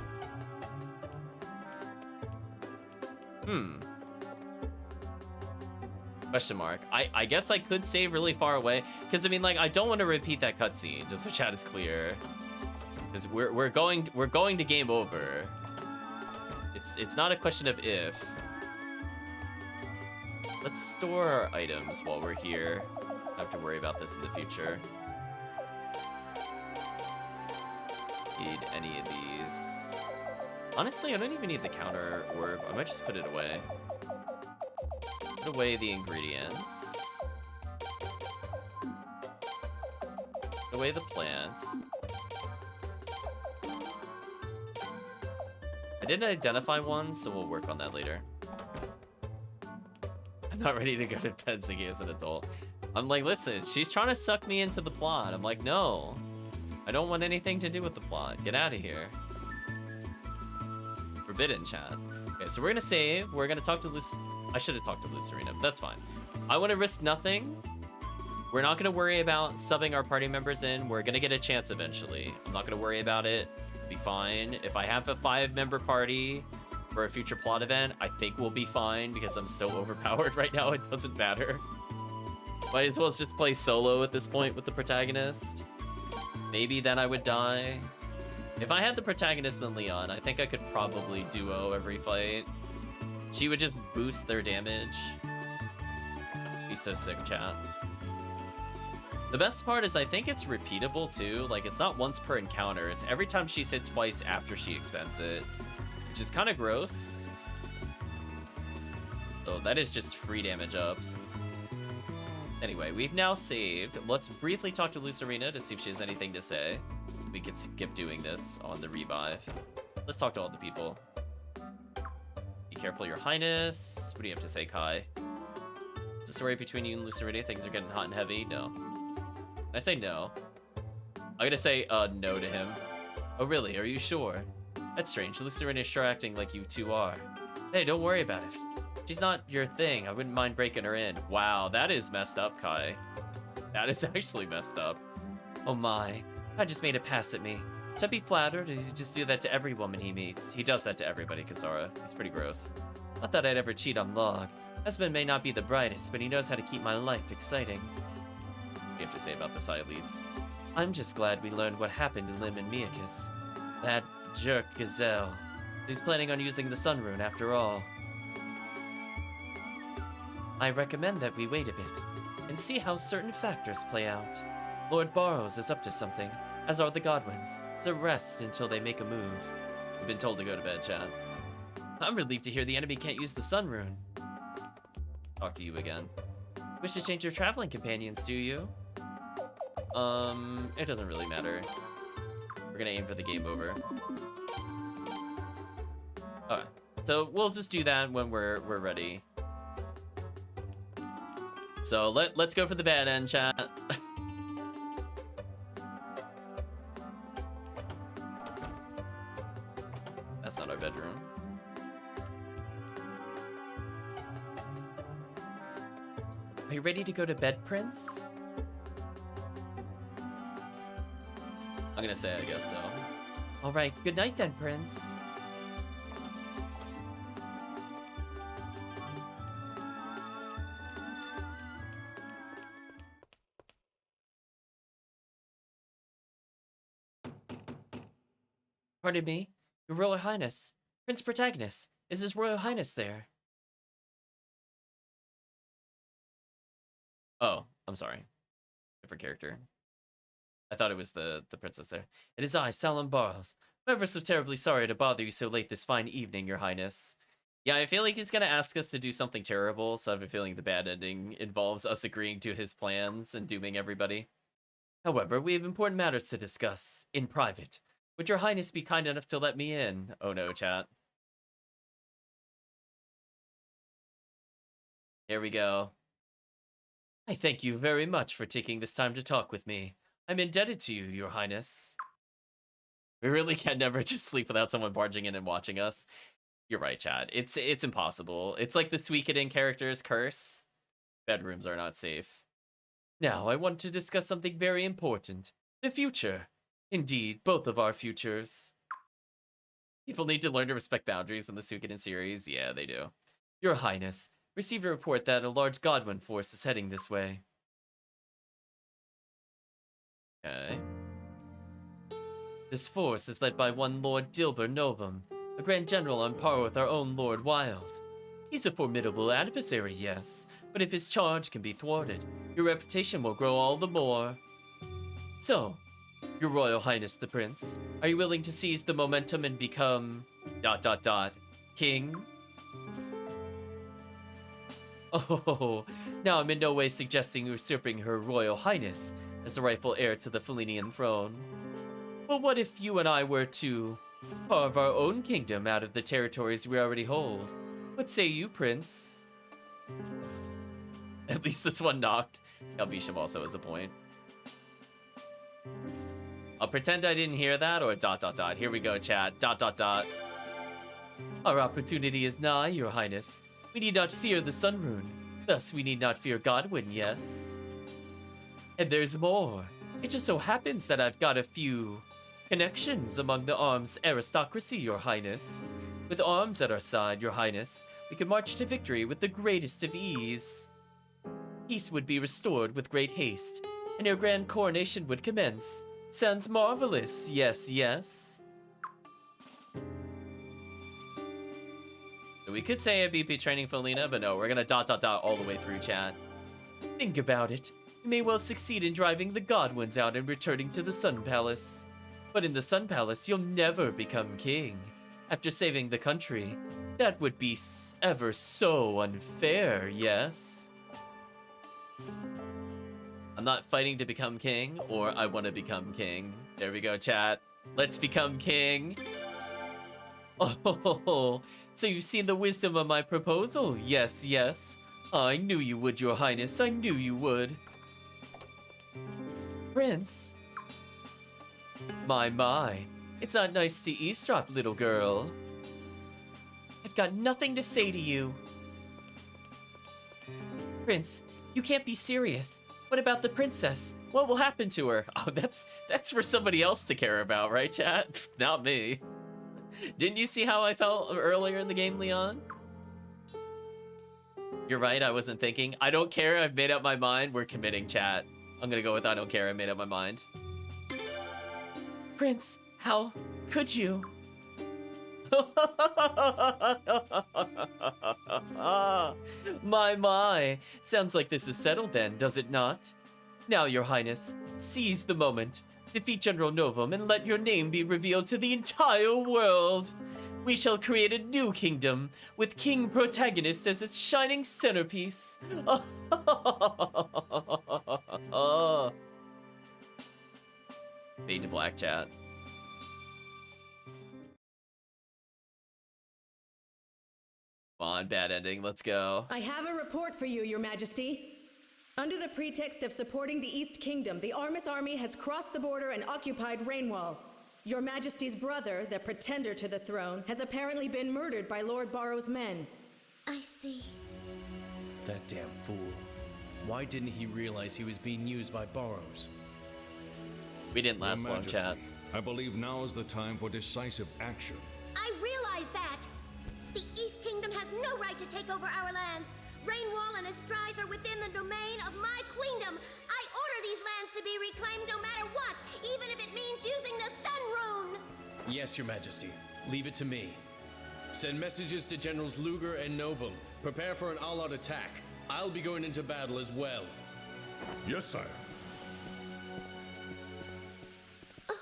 Question mark. I guess I could save really far away, because I mean, like, I don't want to repeat that cutscene, just so chat is clear. Because we're going to game over. It's not a question of if. Let's store our items while we're here. Don't have to worry about this in the future. Need any of these. Honestly, I don't even need the counter orb. I might just put it away. Put away the ingredients. Put away the plants. I didn't identify one, so we'll work on that later. I'm not ready to go to bed, Ziggy, as an adult. I'm like, listen, she's trying to suck me into the plot. I'm like, no. I don't want anything to do with the plot. Get out of here. Forbidden chat. Okay, so we're gonna save. We're gonna talk to Luce. I should have talked to Lucerina, but that's fine. I want to risk nothing. We're not gonna worry about subbing our party members in. We're gonna get a chance eventually. I'm not gonna worry about it. It'll be fine. If I have a 5-member party for a future plot event, I think we'll be fine because I'm so overpowered right now. It doesn't matter. Might as well just play solo at this point with the protagonist. Maybe then I would die. If I had the protagonist and Leon, I think I could probably duo every fight. She would just boost their damage. Be so sick, chat. The best part is I think it's repeatable too. Like, it's not once per encounter. It's every time she's hit twice after she expends it, which is kind of gross. So that is just free damage ups. Anyway, we've now saved. Let's briefly talk to Lucerina to see if she has anything to say. We could skip doing this on the revive. Let's talk to all the people. Be careful, Your Highness. What do you have to say, Kai? Is the story between you and Lucerina? Things are getting hot and heavy? No. Can I say no? I'm gonna say no to him. Oh really? Are you sure? That's strange. Lucerina is sure acting like you two are. Hey, don't worry about it. She's not your thing. I wouldn't mind breaking her in. Wow, that is messed up, Kai. That is actually messed up. Oh my. I just made a pass at me. Should I be flattered, or does he just do that to every woman he meets? He does that to everybody, Kasara. He's pretty gross. I thought I'd ever cheat on Log. Husband may not be the brightest, but he knows how to keep my life exciting. What do you have to say about the side leads? I'm just glad we learned what happened to Lim and Miakus. That jerk Gazelle. He's planning on using the Sun Rune after all. I recommend that we wait a bit and see how certain factors play out. Lord Barrows is up to something, as are the Godwins, so rest until they make a move. We've been told to go to bed, chat. I'm relieved to hear the enemy can't use the Sun Rune. Talk to you again. Wish to change your traveling companions, do you? It doesn't really matter. We're gonna aim for the game over. Alright, so we'll just do that when we're ready. So let's go for the bad end, chat. That's not our bedroom. Are you ready to go to bed, Prince? I'm gonna say I guess so. Alright, good night then, Prince. Pardon me, Your Royal Highness. Prince Protagonist, is His Royal Highness there? Oh, I'm sorry. Different character. I thought it was the princess there. It is I, Salem Barrows. I'm ever so terribly sorry to bother you so late this fine evening, Your Highness. Yeah, I feel like he's gonna ask us to do something terrible, so I have a feeling the bad ending involves us agreeing to his plans and dooming everybody. However, we have important matters to discuss, in private. Would Your Highness be kind enough to let me in? Oh no, chat. Here we go. I thank you very much for taking this time to talk with me. I'm indebted to you, Your Highness. We really can never just sleep without someone barging in and watching us. You're right, Chad. It's impossible. It's like the Suikoden character's curse. Bedrooms are not safe. Now, I want to discuss something very important. The future. Indeed, both of our futures. People need to learn to respect boundaries in the Suikoden series. Yeah, they do. Your Highness, received a report that a large Godwin force is heading this way. Okay. This force is led by one Lord Dilber Novum, a Grand General on par with our own Lord Wild. He's a formidable adversary, yes, but if his charge can be thwarted, your reputation will grow all the more. So, Your Royal Highness the Prince, are you willing to seize the momentum and become King? Oh, now I'm in no way suggesting usurping Her Royal Highness as the rightful heir to the Felinian throne. But what if you and I were to carve our own kingdom out of the territories we already hold? What say you, Prince? At least this one knocked. Galvisham also has a point. I'll pretend I didn't hear that, or ... Here we go, chat. ... Our opportunity is nigh, Your Highness. We need not fear the Sun Rune. Thus, we need not fear Godwin, yes? And there's more. It just so happens that I've got a few connections among the arms aristocracy, Your Highness. With arms at our side, Your Highness, we can march to victory with the greatest of ease. Peace would be restored with great haste, and your grand coronation would commence. Sounds marvelous, yes, yes. We could say a BP training Felina, but no, we're gonna ... all the way through, chat. Think about it. You may well succeed in driving the Godwins out and returning to the Sun Palace. But in the Sun Palace, you'll never become king. After saving the country, that would be ever so unfair, yes? I'm not fighting to become king, or I want to become king. There we go, chat. Let's become king. Oh, so you've seen the wisdom of my proposal? Yes, yes. I knew you would, Your Highness. I knew you would. Prince? My. It's not nice to eavesdrop, little girl. I've got nothing to say to you. Prince, you can't be serious. What about the princess? What will happen to her? Oh, that's for somebody else to care about, right, chat? Not me. Didn't you see how I felt earlier in the game, Leon? You're right, I wasn't thinking. I don't care, I've made up my mind. We're committing, chat. I'm gonna go with I don't care, I made up my mind. Prince, how could you? My. Sounds like this is settled then, does it not? Now, Your Highness, seize the moment. Defeat General Novum and let your name be revealed to the entire world. We shall create a new kingdom with King Protagonist as its shining centerpiece. Fade to black, chat. Come on, bad ending, let's go. I have a report for you, Your Majesty. Under the pretext of supporting the East Kingdom, the Armis army has crossed the border and occupied Rainwall. Your Majesty's brother, the pretender to the throne, has apparently been murdered by Lord Barrow's men. I see. That damn fool. Why didn't he realize he was being used by Barrows? We didn't last Your long, Majesty, chat. I believe now is the time for decisive action. I realize that. The East Kingdom has no right to take over our lands. Rainwall and Estrise are within the domain of my queendom. I order these lands to be reclaimed no matter what, even if it means using the Sun Rune. Yes, Your Majesty. Leave it to me. Send messages to Generals Luger and Novum. Prepare for an all-out attack. I'll be going into battle as well. Yes, sire. Oh,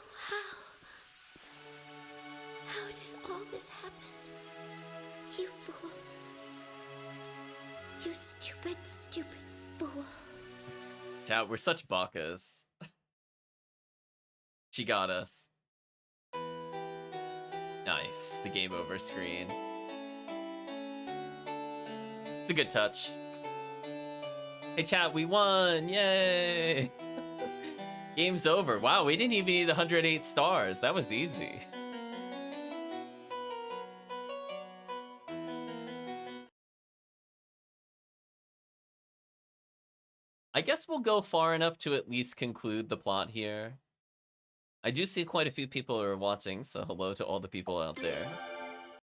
how did all this happen? You fool. You stupid fool. Chat, we're such bakas. She got us. Nice, the game over screen. It's a good touch. Hey chat, we won! Yay! Game's over. Wow, we didn't even need 108 stars. That was easy. I guess we'll go far enough to at least conclude the plot here. I do see quite a few people are watching, so hello to all the people out there.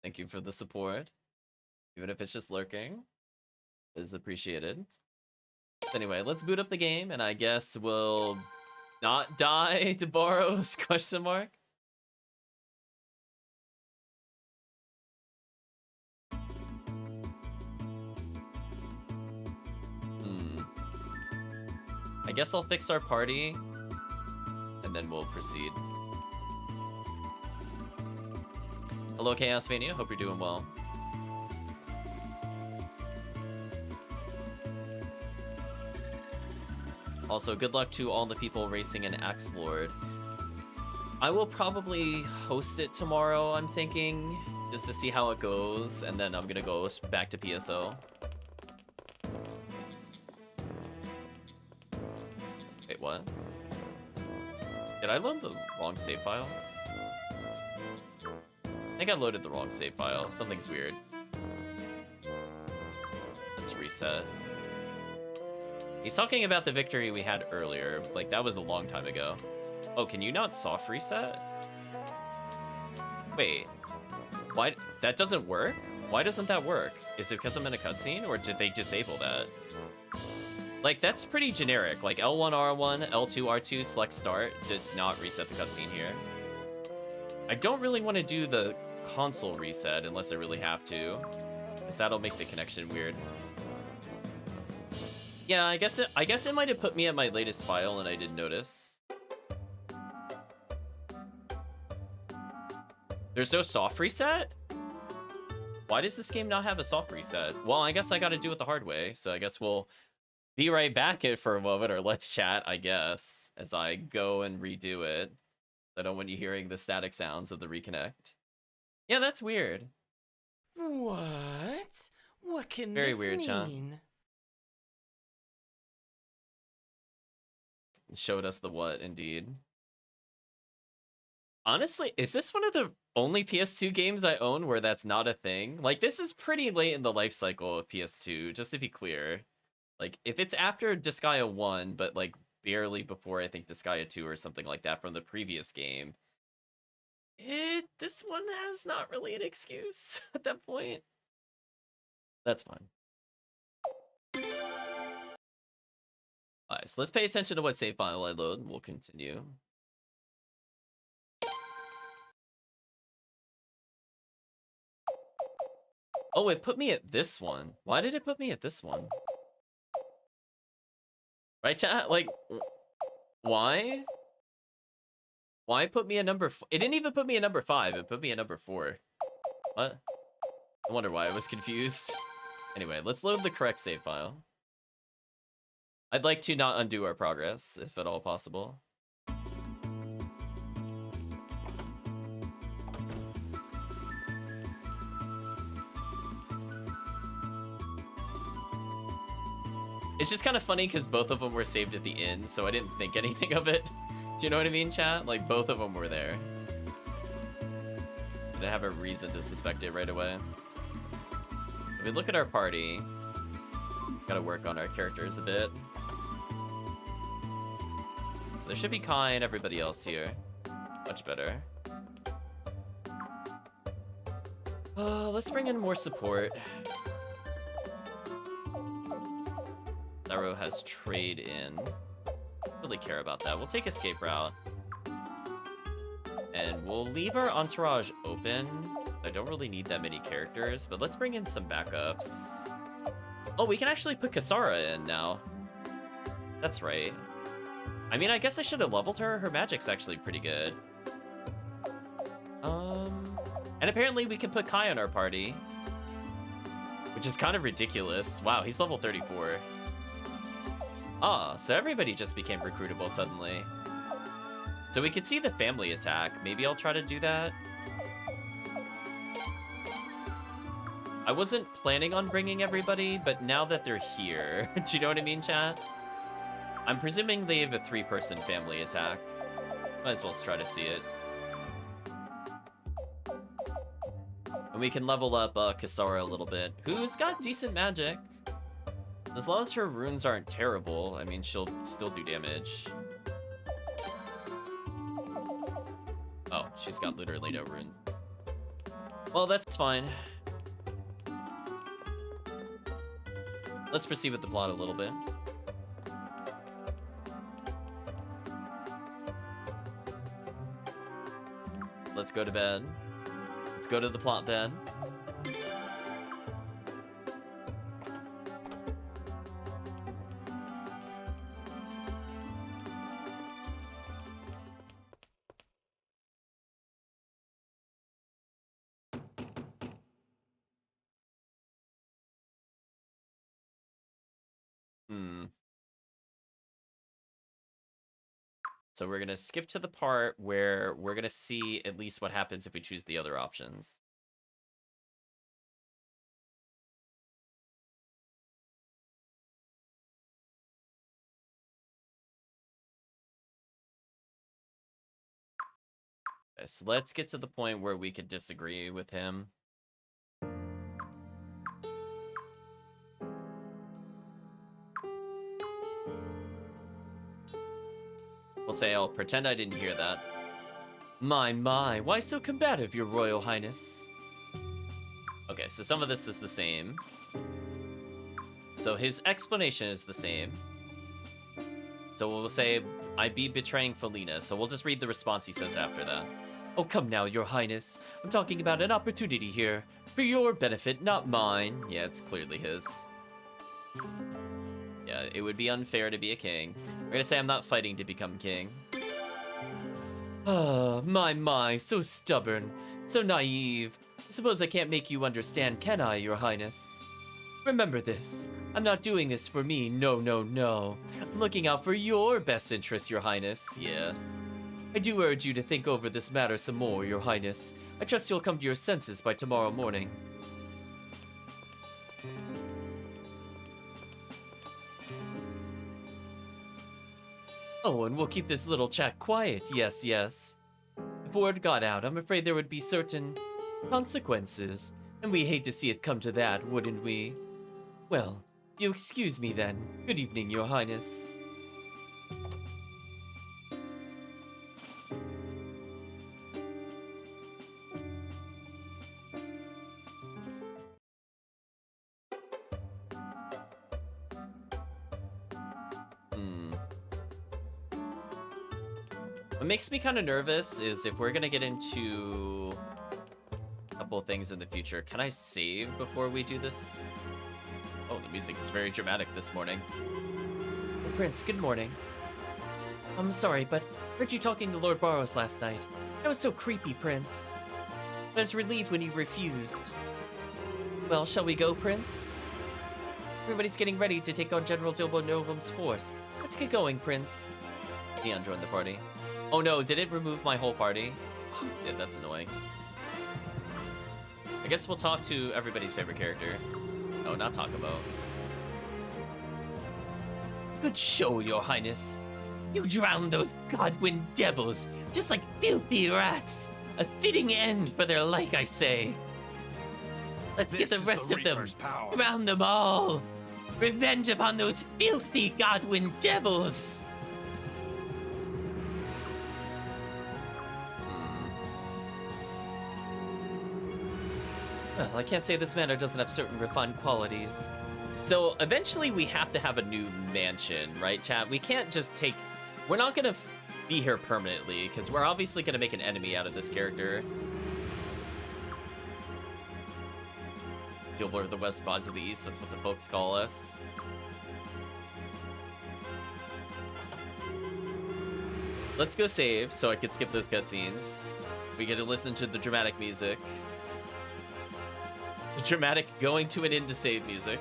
Thank you for the support. Even if it's just lurking, it is appreciated. Anyway, let's boot up the game, and I guess we'll not die to Barrows, question mark? I guess I'll fix our party, and then we'll proceed. Hello, Chaosmania. Hope you're doing well. Also, good luck to all the people racing in Axe Lord. I will probably host it tomorrow, I'm thinking, just to see how it goes, and then I'm gonna go back to PSO. Wait, what? Did I load the wrong save file? I think I loaded the wrong save file. Something's weird. Let's reset. He's talking about the victory we had earlier. Like, that was a long time ago. Oh, can you not soft reset? Wait. Why? That doesn't work? Why doesn't that work? Is it because I'm in a cutscene, or did they disable that? Like, that's pretty generic. Like, L1, R1, L2, R2, select start did not reset the cutscene here. I don't really want to do the console reset unless I really have to, because that'll make the connection weird. Yeah, I guess it might have put me at my latest file and I didn't notice. There's no soft reset? Why does this game not have a soft reset? Well, I guess I gotta do it the hard way, so I guess we'll be right back it for a moment, or let's chat, I guess, as I go and redo it. I don't want you hearing the static sounds of the reconnect. Yeah, that's weird. What? What can Very this weird, mean? John. Showed us the what, indeed. Honestly, is this one of the only PS2 games I own where that's not a thing? Like, this is pretty late in the life cycle of PS2, just to be clear. Like, if it's after Disgaea 1, but, like, barely before, I think, Disgaea 2 or something like that from the previous game, this one has not really an excuse at that point. That's fine. Alright, so let's pay attention to what save file I load, and we'll continue. Oh, it put me at this one. Why did it put me at this one? Right, chat? Like, why? Why put me at number it didn't even put me at number 5, it put me at number 4. What? I wonder why I was confused. Anyway, let's load the correct save file. I'd like to not undo our progress, if at all possible. It's just kind of funny because both of them were saved at the end, so I didn't think anything of it. Do you know what I mean, chat? Like, both of them were there. Didn't have a reason to suspect it right away. If we look at our party, gotta work on our characters a bit. So there should be Kai and everybody else here. Much better. Let's bring in more support. Zaro has trade in. Don't really care about that. We'll take escape route. And we'll leave our entourage open. I don't really need that many characters, but let's bring in some backups. Oh, we can actually put Kasara in now. That's right. I mean, I guess I should have leveled her. Her magic's actually pretty good. And apparently we can put Kai in our party, which is kind of ridiculous. Wow, he's level 34. Ah, so everybody just became recruitable suddenly. So we could see the family attack. Maybe I'll try to do that. I wasn't planning on bringing everybody, but now that they're here, do you know what I mean, chat? I'm presuming they have a 3-person family attack. Might as well try to see it. And we can level up Kasara a little bit, who's got decent magic. As long as her runes aren't terrible, I mean, she'll still do damage. Oh, she's got literally no runes. Well, that's fine. Let's proceed with the plot a little bit. Let's go to bed. Let's go to the plot bed. Hmm. So we're gonna skip to the part where we're gonna see at least what happens if we choose the other options. Okay, so let's get to the point where we could disagree with him. We'll say, I'll pretend I didn't hear that. My, why so combative, your royal highness? Okay, so some of this is the same. So his explanation is the same. So we'll say, I be betraying Felina. So we'll just read the response he says after that. Oh, come now, your highness. I'm talking about an opportunity here. For your benefit, not mine. Yeah, it's clearly his. Yeah, it would be unfair to be a king. We're gonna say I'm not fighting to become king. Ah, my, so stubborn. So naive. I suppose I can't make you understand, can I, your highness? Remember this. I'm not doing this for me, no. I'm looking out for your best interest, your highness. Yeah. I do urge you to think over this matter some more, your highness. I trust you'll come to your senses by tomorrow morning. Oh, and we'll keep this little chat quiet, yes. If word got out, I'm afraid there would be certain consequences, and we hate to see it come to that, wouldn't we? Well, you excuse me then. Good evening, your highness. What makes me kind of nervous is if we're gonna get into a couple of things in the future. Can I save before we do this? Oh, the music is very dramatic this morning. Oh, Prince, good morning. I'm sorry, but heard you talking to Lord Barrows last night. That was so creepy, Prince. I was relieved when you refused. Well, shall we go, Prince? Everybody's getting ready to take on General Dilbo Novum's force. Let's get going, Prince. Leon joined the party. Oh no, did it remove my whole party? Oh, yeah, that's annoying. I guess we'll talk to everybody's favorite character. Oh, not talk about. Good show, your highness. You drowned those Godwin devils, just like filthy rats. A fitting end for their like, I say. Let's get the rest of them. Drown them all. Revenge upon those filthy Godwin devils. Well, I can't say this manor doesn't have certain refined qualities. So eventually we have to have a new mansion, right, chat? We can't just take... We're not going to be here permanently, because we're obviously going to make an enemy out of this character. Dilbler of the West, Boz of the East, that's what the folks call us. Let's go save, so I could skip those cutscenes. We get to listen to the dramatic music. The dramatic going to an inn to save music.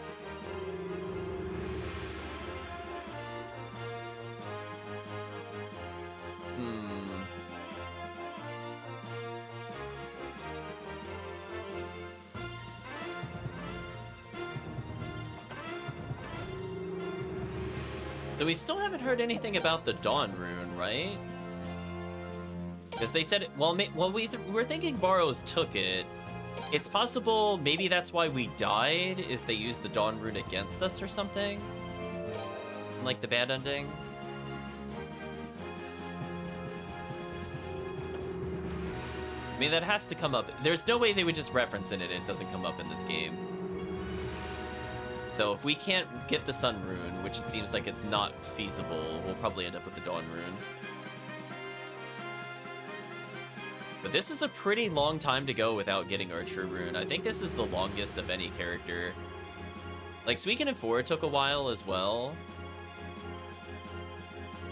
So we still haven't heard anything about the Dawn Rune, right? Because they said, we're thinking Barrows took it. It's possible maybe that's why we died, is they used the Dawn Rune against us or something? Like the bad ending? I mean, that has to come up. There's no way they would just reference it and it doesn't come up in this game. So if we can't get the Sun Rune, which it seems like it's not feasible, we'll probably end up with the Dawn Rune. But this is a pretty long time to go without getting our True Rune. I think this is the longest of any character. Like, Suikoden V took a while as well.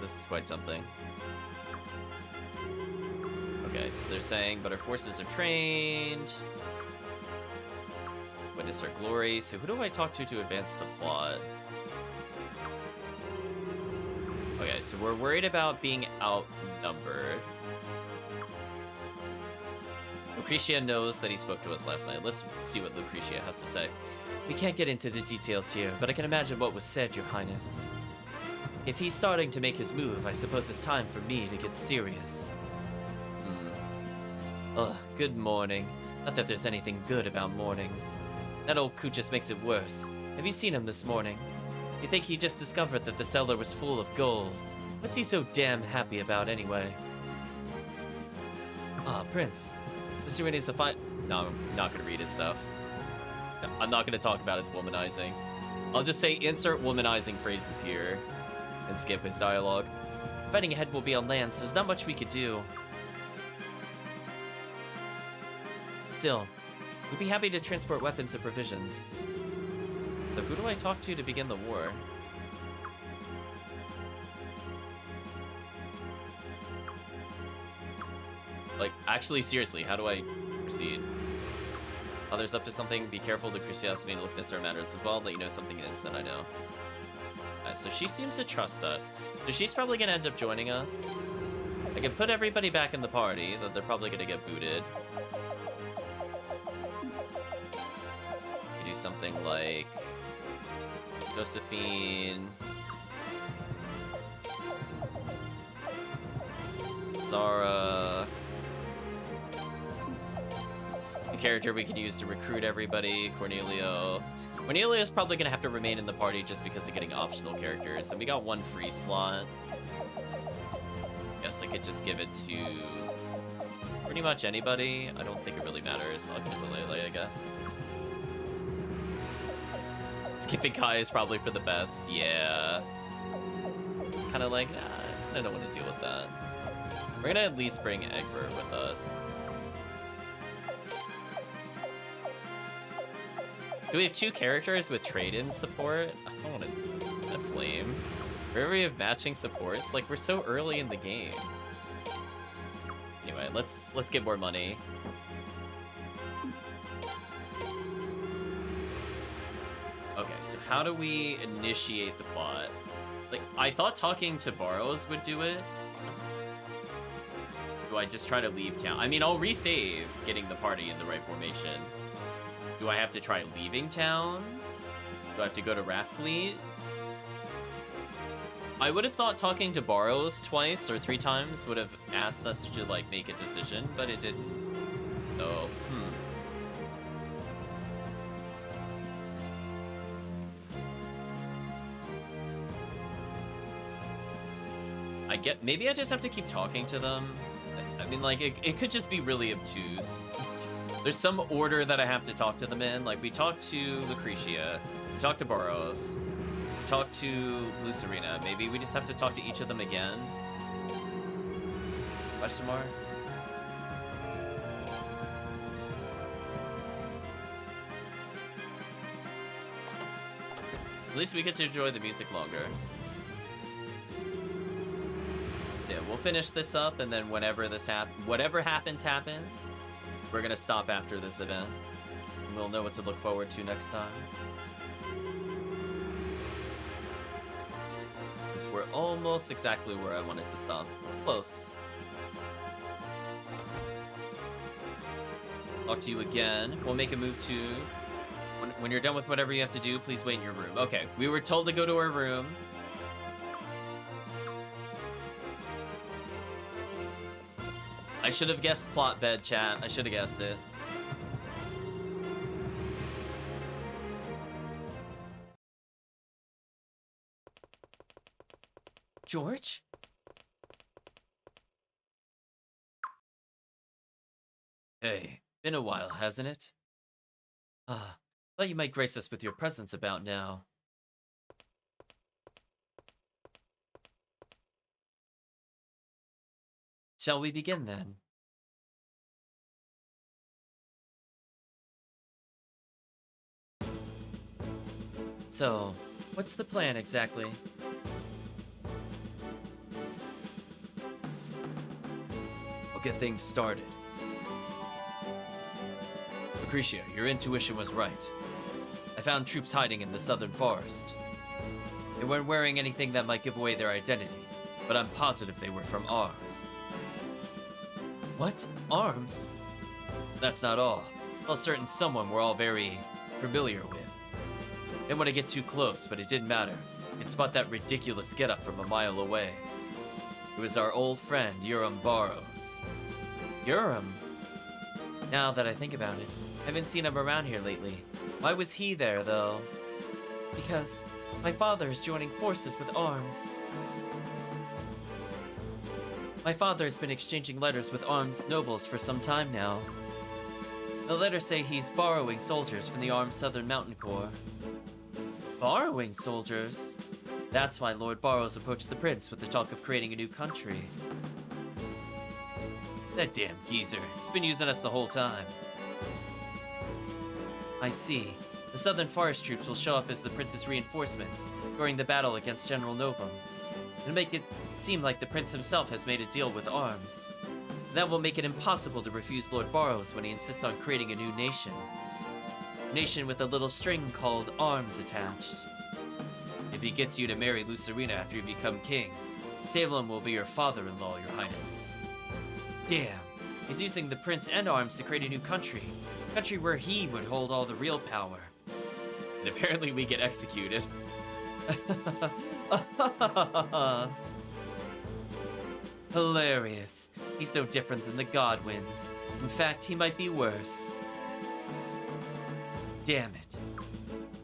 This is quite something. Okay, so they're saying, but our forces are trained. Witness our glory. So who do I talk to advance the plot? Okay, so we're worried about being outnumbered. Lucretia knows that he spoke to us last night. Let's see what Lucretia has to say. We can't get into the details here, but I can imagine what was said, Your Highness. If he's starting to make his move, I suppose it's time for me to get serious. Ugh, good morning. Not that there's anything good about mornings. That old coot just makes it worse. Have you seen him this morning? You think he just discovered that the cellar was full of gold? What's he so damn happy about anyway? Ah, Prince. Mr. Winnie's a fine... No, I'm not gonna read his stuff. I'm not gonna talk about his womanizing. I'll just say insert womanizing phrases here and skip his dialogue. Fighting ahead will be on land, so there's not much we could do. Still, we'd be happy to transport weapons and provisions. So who do I talk to begin the war? Like, actually, seriously, how do I proceed? Others up to something, be careful. Lucretia has made a look necessary matters as well. Let you know something is that I know. So she seems to trust us. So she's probably gonna end up joining us. I can put everybody back in the party, though they're probably gonna get booted. You do something like Josephine, Sarah. The character we could use to recruit everybody, Cornelio. Cornelio's probably gonna have to remain in the party just because of getting optional characters. Then we got one free slot. Guess I could just give it to pretty much anybody. I don't think it really matters. I'll give it to Lele, I guess. Skipping Kai is probably for the best. Yeah. It's kind of like, nah, I don't want to deal with that. We're gonna at least bring Egbert with us. Do we have two characters with trade-in support? I don't want to... That's lame. Where we have matching supports? Like, we're so early in the game. Anyway, let's get more money. Okay, so how do we initiate the plot? Like, I thought talking to Barrows would do it. Do I just try to leave town? I mean, I'll resave getting the party in the right formation. Do I have to try leaving town? Do I have to go to Rathfleet? I would have thought talking to Barrows twice or 3 times would have asked us to, like, make a decision, but it didn't. So, maybe I just have to keep talking to them. I mean, like, it could just be really obtuse. There's some order that I have to talk to them in. Like, we talked to Lucretia, we talked to Barrows, we talked to Lucerina. Maybe we just have to talk to each of them again? Question mark? At least we get to enjoy the music longer. So yeah, we'll finish this up, and then whenever whatever happens. We're gonna stop after this event, and we'll know what to look forward to next time. Since we're almost exactly where I wanted to stop. Close. Talk to you again. We'll make a move to... When you're done with whatever you have to do, please wait in your room. Okay, we were told to go to our room. I should have guessed plot bed, chat. I should have guessed it. George? Hey, been a while, hasn't it? Thought you might grace us with your presence about now. Shall we begin then? So, what's the plan exactly? I'll get things started. Lucretia, your intuition was right. I found troops hiding in the southern forest. They weren't wearing anything that might give away their identity. but I'm positive they were from arms. What? Arms? That's not all. Well, certain someone we're all very familiar with. Didn't want to get too close, but it didn't matter. Could spot that ridiculous getup from a mile away. It was our old friend, Urim Barrows. Urim? Now that I think about it, I haven't seen him around here lately. Why was he there, though? Because my father is joining forces with arms. My father has been exchanging letters with armed nobles for some time now. The letters say he's borrowing soldiers from the armed Southern Mountain Corps. Borrowing soldiers? That's why Lord Barrows approached the prince with the talk of creating a new country. That damn geezer. He's been using us the whole time. I see. The Southern Forest troops will show up as the prince's reinforcements during the battle against General Novum. It'll make it seem like the prince himself has made a deal with arms. That will make it impossible to refuse Lord Barrows when he insists on creating a new nation. A nation with a little string called arms attached. If he gets you to marry Lucerina after you become king, Salem will be your father-in-law, your highness. Damn, he's using the prince and arms to create a new country. A country where he would hold all the real power. And apparently we get executed. Hilarious. He's no different than the Godwins. In fact, he might be worse. Damn it.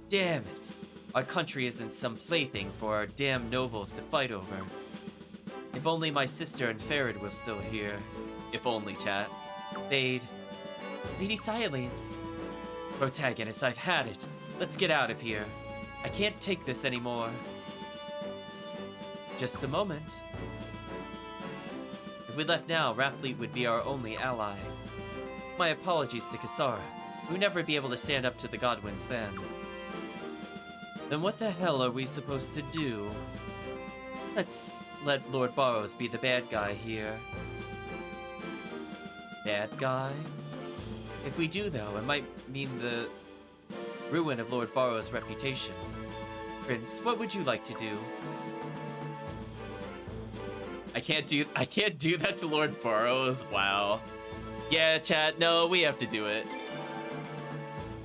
Damn it. Our country isn't some plaything for our damn nobles to fight over. If only my sister and Farid was still here. If only, chat. They'd... Lady Silence. Protagonist, I've had it. Let's get out of here. I can't take this anymore. Just a moment. If we left now, Rathfleet would be our only ally. My apologies to Kasara. We would never be able to stand up to the Godwins then. Then what the hell are we supposed to do? Let's let Lord Barrows be the bad guy here. Bad guy? If we do, though, it might mean the ruin of Lord Barrows' reputation. Prince, what would you like to do? I can't do that to Lord Barrows. Wow. Yeah, chat, no, we have to do it.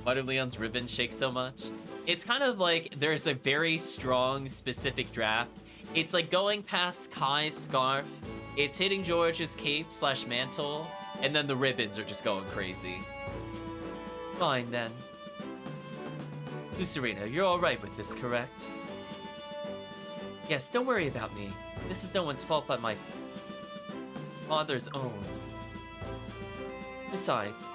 Why do Leon's ribbon shake so much? It's kind of like there's a very strong specific draft. It's like going past Kai's scarf, it's hitting George's cape/mantle, and then the ribbons are just going crazy. Fine then. Lucerina, you're alright with this, correct? Yes, don't worry about me. This is no one's fault but my father's own. Besides,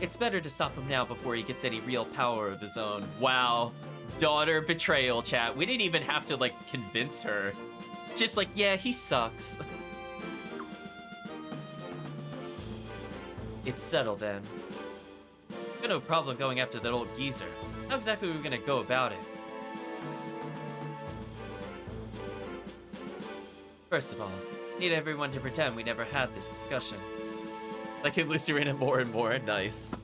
it's better to stop him now before he gets any real power of his own. Wow. Daughter betrayal, chat. We didn't even have to, like, convince her. Just like, yeah, he sucks. It's settled then. Got no problem going after that old geezer. How exactly are we gonna go about it? First of all, need everyone to pretend we never had this discussion. Like in Lucerina more and more, nice.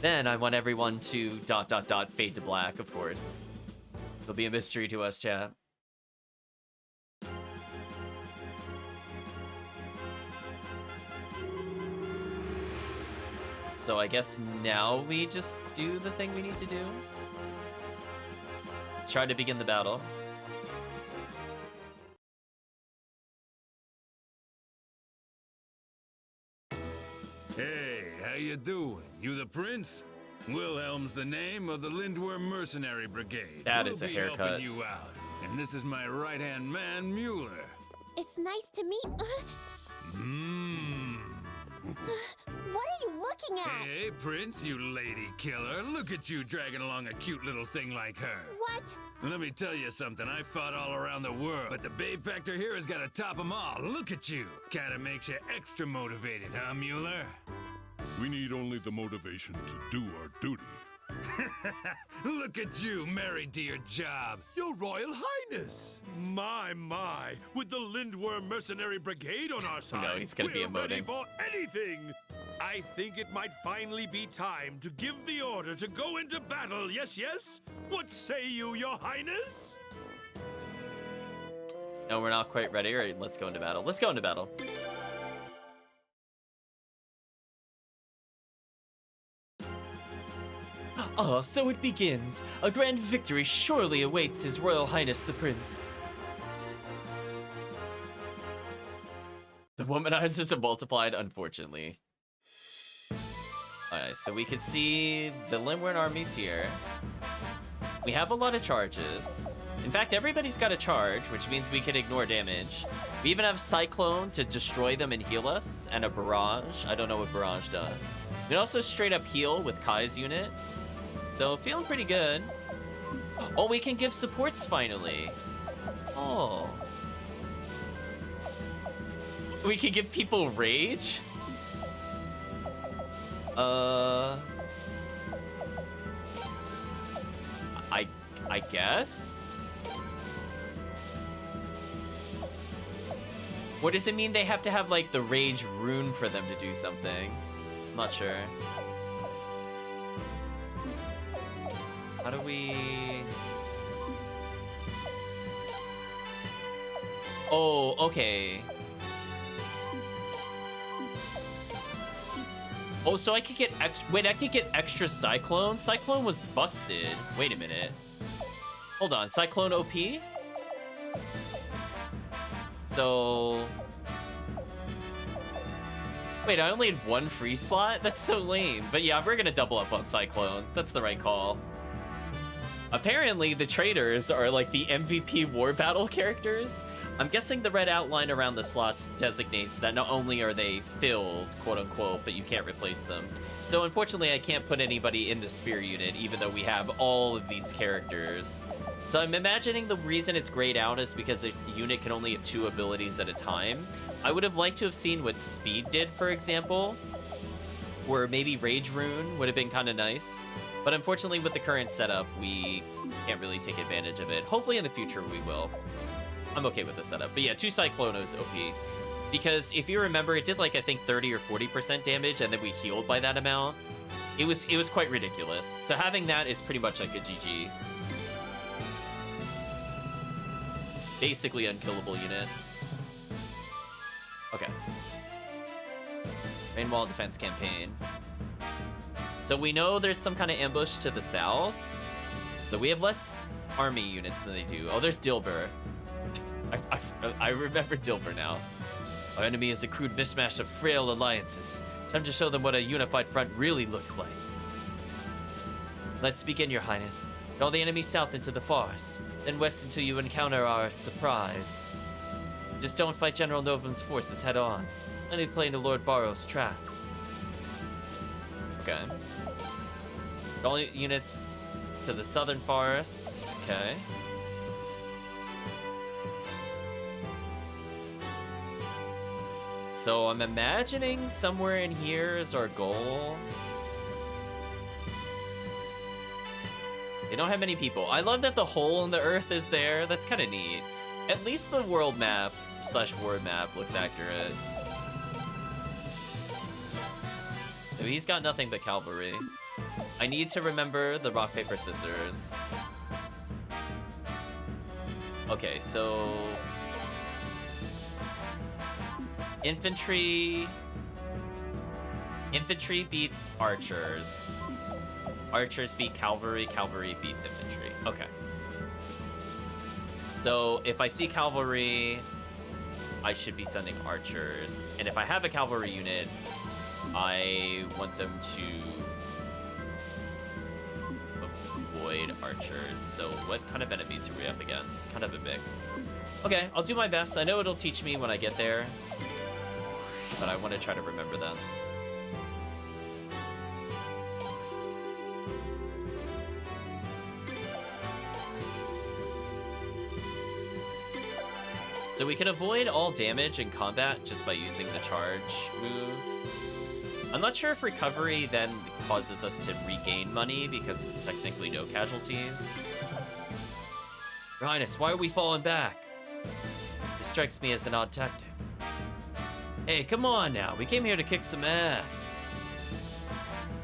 Then I want everyone to ... fade to black, of course. It'll be a mystery to us, chat. So I guess now we just do the thing we need to do. Let's try to begin the battle. Hey, how you doing? You the prince? Wilhelm's the name of the Lindworm Mercenary Brigade. That is a We'll be haircut. helping you out. And this is my right-hand man, Mueller. It's nice to meet. What are you looking at? Hey, Prince, you lady killer. Look at you dragging along a cute little thing like her. What? Let me tell you something. I fought all around the world, but the babe factor here has got to top them all. Look at you. Kinda makes you extra motivated, huh, Mueller? We need only the motivation to do our duty. Look at you, married to your job. Your Royal Highness! My, with the Lindworm Mercenary Brigade on our side, No, he's gonna be we're ready emoting. for anything! I think it might finally be time to give the order to go into battle, yes? What say you, Your Highness? No, we're not quite ready. All right, let's go into battle. Let's go into battle. Ah, so it begins. A grand victory surely awaits His Royal Highness the Prince. The womanizers are multiplied, unfortunately. Alright, so we can see the Limward armies here. We have a lot of charges. In fact, everybody's got a charge, which means we can ignore damage. We even have Cyclone to destroy them and heal us, and a Barrage. I don't know what Barrage does. We can also straight up heal with Kai's unit. So, feeling pretty good. Oh, we can give supports finally. Oh. We can give people rage? I guess? What does it mean they have to have, like, the rage rune for them to do something? I'm not sure. How do we... Oh, okay. Oh, so I could get wait, I could get extra Cyclone? Cyclone was busted. Wait a minute. Hold on, Cyclone OP? So... Wait, I only had one free slot? That's so lame. But yeah, we're gonna double up on Cyclone. That's the right call. Apparently, the traders are like the MVP war battle characters. I'm guessing the red outline around the slots designates that not only are they filled, quote unquote, but you can't replace them. So unfortunately, I can't put anybody in the spear unit, even though we have all of these characters. So I'm imagining the reason it's grayed out is because a unit can only have 2 abilities at a time. I would have liked to have seen what Speed did, for example, where maybe Rage Rune would have been kind of nice. But unfortunately, with the current setup, we can't really take advantage of it. Hopefully in the future we will. I'm okay with the setup. But yeah, 2 Cyclonos OP. Because if you remember, it did like, I think 30 or 40% damage, and then we healed by that amount. It was quite ridiculous. So having that is pretty much like a GG. Basically unkillable unit. Okay. Rain Wall Defense Campaign. So we know there's some kind of ambush to the south. So we have less army units than they do. Oh, there's Dilber. I remember Dilber now. Our enemy is a crude mishmash of frail alliances. Time to show them what a unified front really looks like. Let's begin, Your Highness. Draw the enemy south into the forest, then west until you encounter our surprise. Just don't fight General Novum's forces head on. Only play into Lord Barrow's trap. Okay. All units to the southern forest. Okay. So I'm imagining somewhere in here is our goal. They don't have many people. I love that the hole in the earth is there. That's kind of neat. At least the world map / word map looks accurate. So he's got nothing but cavalry. I need to remember the rock, paper, scissors. Okay, so... Infantry beats archers. Archers beat cavalry, cavalry beats infantry. Okay. So if I see cavalry, I should be sending archers. And if I have a cavalry unit, I want them to avoid archers. So what kind of enemies are we up against? Kind of a mix. Okay, I'll do my best. I know it'll teach me when I get there, but I want to try to remember them. So we can avoid all damage in combat just by using the charge move. I'm not sure if recovery then causes us to regain money because it's technically no casualties. Your Highness, why are we falling back? This strikes me as an odd tactic. Hey, come on now. We came here to kick some ass.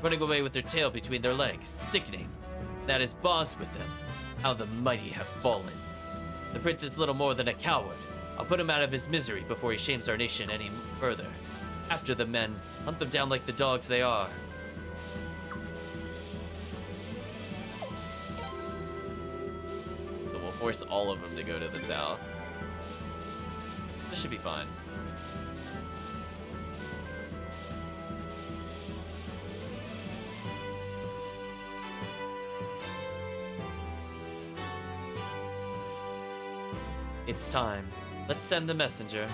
Running away with their tail between their legs. Sickening. That is boss with them. How the mighty have fallen. The prince is little more than a coward. I'll put him out of his misery before he shames our nation any further. After the men, hunt them down like the dogs they are. So we'll force all of them to go to the south. This should be fine. It's time. Let's send the messenger.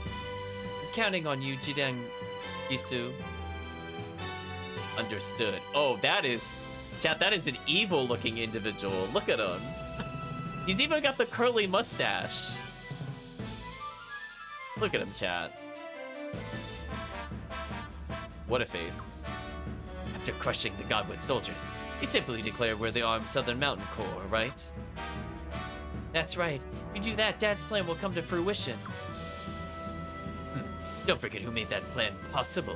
I'm counting on you, Jiden Gisu. Understood. Oh, that is... Chat, that is an evil-looking individual. Look at him. He's even got the curly mustache. Look at him, chat. What a face. After crushing the Godwood soldiers, he simply declared we're the armed Southern Mountain Corps, right? That's right. If you do that, Dad's plan will come to fruition. Don't forget who made that plan possible.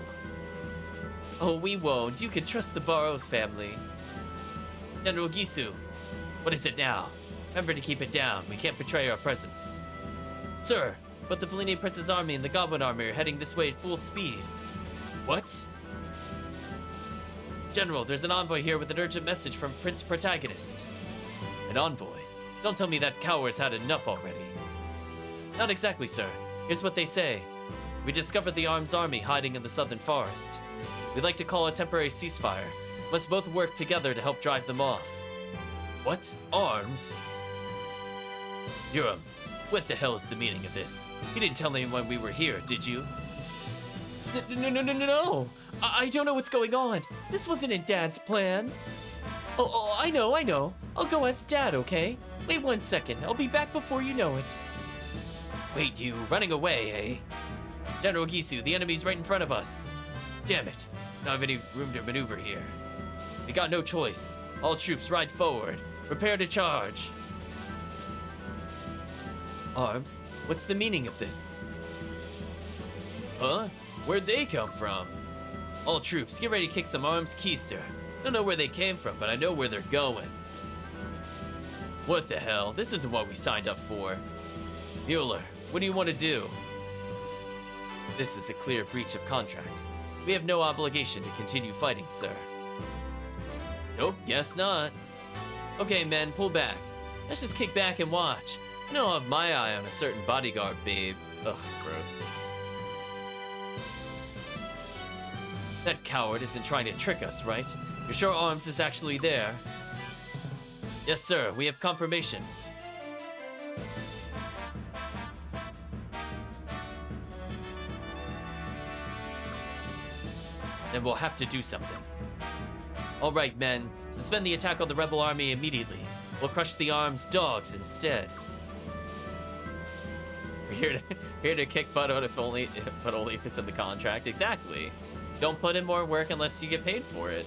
Oh, we won't. You can trust the Barros family. General Gisu, what is it now? Remember to keep it down. We can't betray our presence. Sir, but the Fellini Prince's army and the Goblin army are heading this way at full speed. What? General, there's an envoy here with an urgent message from Prince Protagonist. An envoy? Don't tell me that coward's had enough already. Not exactly, sir. Here's what they say. We discovered the arms army hiding in the southern forest. We'd like to call a temporary ceasefire. Must both work together to help drive them off. What? Arms? Yuram, what the hell is the meaning of this? You didn't tell anyone we were here, did you? No. I don't know what's going on. This wasn't in Dad's plan. Oh, I know. I'll go ask Dad, okay? Wait 1 second. I'll be back before you know it. Wait, you running away, eh? General Gisu, the enemy's right in front of us. Damn it. Don't have any room to maneuver here. We got no choice. All troops ride forward. Prepare to charge. Arms, what's the meaning of this? Huh? Where'd they come from? All troops, get ready to kick some arms keister. Don't know where they came from, but I know where they're going. What the hell? This isn't what we signed up for. Mueller, what do you want to do? This is a clear breach of contract. We have no obligation to continue fighting, sir. Nope, guess not. Okay, men, pull back. Let's just kick back and watch. I know I'll have my eye on a certain bodyguard, babe. Ugh, gross. That coward isn't trying to trick us, right? You're sure Arms is actually there? Yes, sir. We have confirmation. Then we'll have to do something. All right, men. Suspend the attack on the rebel army immediately. We'll crush the Arms dogs instead. We're here to kick butt, only if it's in the contract. Exactly. Don't put in more work unless you get paid for it.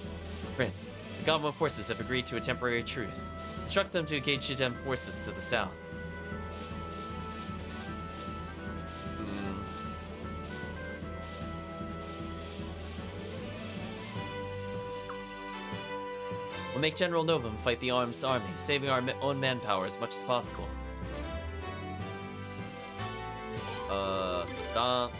Prince, the Goblin forces have agreed to a temporary truce. Instruct them to engage Jidem forces to the south. We'll make General Novum fight the Arms army, saving our own manpower as much as possible. So stop.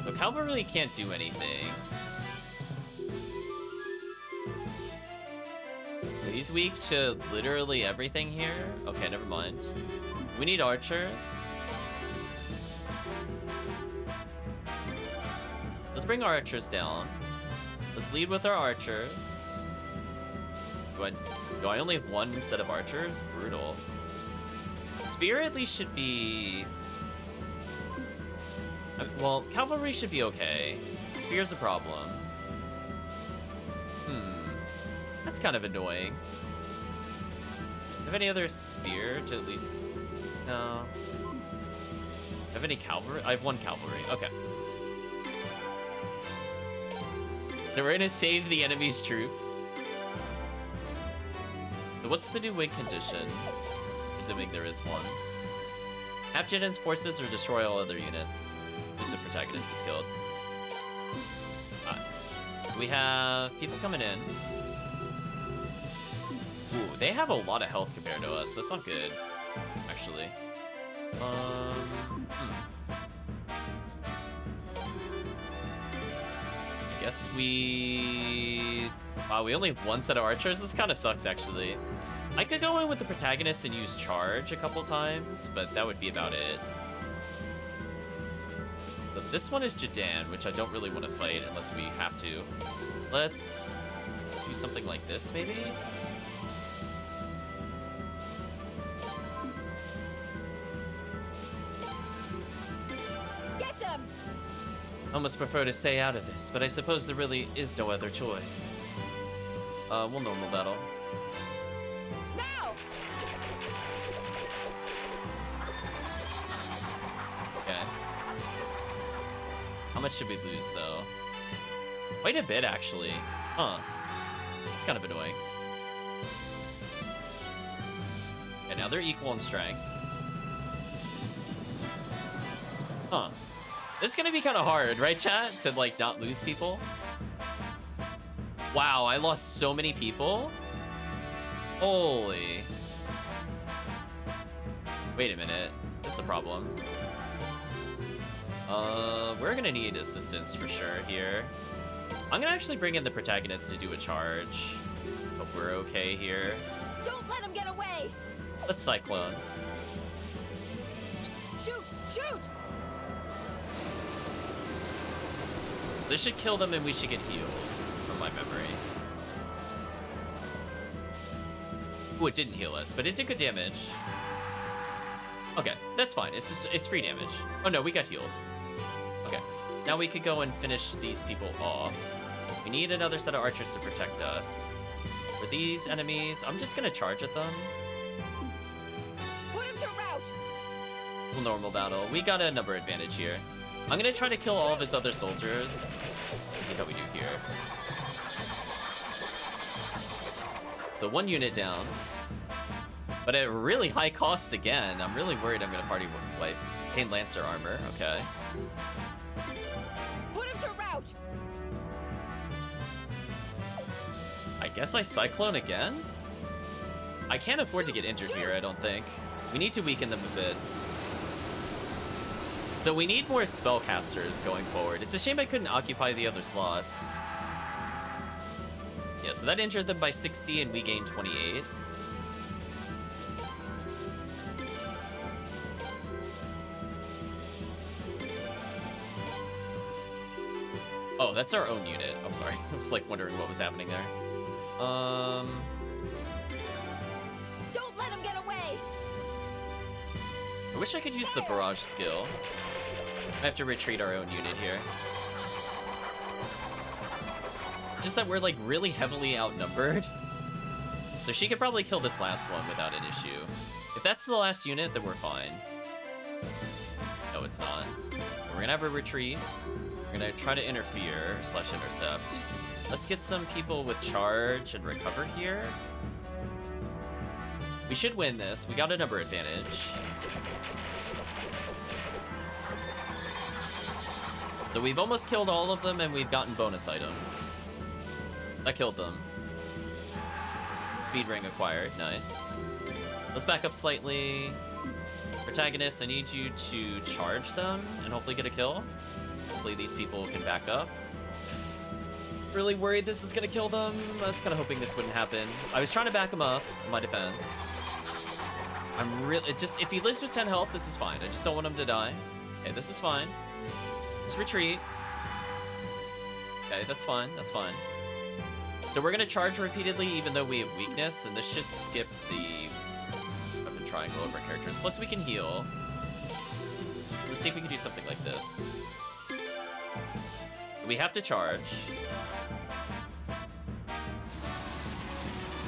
The cavalry can't do anything. He's weak to literally everything here. Okay, never mind. We need archers. Let's bring our archers down. Let's lead with our archers. Do I only have one set of archers? Brutal. Spear at least should be... Well, cavalry should be okay. Spear's a problem. That's kind of annoying. Have any other spear to at least... No. Have any cavalry? I have one cavalry. Okay. So we're gonna save the enemy's troops. So what's the new win condition? Presuming there is one. Have Jiden's forces or destroy all other units. Who's the protagonist is killed. We have people coming in. Ooh, they have a lot of health compared to us. That's not good, actually. I guess we... Wow, we only have one set of archers? This kind of sucks, actually. I could go in with the protagonist and use charge a couple times, but that would be about it. But this one is Jadan, which I don't really want to fight unless we have to. Let's do something like this, maybe? Get them! I almost prefer to stay out of this, but I suppose there really is no other choice. We'll normal battle. Now! Okay. How much should we lose, though? Quite a bit, actually. Huh. It's kind of annoying. Okay, now they're equal in strength. Huh. This is gonna be kind of hard, right, chat? To, like, not lose people? Wow, I lost so many people? Holy. Wait a minute. This is a problem. We're gonna need assistance for sure here. I'm gonna actually bring in the protagonist to do a charge. Hope we're okay here. Don't let him get away! Let's Cyclone. Shoot! Shoot! This should kill them and we should get healed, from my memory. Ooh, it didn't heal us, but it did good damage. Okay, that's fine. It's free damage. Oh no, we got healed. Okay, now we could go and finish these people off. We need another set of archers to protect us. For these enemies, I'm just gonna charge at them. Put him to rout! We'll normal battle. We got a number advantage here. I'm gonna try to kill all of his other soldiers. Let's see how we do here. So 1 unit down. But at really high cost again. I'm really worried I'm gonna party with, like, Kane Lancer armor. Okay. Put him to rout! I guess I Cyclone again? I can't afford to get injured here, I don't think. We need to weaken them a bit. So we need more spellcasters going forward. It's a shame I couldn't occupy the other slots. Yeah, so that injured them by 60 and we gained 28. Oh, that's our own unit. I'm sorry. I was like wondering what was happening there. Don't let him get away! I wish I could use the barrage skill. I have to retreat our own unit here. Just that we're like really heavily outnumbered. So she could probably kill this last one without an issue. If that's the last unit, then we're fine. No, it's not. We're gonna have a retreat. We're gonna try to interfere / intercept. Let's get some people with charge and recover here. We should win this. We got a number advantage. So we've almost killed all of them and we've gotten bonus items. That killed them. Speed ring acquired, nice. Let's back up slightly. Protagonist, I need you to charge them and hopefully get a kill. Hopefully these people can back up. Really worried this is gonna kill them. I was kind of hoping this wouldn't happen. I was trying to back him up in my defense. I'm really, if he lives with 10 health, this is fine. I just don't want him to die. Okay, this is fine. Just retreat. Okay, that's fine, that's fine. So we're gonna charge repeatedly even though we have weakness, and this should skip the weapon triangle over characters. Plus we can heal. Let's see if we can do something like this. We have to charge.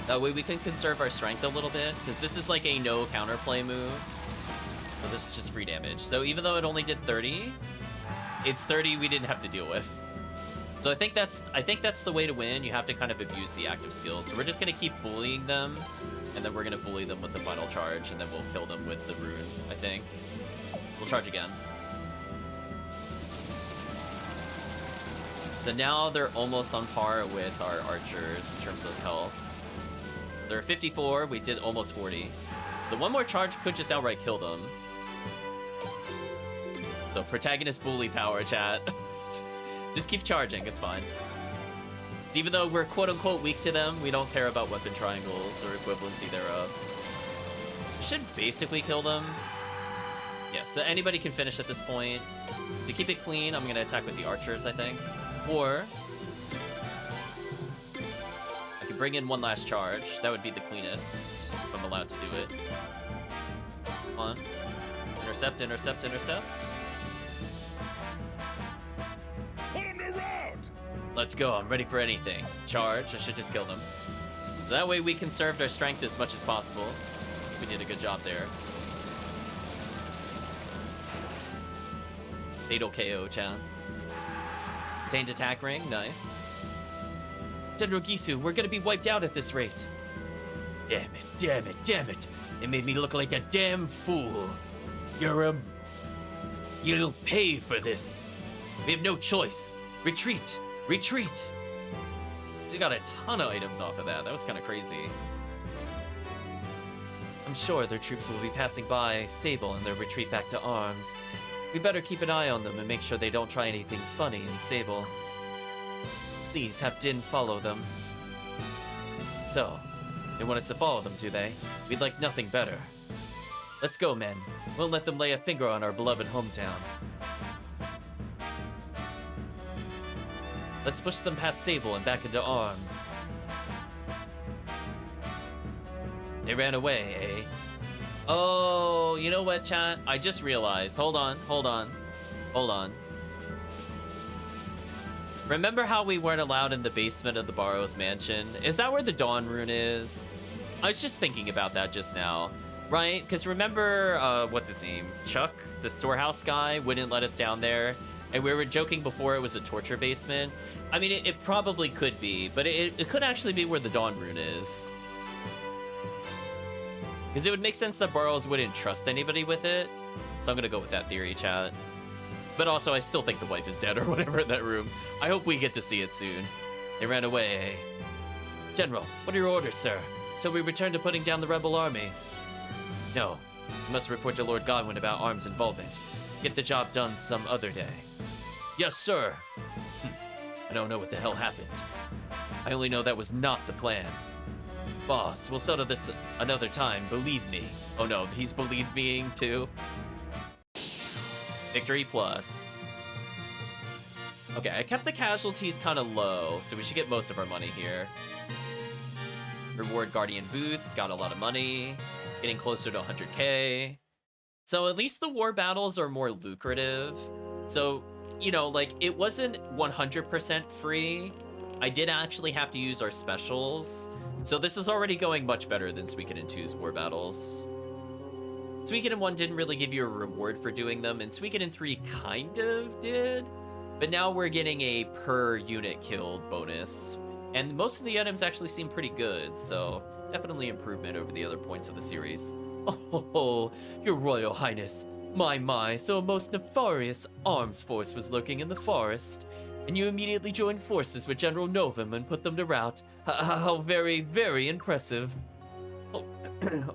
That way we can conserve our strength a little bit, because this is like a no counterplay move. So this is just free damage. So even though it only did 30, it's 30 we didn't have to deal with. So I think that's the way to win. You have to kind of abuse the active skills. So we're just gonna keep bullying them, and then we're gonna bully them with the final charge, and then we'll kill them with the rune, I think. We'll charge again. So now they're almost on par with our archers in terms of health. They're 54, we did almost 40. So one more charge could just outright kill them. So protagonist bully power, chat. just keep charging, it's fine. Even though we're quote-unquote weak to them, we don't care about weapon triangles or equivalency thereof. Should basically kill them. Yeah, so anybody can finish at this point. To keep it clean, I'm gonna attack with the archers, I think. Or I could bring in one last charge. That would be the cleanest, if I'm allowed to do it. Come on. Intercept, intercept, intercept. Put him to rout! Let's go, I'm ready for anything. Charge, I should just kill them. So that way we conserved our strength as much as possible. We did a good job there. Fatal KO, chan. Obtained attack ring, nice. General Gisu, we're gonna be wiped out at this rate. Damn it, damn it, damn it. It made me look like a damn fool. You'll pay for this. We have no choice. Retreat, retreat. So we got a ton of items off of that. That was kind of crazy. I'm sure their troops will be passing by Sable on their retreat back to arms. We better keep an eye on them and make sure they don't try anything funny in Sable. Please have Din follow them. So, they want us to follow them, do they? We'd like nothing better. Let's go, men. We'll let them lay a finger on our beloved hometown. Let's push them past Sable and back into arms. They ran away, eh? Oh, you know what, chat? I just realized. Hold on, hold on, hold on. Remember how we weren't allowed in the basement of the Barrows mansion? Is that where the Dawn Rune is? I was just thinking about that just now, right? Because remember, what's his name? Chuck, the storehouse guy, wouldn't let us down there. And we were joking before it was a torture basement. I mean, it probably could be, but it could actually be where the Dawn Rune is. Because it would make sense that Barrows wouldn't trust anybody with it. So I'm going to go with that theory, chat. But also, I still think the wife is dead or whatever in that room. I hope we get to see it soon. They ran away, eh? General, what are your orders, sir? Till we return to putting down the rebel army? No. You must report to Lord Godwin about arms involvement. Get the job done some other day. Yes, sir. I don't know what the hell happened. I only know that was not the plan. Boss, we'll settle this another time, believe me. Oh no, he's believed meing too. Victory plus. Okay, I kept the casualties kind of low, so we should get most of our money here. Reward Guardian Boots, got a lot of money. Getting closer to 100k. So at least the war battles are more lucrative. So, you know, like, it wasn't 100% free. I did actually have to use our specials. So this is already going much better than Suikoden 2's war battles. Suikoden 1 didn't really give you a reward for doing them, and Suikoden 3 kind of did. But now we're getting a per unit killed bonus. And most of the items actually seem pretty good, so definitely improvement over the other points of the series. Oh, your Royal Highness. My, so a most nefarious arms force was lurking in the forest. And you immediately joined forces with General Novum and put them to rout. How very, very impressive.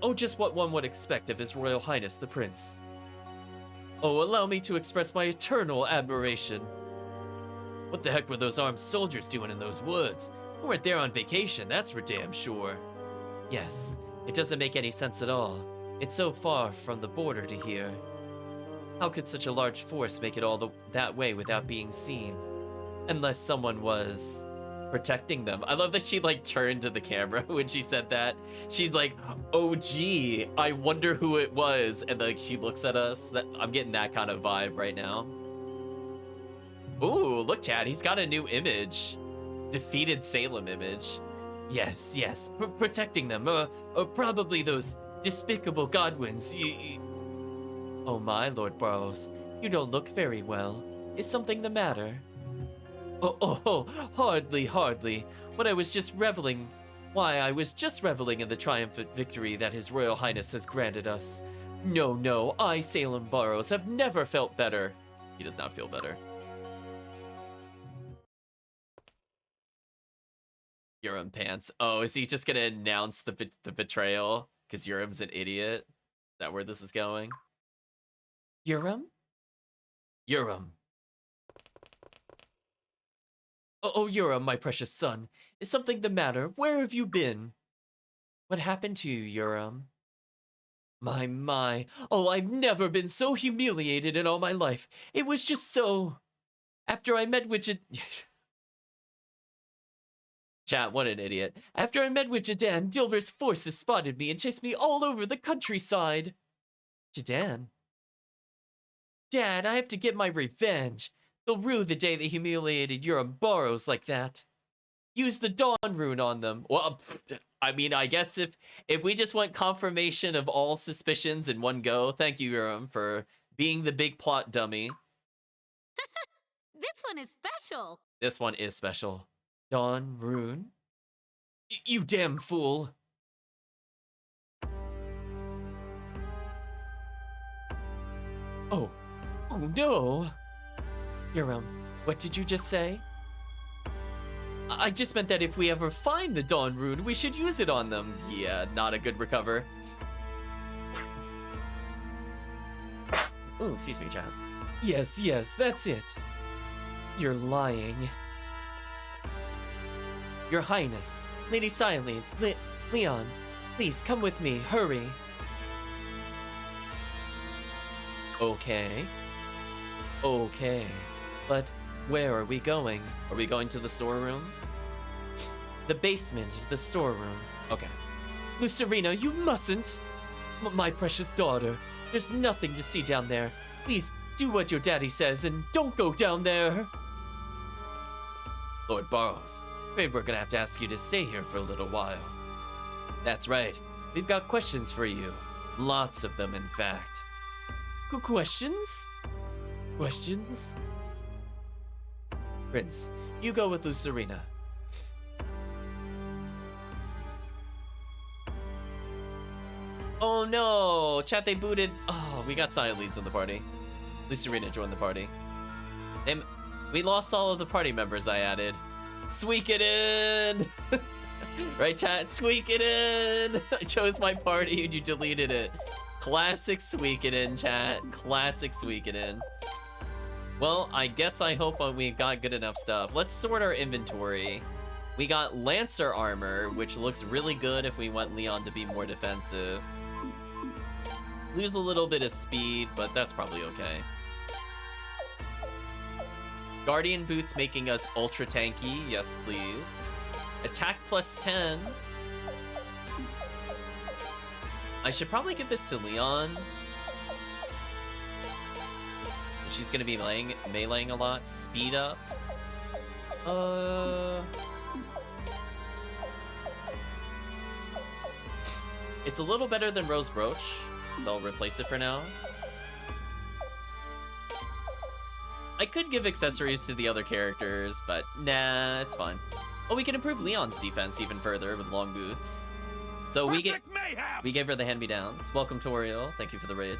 Oh, just what one would expect of His Royal Highness the Prince. Oh, allow me to express my eternal admiration. What the heck were those armed soldiers doing in those woods? We weren't there on vacation, that's for damn sure. Yes, it doesn't make any sense at all. It's so far from the border to here. How could such a large force make it all that way without being seen? Unless someone was protecting them. I love that she like turned to the camera when she said that. She's like, oh gee, I wonder who it was. And like she looks at us. I'm getting that kind of vibe right now. Ooh, look Chad, he's got a new image. Defeated Salem image. Yes, protecting them. Or probably those despicable Godwins. Oh my, Lord Barrows, you don't look very well. Is something the matter? Oh, hardly. I was just reveling in the triumphant victory that His Royal Highness has granted us. No, I, Salem Barrows, have never felt better. He does not feel better. Urim pants. Oh, is he just gonna announce the betrayal? Because Urim's an idiot? Is that where this is going? Urim? Urim. Oh, Urim, my precious son. Is something the matter? Where have you been? What happened to you, Urim? My. Oh, I've never been so humiliated in all my life. It was just so... After I met Widget... Chat, what an idiot. After I met with Jadan, Dilber's forces spotted me and chased me all over the countryside. Jadan? Dad, I have to get my revenge. They'll rue the day they humiliated Uroboros like that. Use the Dawn Rune on them. Well, I mean, I guess if we just want confirmation of all suspicions in one go, thank you, Urim, for being the big plot dummy. This one is special. This one is special. Dawn Rune? You damn fool. Oh no. Urim, what did you just say? I just meant that if we ever find the Dawn Rune, we should use it on them. Yeah, not a good recover. Oh, excuse me, chat. Yes, that's it. You're lying. Your Highness, Lady Silence, Leon, please come with me, hurry. Okay, but where are we going? Are we going to the storeroom? The basement of the storeroom. Okay. Lucerina, you mustn't! My precious daughter, there's nothing to see down there. Please do what your daddy says and don't go down there. Lord Barrows, afraid we're gonna have to ask you to stay here for a little while. That's right. We've got questions for you. Lots of them, in fact. Questions? Questions? Prince, you go with Lucerina. Oh no! Chat, they booted. Oh, we got side leads in the party. Lucerina joined the party. We lost all of the party members I added. Suikoden! Right, chat? Suikoden! I chose my party and you deleted it. Classic Suikoden, chat. Classic Suikoden. Well, I guess I hope we got good enough stuff. Let's sort our inventory. We got Lancer armor, which looks really good if we want Leon to be more defensive. Lose a little bit of speed, but that's probably okay. Guardian boots making us ultra tanky. Yes, please. Attack plus 10. I should probably give this to Leon. She's gonna be meleeing a lot. Speed up. It's a little better than Rose Brooch, so I'll replace it for now. I could give accessories to the other characters, but nah, it's fine. Oh, we can improve Leon's defense even further with long boots. So we gave her the hand-me-downs. Welcome, Toriel. Thank you for the raid.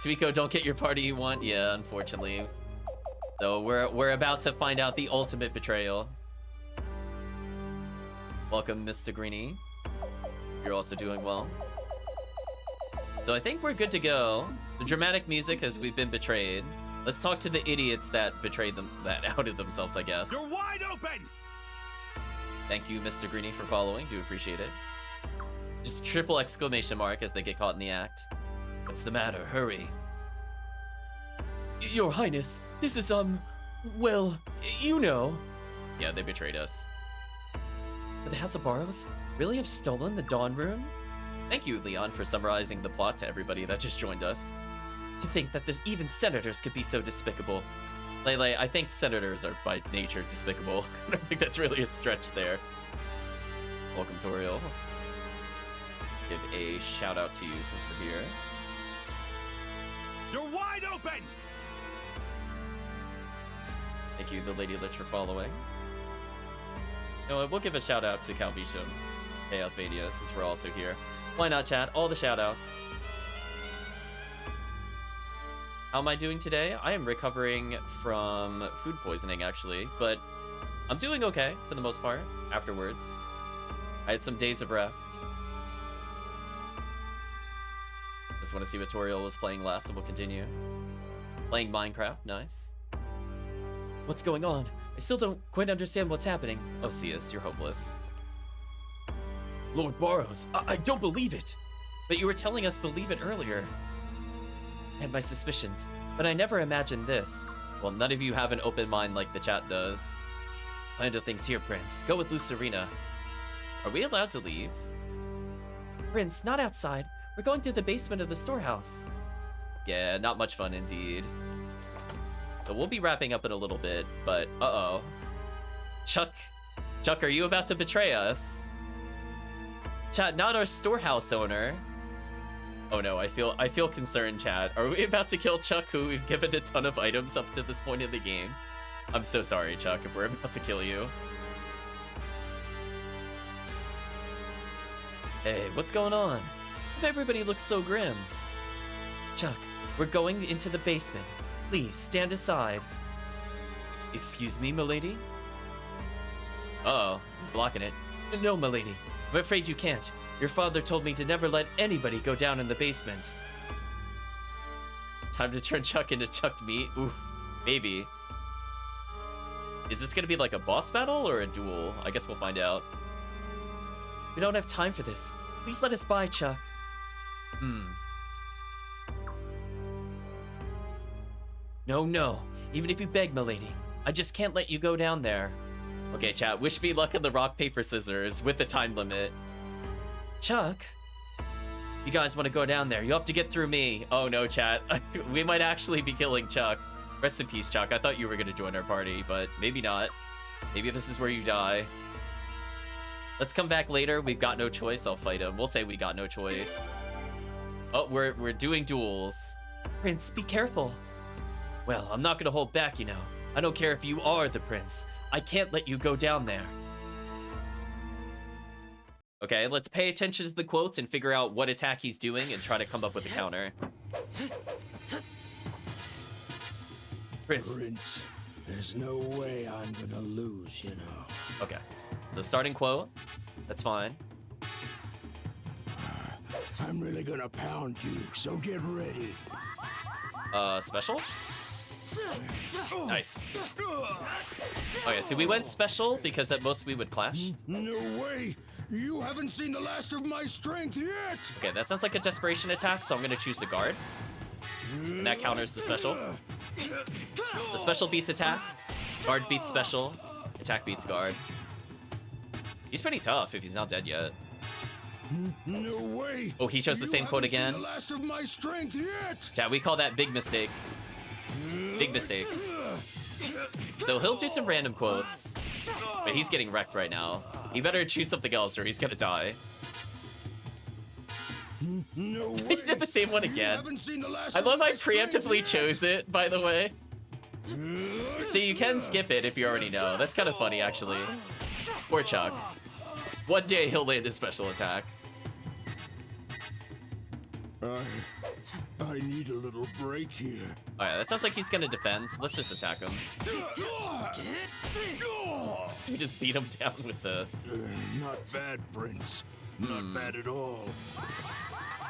Suiko, don't get your party you want. Yeah, unfortunately. So we're about to find out the ultimate betrayal. Welcome, Mr. Greenie. You're also doing well. So I think we're good to go. The dramatic music as we've been betrayed. Let's talk to the idiots that betrayed them, that outed themselves, I guess. You're wide open! Thank you, Mr. Greenie, for following. Do appreciate it. Just triple exclamation mark as they get caught in the act. What's the matter? Hurry. Your Highness, this is, well, you know. Yeah, they betrayed us. But the House of Barrows really have stolen the Dawn Rune? Thank you, Leon, for summarizing the plot to everybody that just joined us. To think that even senators could be so despicable. Lele, I think senators are by nature despicable. I don't think that's really a stretch there. Welcome, Toriel. Give a shout out to you since we're here. You're wide open! Thank you, the Lady Lich, for following. No, we'll give a shout out to Calvisham, Chaos Vadia, since we're also here. Why not, chat? All the shout outs. How am I doing today? I am recovering from food poisoning, actually, but I'm doing okay for the most part afterwards. I had some days of rest. Just want to see what Toriel was playing last, and we'll continue. Playing Minecraft, nice. What's going on? I still don't quite understand what's happening. Oh, Cius, you're hopeless. Lord Boros, I don't believe it. But you were telling us believe it earlier. I had my suspicions, but I never imagined this. Well, none of you have an open mind like the chat does. I handle things here, Prince. Go with Lucerina. Are we allowed to leave? Prince, not outside. We're going to the basement of the storehouse. Yeah, not much fun indeed. So we'll be wrapping up in a little bit, but uh-oh. Chuck, are you about to betray us? Chat, not our storehouse owner. Oh no, I feel concerned, chat. Are we about to kill Chuck, who we've given a ton of items up to this point in the game? I'm so sorry, Chuck, if we're about to kill you. Hey, what's going on? Everybody looks so grim. Chuck, we're going into the basement. Please, stand aside. Excuse me, milady? Uh-oh, he's blocking it. No, milady. I'm afraid you can't. Your father told me to never let anybody go down in the basement. Time to turn Chuck into chucked meat? Oof, maybe. Is this gonna be like a boss battle or a duel? I guess we'll find out. We don't have time for this. Please let us by, Chuck. No. Even if you beg, milady. I just can't let you go down there. Okay, chat. Wish me luck in the rock, paper, scissors with the time limit. Chuck? You guys want to go down there? You have to get through me. Oh no, chat. We might actually be killing Chuck. Rest in peace, Chuck. I thought you were going to join our party, but maybe not. Maybe this is where you die. Let's come back later. We've got no choice. I'll fight him. We'll say we got no choice. Oh, we're doing duels. Prince, be careful. Well, I'm not going to hold back, you know. I don't care if you are the prince. I can't let you go down there. Okay, let's pay attention to the quotes and figure out what attack he's doing and try to come up with a counter. Prince, there's no way I'm gonna lose, you know. Okay, so starting quote. That's fine. I'm really gonna pound you, so get ready. Special? Nice. Okay, so we went special because at most we would clash. No way! You haven't seen the last of my strength yet! Okay, that sounds like a desperation attack, so I'm gonna choose the guard. And that counters the special. The special beats attack. Guard beats special. Attack beats guard. He's pretty tough if he's not dead yet. No way! Oh, he chose the same quote again. The last of my strength yet! Yeah, we call that big mistake. Big mistake. So he'll do some random quotes. But he's getting wrecked right now. He better choose something else or he's gonna die. No way. He did the same one again. I love I preemptively chose it, by the way. So you can skip it if you already know. That's kind of funny, actually. Poor Chuck. One day he'll land his special attack. I need a little break here. Alright, that sounds like he's gonna defend, so let's just attack him. So we just beat him down with the... Not bad, Prince. Not bad at all.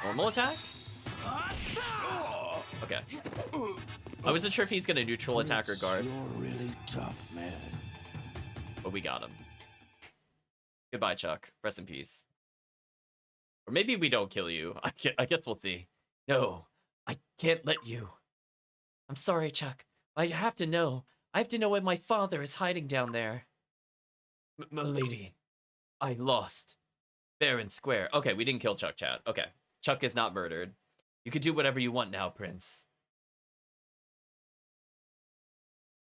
Normal attack? Okay. I wasn't sure if he's gonna neutral attack or guard. You're really tough, man. But we got him. Goodbye, Chuck. Rest in peace. Or maybe we don't kill you. I guess we'll see. No, I can't let you. I'm sorry, Chuck. I have to know. I have to know where my father is hiding down there. Milady, I lost. Fair and square. Okay, we didn't kill Chuck, chat. Okay. Chuck is not murdered. You can do whatever you want now, Prince.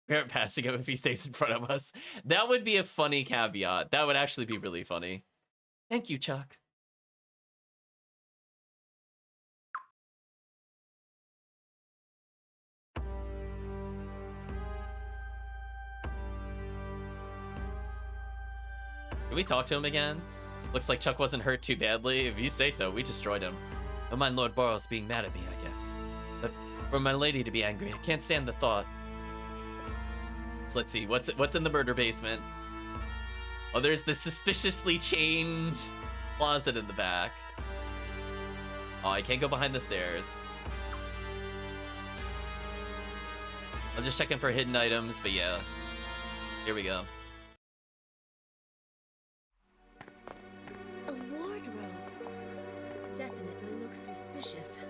We aren't passing him if he stays in front of us. That would be a funny caveat. That would actually be really funny. Thank you, Chuck. Can we talk to him again? Looks like Chuck wasn't hurt too badly. If you say so, we destroyed him. Don't mind Lord Boros being mad at me, I guess. But for my lady to be angry, I can't stand the thought. So let's see, what's in the murder basement? Oh, there's the suspiciously chained closet in the back. Oh, I can't go behind the stairs. I'm just checking for hidden items, but yeah. Here we go. A wardrobe. Definitely looks suspicious.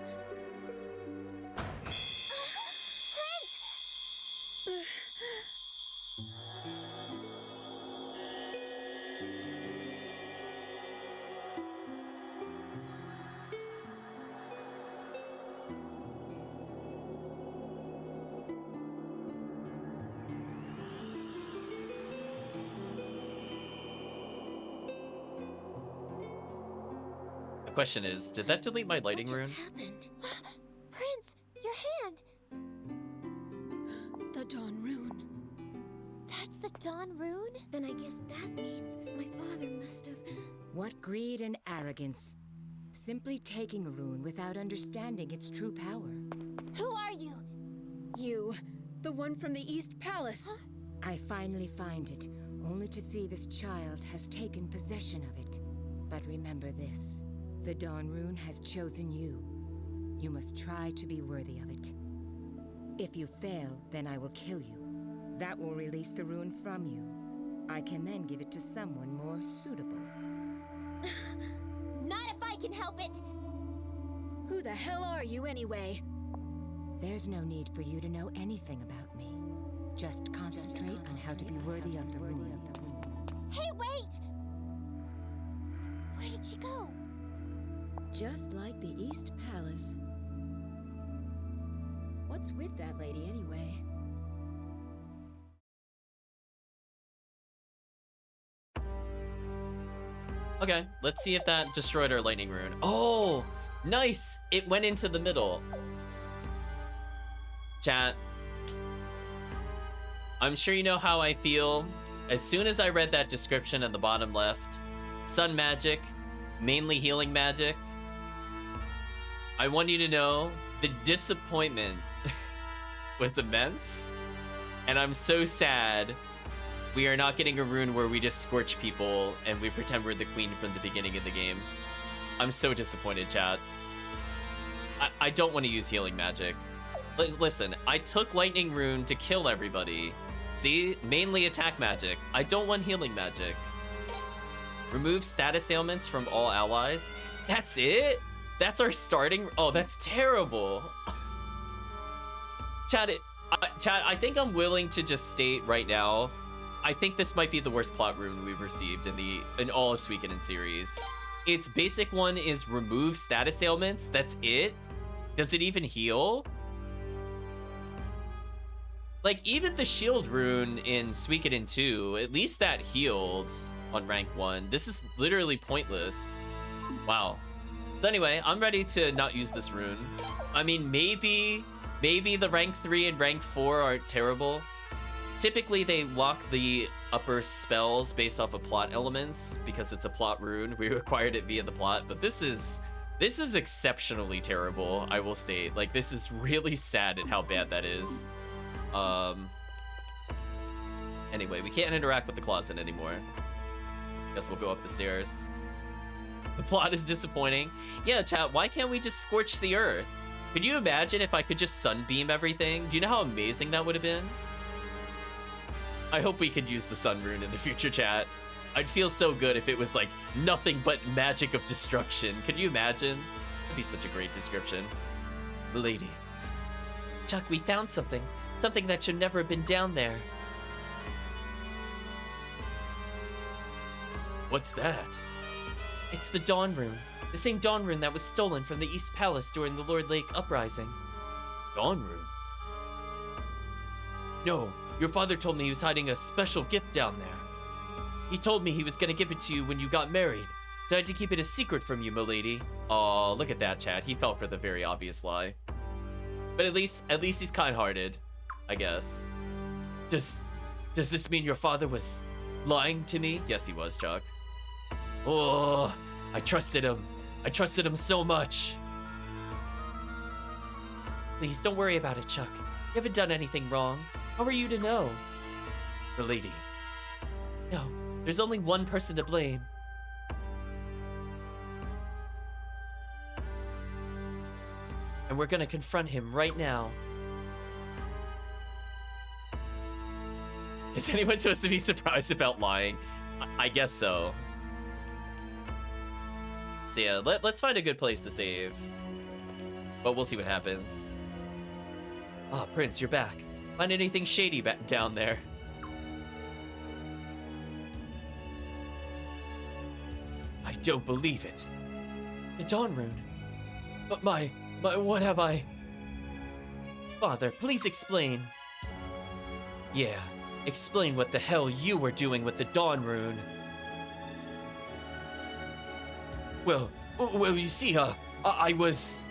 The question is, did that delete my lighting What rune? just happened? Prince, your hand! The Dawn Rune. That's the Dawn Rune? Then I guess that means my father must have... What greed and arrogance. Simply taking a rune without understanding its true power. Who are you? You, the one from the East Palace. Huh? I finally find it, only to see this child has taken possession of it. But remember this. The Dawn Rune has chosen you. You must try to be worthy of it. If you fail, then I will kill you. That will release the rune from you. I can then give it to someone more suitable. Not if I can help it! Who the hell are you anyway? There's no need for you to know anything about me. Just concentrate on how to be worthy of the rune. Hey, wait! Where did she go? Just like the East Palace. What's with that lady anyway? Okay, let's see if that destroyed our lightning rune. Oh, nice! It went into the middle. Chat. I'm sure you know how I feel. As soon as I read that description in the bottom left, sun magic, mainly healing magic, I want you to know the disappointment was immense. And I'm so sad we are not getting a rune where we just scorch people and we pretend we're the queen from the beginning of the game. I'm so disappointed, chat. I don't want to use healing magic. Listen, I took lightning rune to kill everybody. See, mainly attack magic. I don't want healing magic. Remove status ailments from all allies. That's it? That's our starting? Oh, that's terrible. Chat, I think I'm willing to just state right now, I think this might be the worst plot rune we've received in all of Suikoden series. Its basic one is remove status ailments. That's it? Does it even heal? Like, even the shield rune in Suikoden 2, at least that healed on rank 1. This is literally pointless. Wow. So anyway, I'm ready to not use this rune. I mean, maybe the rank 3 and rank 4 aren't terrible. Typically, they lock the upper spells based off of plot elements because it's a plot rune. We acquired it via the plot, but this is exceptionally terrible, I will state. Like, this is really sad at how bad that is. Anyway, we can't interact with the closet anymore. Guess we'll go up the stairs. The plot is disappointing. Yeah, chat, why can't we just scorch the earth? Could you imagine if I could just sunbeam everything? Do you know how amazing that would have been? I hope we could use the sun rune in the future, chat. I'd feel so good if it was like nothing but magic of destruction. Could you imagine? That'd be such a great description. Lady. Chuck, we found something. Something that should never have been down there. What's that? It's the Dawn Rune. The same Dawn Rune that was stolen from the East Palace during the Lord Lake Uprising. Dawn Rune? No, your father told me he was hiding a special gift down there. He told me he was gonna give it to you when you got married, so I had to keep it a secret from you, milady. Aw, look at that, Chad. He fell for the very obvious lie. But at least he's kind-hearted, I guess. Does this mean your father was lying to me? Yes, he was, Chuck. Oh, I trusted him. I trusted him so much. Please, don't worry about it, Chuck. You haven't done anything wrong. How are you to know? The lady. No, There's only one person to blame. And we're gonna confront him right now. Is anyone supposed to be surprised about lying? I guess so. So yeah, let's find a good place to save. But we'll see what happens. Ah, Prince, you're back. Find anything shady back down there? I don't believe it. The Dawn Rune. But what have I... Father, please explain. Yeah, explain what the hell you were doing with the Dawn Rune. Well, you see, I was...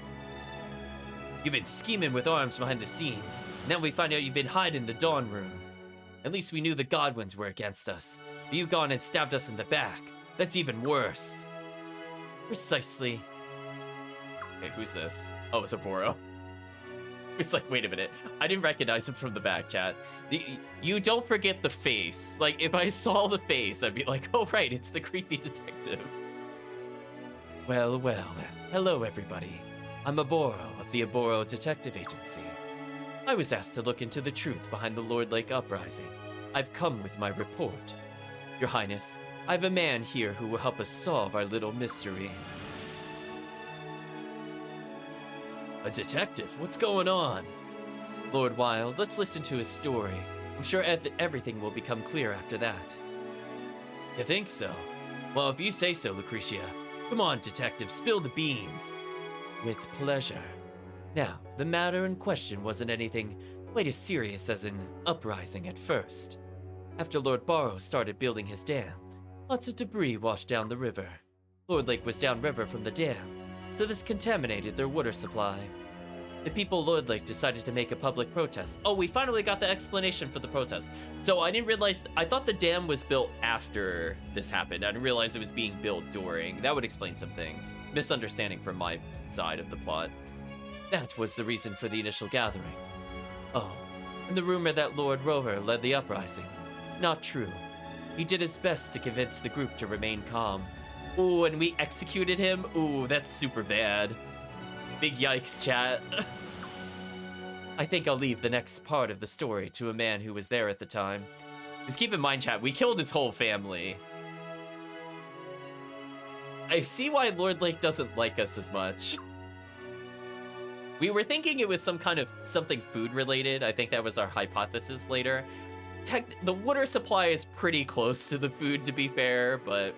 You've been scheming with arms behind the scenes. Now we find out you've been hiding the Dawn Rune. At least we knew the Godwins were against us. But you've gone and stabbed us in the back. That's even worse. Precisely. Wait, who's this? Oh, it's Oboro. It's like, wait a minute. I didn't recognize him from the back, chat. You don't forget the face. Like, if I saw the face, I'd be like, oh, right, it's the creepy detective. Well, hello, everybody. I'm Oboro of the Oboro Detective Agency. I was asked to look into the truth behind the Lord Lake uprising. I've come with my report. Your Highness, I have a man here who will help us solve our little mystery. A detective? What's going on? Lord Wilde, let's listen to his story. I'm sure everything will become clear after that. You think so? Well, if you say so, Lucretia. Come on, detective, spill the beans. With pleasure. Now, the matter in question wasn't anything quite as serious as an uprising at first. After Lord Barrow started building his dam, lots of debris washed down the river. Lord Lake was downriver from the dam, so this contaminated their water supply. The people of Lord Lake decided to make a public protest. Oh, we finally got the explanation for the protest. So I didn't realize, I thought the dam was built after this happened. I didn't realize it was being built during. That would explain some things. Misunderstanding from my side of the plot. That was the reason for the initial gathering. Oh, and the rumor that Lord Rover led the uprising. Not true. He did his best to convince the group to remain calm. Ooh, and we executed him? Ooh, that's super bad. Big yikes, chat. I think I'll leave the next part of the story to a man who was there at the time. Just keep in mind, chat, we killed his whole family. I see why Lord Lake doesn't like us as much. We were thinking it was some kind of something food related. I think that was our hypothesis later. The water supply is pretty close to the food, to be fair, but...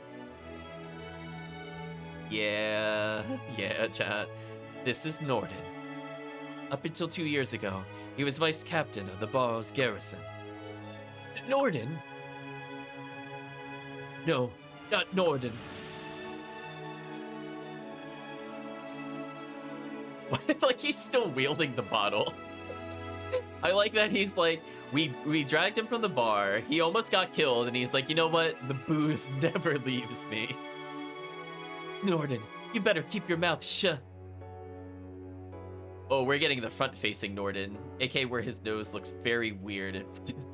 Yeah, chat. This is Norden. Up until 2 years ago, he was vice captain of the Barrow's garrison. Norden? No, not Norden. What? Like, he's still wielding the bottle. I like that he's like, we dragged him from the bar, he almost got killed, and he's like, you know what? The booze never leaves me. Norden, you better keep your mouth shut. Oh, we're getting the front-facing Norden, aka where his nose looks very weird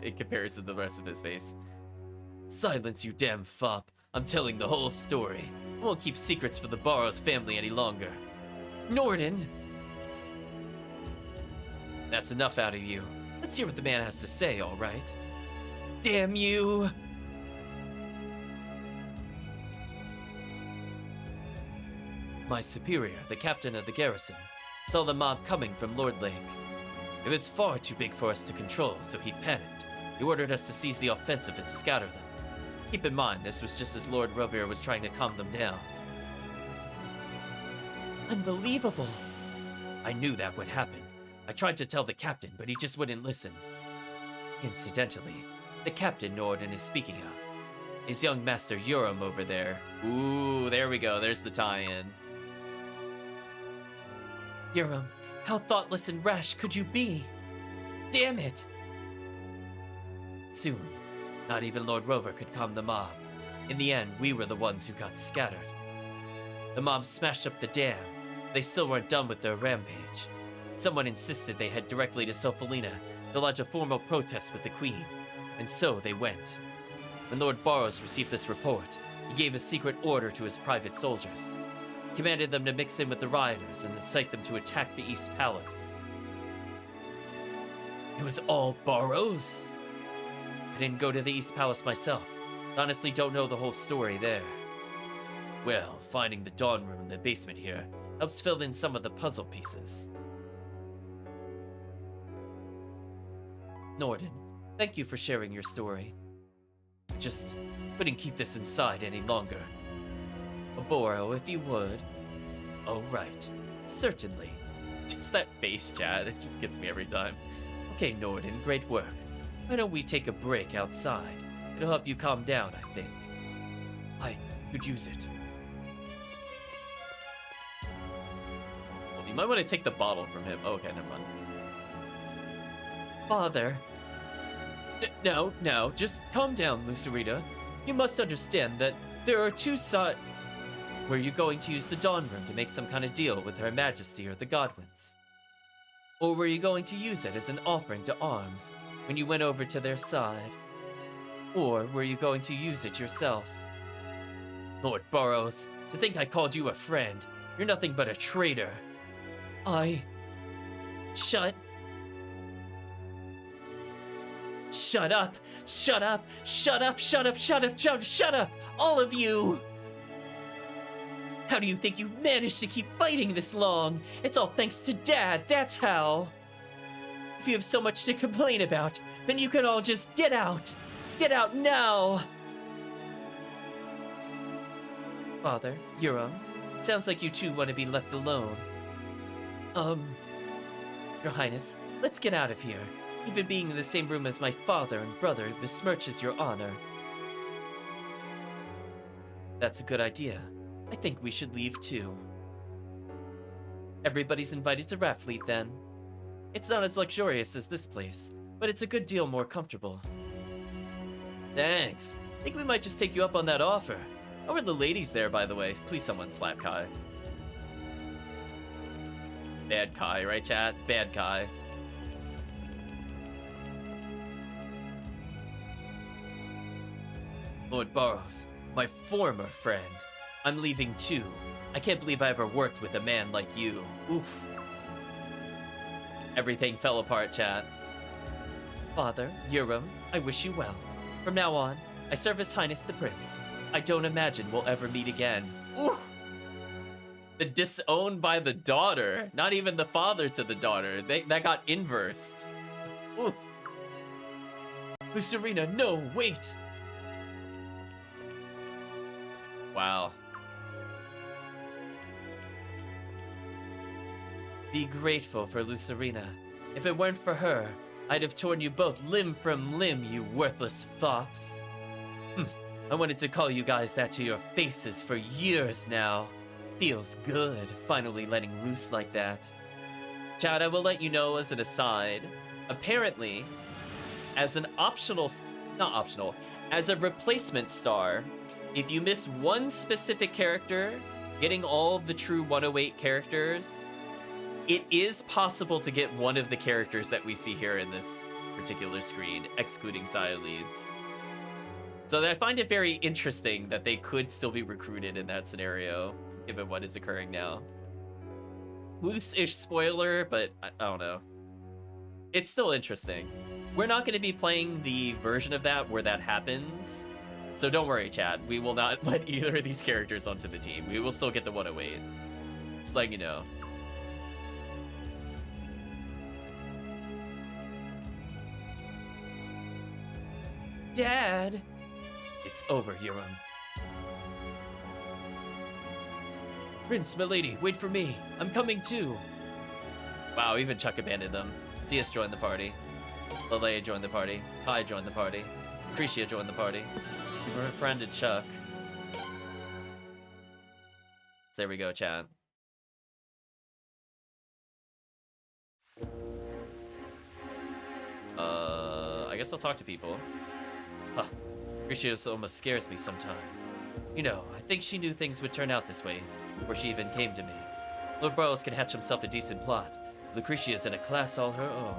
in comparison to the rest of his face. Silence, you damn fop. I'm telling the whole story. I won't keep secrets for the Barrows family any longer. Norden! That's enough out of you. Let's hear what the man has to say, all right? Damn you! My superior, the captain of the garrison, saw the mob coming from Lord Lake. It was far too big for us to control, so he panicked. He ordered us to seize the offensive and scatter them. Keep in mind, this was just as Lord Rovere was trying to calm them down. Unbelievable! I knew that would happen. I tried to tell the captain, but he just wouldn't listen. Incidentally, the captain Norden is speaking of. His young master Urim over there. Ooh, there we go, there's the tie-in. Urim, how thoughtless and rash could you be? Damn it! Soon, not even Lord Rover could calm the mob. In the end, we were the ones who got scattered. The mob smashed up the dam. They still weren't done with their rampage. Someone insisted they head directly to Sofolina to lodge a formal protest with the Queen, and so they went. When Lord Boros received this report, he gave a secret order to his private soldiers. He commanded them to mix in with the rioters and incite them to attack the East Palace. It was all Boros? I didn't go to the East Palace myself. Honestly, don't know the whole story there. Well, finding the Dawn Room in the basement here helps fill in some of the puzzle pieces. Norden, thank you for sharing your story. I just couldn't keep this inside any longer. Oboro, if you would. Oh, right. Certainly. Just that face, Chad. It just gets me every time. Okay, Norden, great work. Why don't we take a break outside? It'll help you calm down, I think. I could use it. Well, you might want to take the bottle from him. Oh, okay, never mind. Father. No, just calm down, Lucerita. You must understand that there are two sides. Were you going to use the Dawn Room to make some kind of deal with Her Majesty or the Godwins? Or were you going to use it as an offering to arms when you went over to their side? Or were you going to use it yourself? Lord Boros, to think I called you a friend, you're nothing but a traitor. Shut up! Shut up! Shut up! Shut up! Shut up! Shut up! Shut up! All of you! How do you think you've managed to keep fighting this long? It's all thanks to Dad, that's how! If you have so much to complain about, then you can all just get out! Get out now! Father, Euram, it sounds like you two want to be left alone. Your Highness, let's get out of here. Even being in the same room as my father and brother besmirches your honor. That's a good idea. I think we should leave too. Everybody's invited to Raffleet then. It's not as luxurious as this place, but it's a good deal more comfortable. Thanks. I think we might just take you up on that offer. How are the ladies there, by the way? Please someone slap Kai. Bad Kai, right chat? Bad Kai. Lord Boros, my former friend. I'm leaving too. I can't believe I ever worked with a man like you. Oof. Everything fell apart, chat. Father, Euram, I wish you well. From now on, I serve His Highness the Prince. I don't imagine we'll ever meet again. Oof. The disowned by the daughter. Not even the father to the daughter. That got inversed. Oof. Lucerina, no, wait! Wow. Be grateful for Lucerina. If it weren't for her, I'd have torn you both limb from limb, you worthless fops. I wanted to call you guys that to your faces for years now. Feels good, finally letting loose like that. Chad, I will let you know as an aside. Apparently, as an as a replacement star, if you miss one specific character, getting all of the true 108 characters, it is possible to get one of the characters that we see here in this particular screen, excluding Saya leads. So I find it very interesting that they could still be recruited in that scenario, given what is occurring now. Loose-ish spoiler, but I don't know. It's still interesting. We're not going to be playing the version of that where that happens, so don't worry, Chad. We will not let either of these characters onto the team. We will still get the 108. Just letting you know. Dad! It's over, Euram. Prince, milady, wait for me. I'm coming too. Wow, even Chuck abandoned them. Zeus joined the party. Leleia joined the party. Kai joined the party. Lucretia joined the party. We befriended Chuck. So there we go, chat. I guess I'll talk to people. Huh. Lucretia almost scares me sometimes. You know, I think she knew things would turn out this way, before she even came to me. Lord Boros can hatch himself a decent plot. Lucretia's in a class all her own.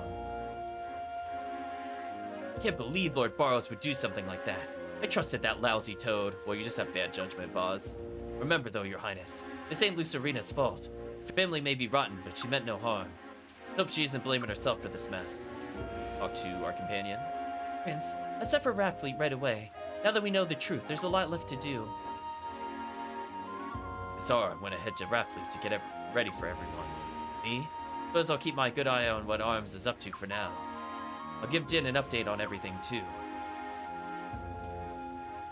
I can't believe Lord Boros would do something like that. I trusted that lousy toad. Well, you just have bad judgment, Boz. Remember, though, Your Highness, this ain't Lucerina's fault. Her family may be rotten, but she meant no harm. Hope she isn't blaming herself for this mess. Talk to our companion. Prince, let's head for Raffleet right away. Now that we know the truth, there's a lot left to do. Zara went ahead to Raffleet to get ready for everyone. Me? Suppose I'll keep my good eye on what Arms is up to for now. I'll give Din an update on everything, too.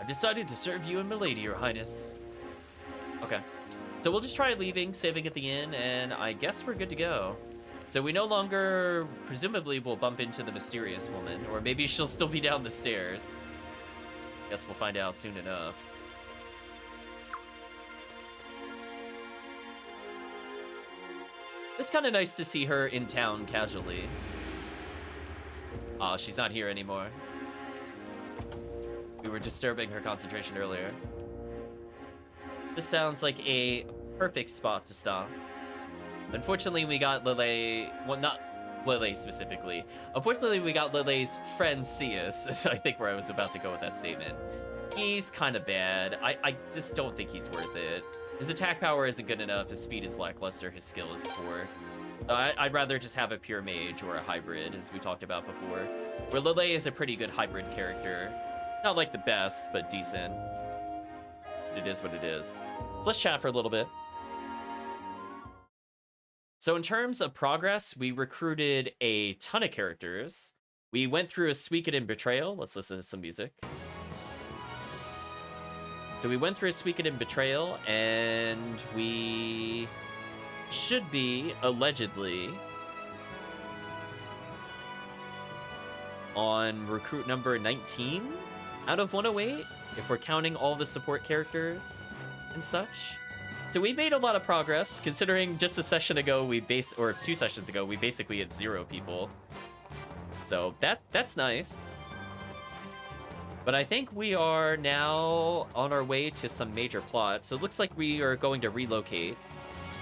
I've decided to serve you and Milady, Your Highness. Okay. So we'll just try leaving, saving at the inn, and I guess we're good to go. So we no longer, presumably, will bump into the mysterious woman, or maybe she'll still be down the stairs. Guess we'll find out soon enough. It's kind of nice to see her in town casually. Aw, she's not here anymore. We were disturbing her concentration earlier. This sounds like a perfect spot to stop. Unfortunately, we got Lele... Well, not Lele specifically. Unfortunately, we got Lele's friend Cius. Is I think where I was about to go with that statement. He's kind of bad. I just don't think he's worth it. His attack power isn't good enough, his speed is lackluster, his skill is poor. I'd rather just have a pure mage or a hybrid, as we talked about before. Where Lele is a pretty good hybrid character. Not like the best, but decent. It is what it is. So let's chat for a little bit. So in terms of progress, we recruited a ton of characters. We went through a Suikoden Betrayal. Let's listen to some music. So we went through a Suikoden Betrayal, and we should be, allegedly, on recruit number 19 out of 108, if we're counting all the support characters and such. So we made a lot of progress, considering just a session ago, or 2 sessions ago, we basically had 0 people. So that's nice. But I think we are now on our way to some major plots. So it looks like we are going to relocate.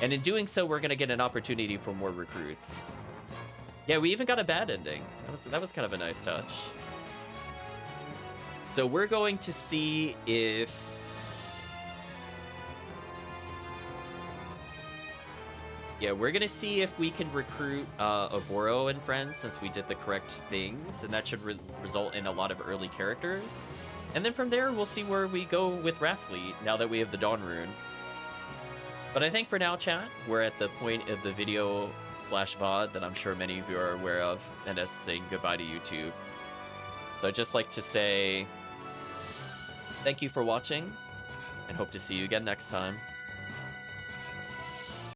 And in doing so, we're going to get an opportunity for more recruits. Yeah, we even got a bad ending. That was kind of a nice touch. So we're going to see if... Yeah, we're going to see if we can recruit Oboro and friends, since we did the correct things, and that should result in a lot of early characters. And then from there, we'll see where we go with Raffleet, now that we have the Dawn Rune. But I think for now, chat, we're at the point of the video /VOD that I'm sure many of you are aware of, and us saying goodbye to YouTube. So I'd just like to say thank you for watching, and hope to see you again next time.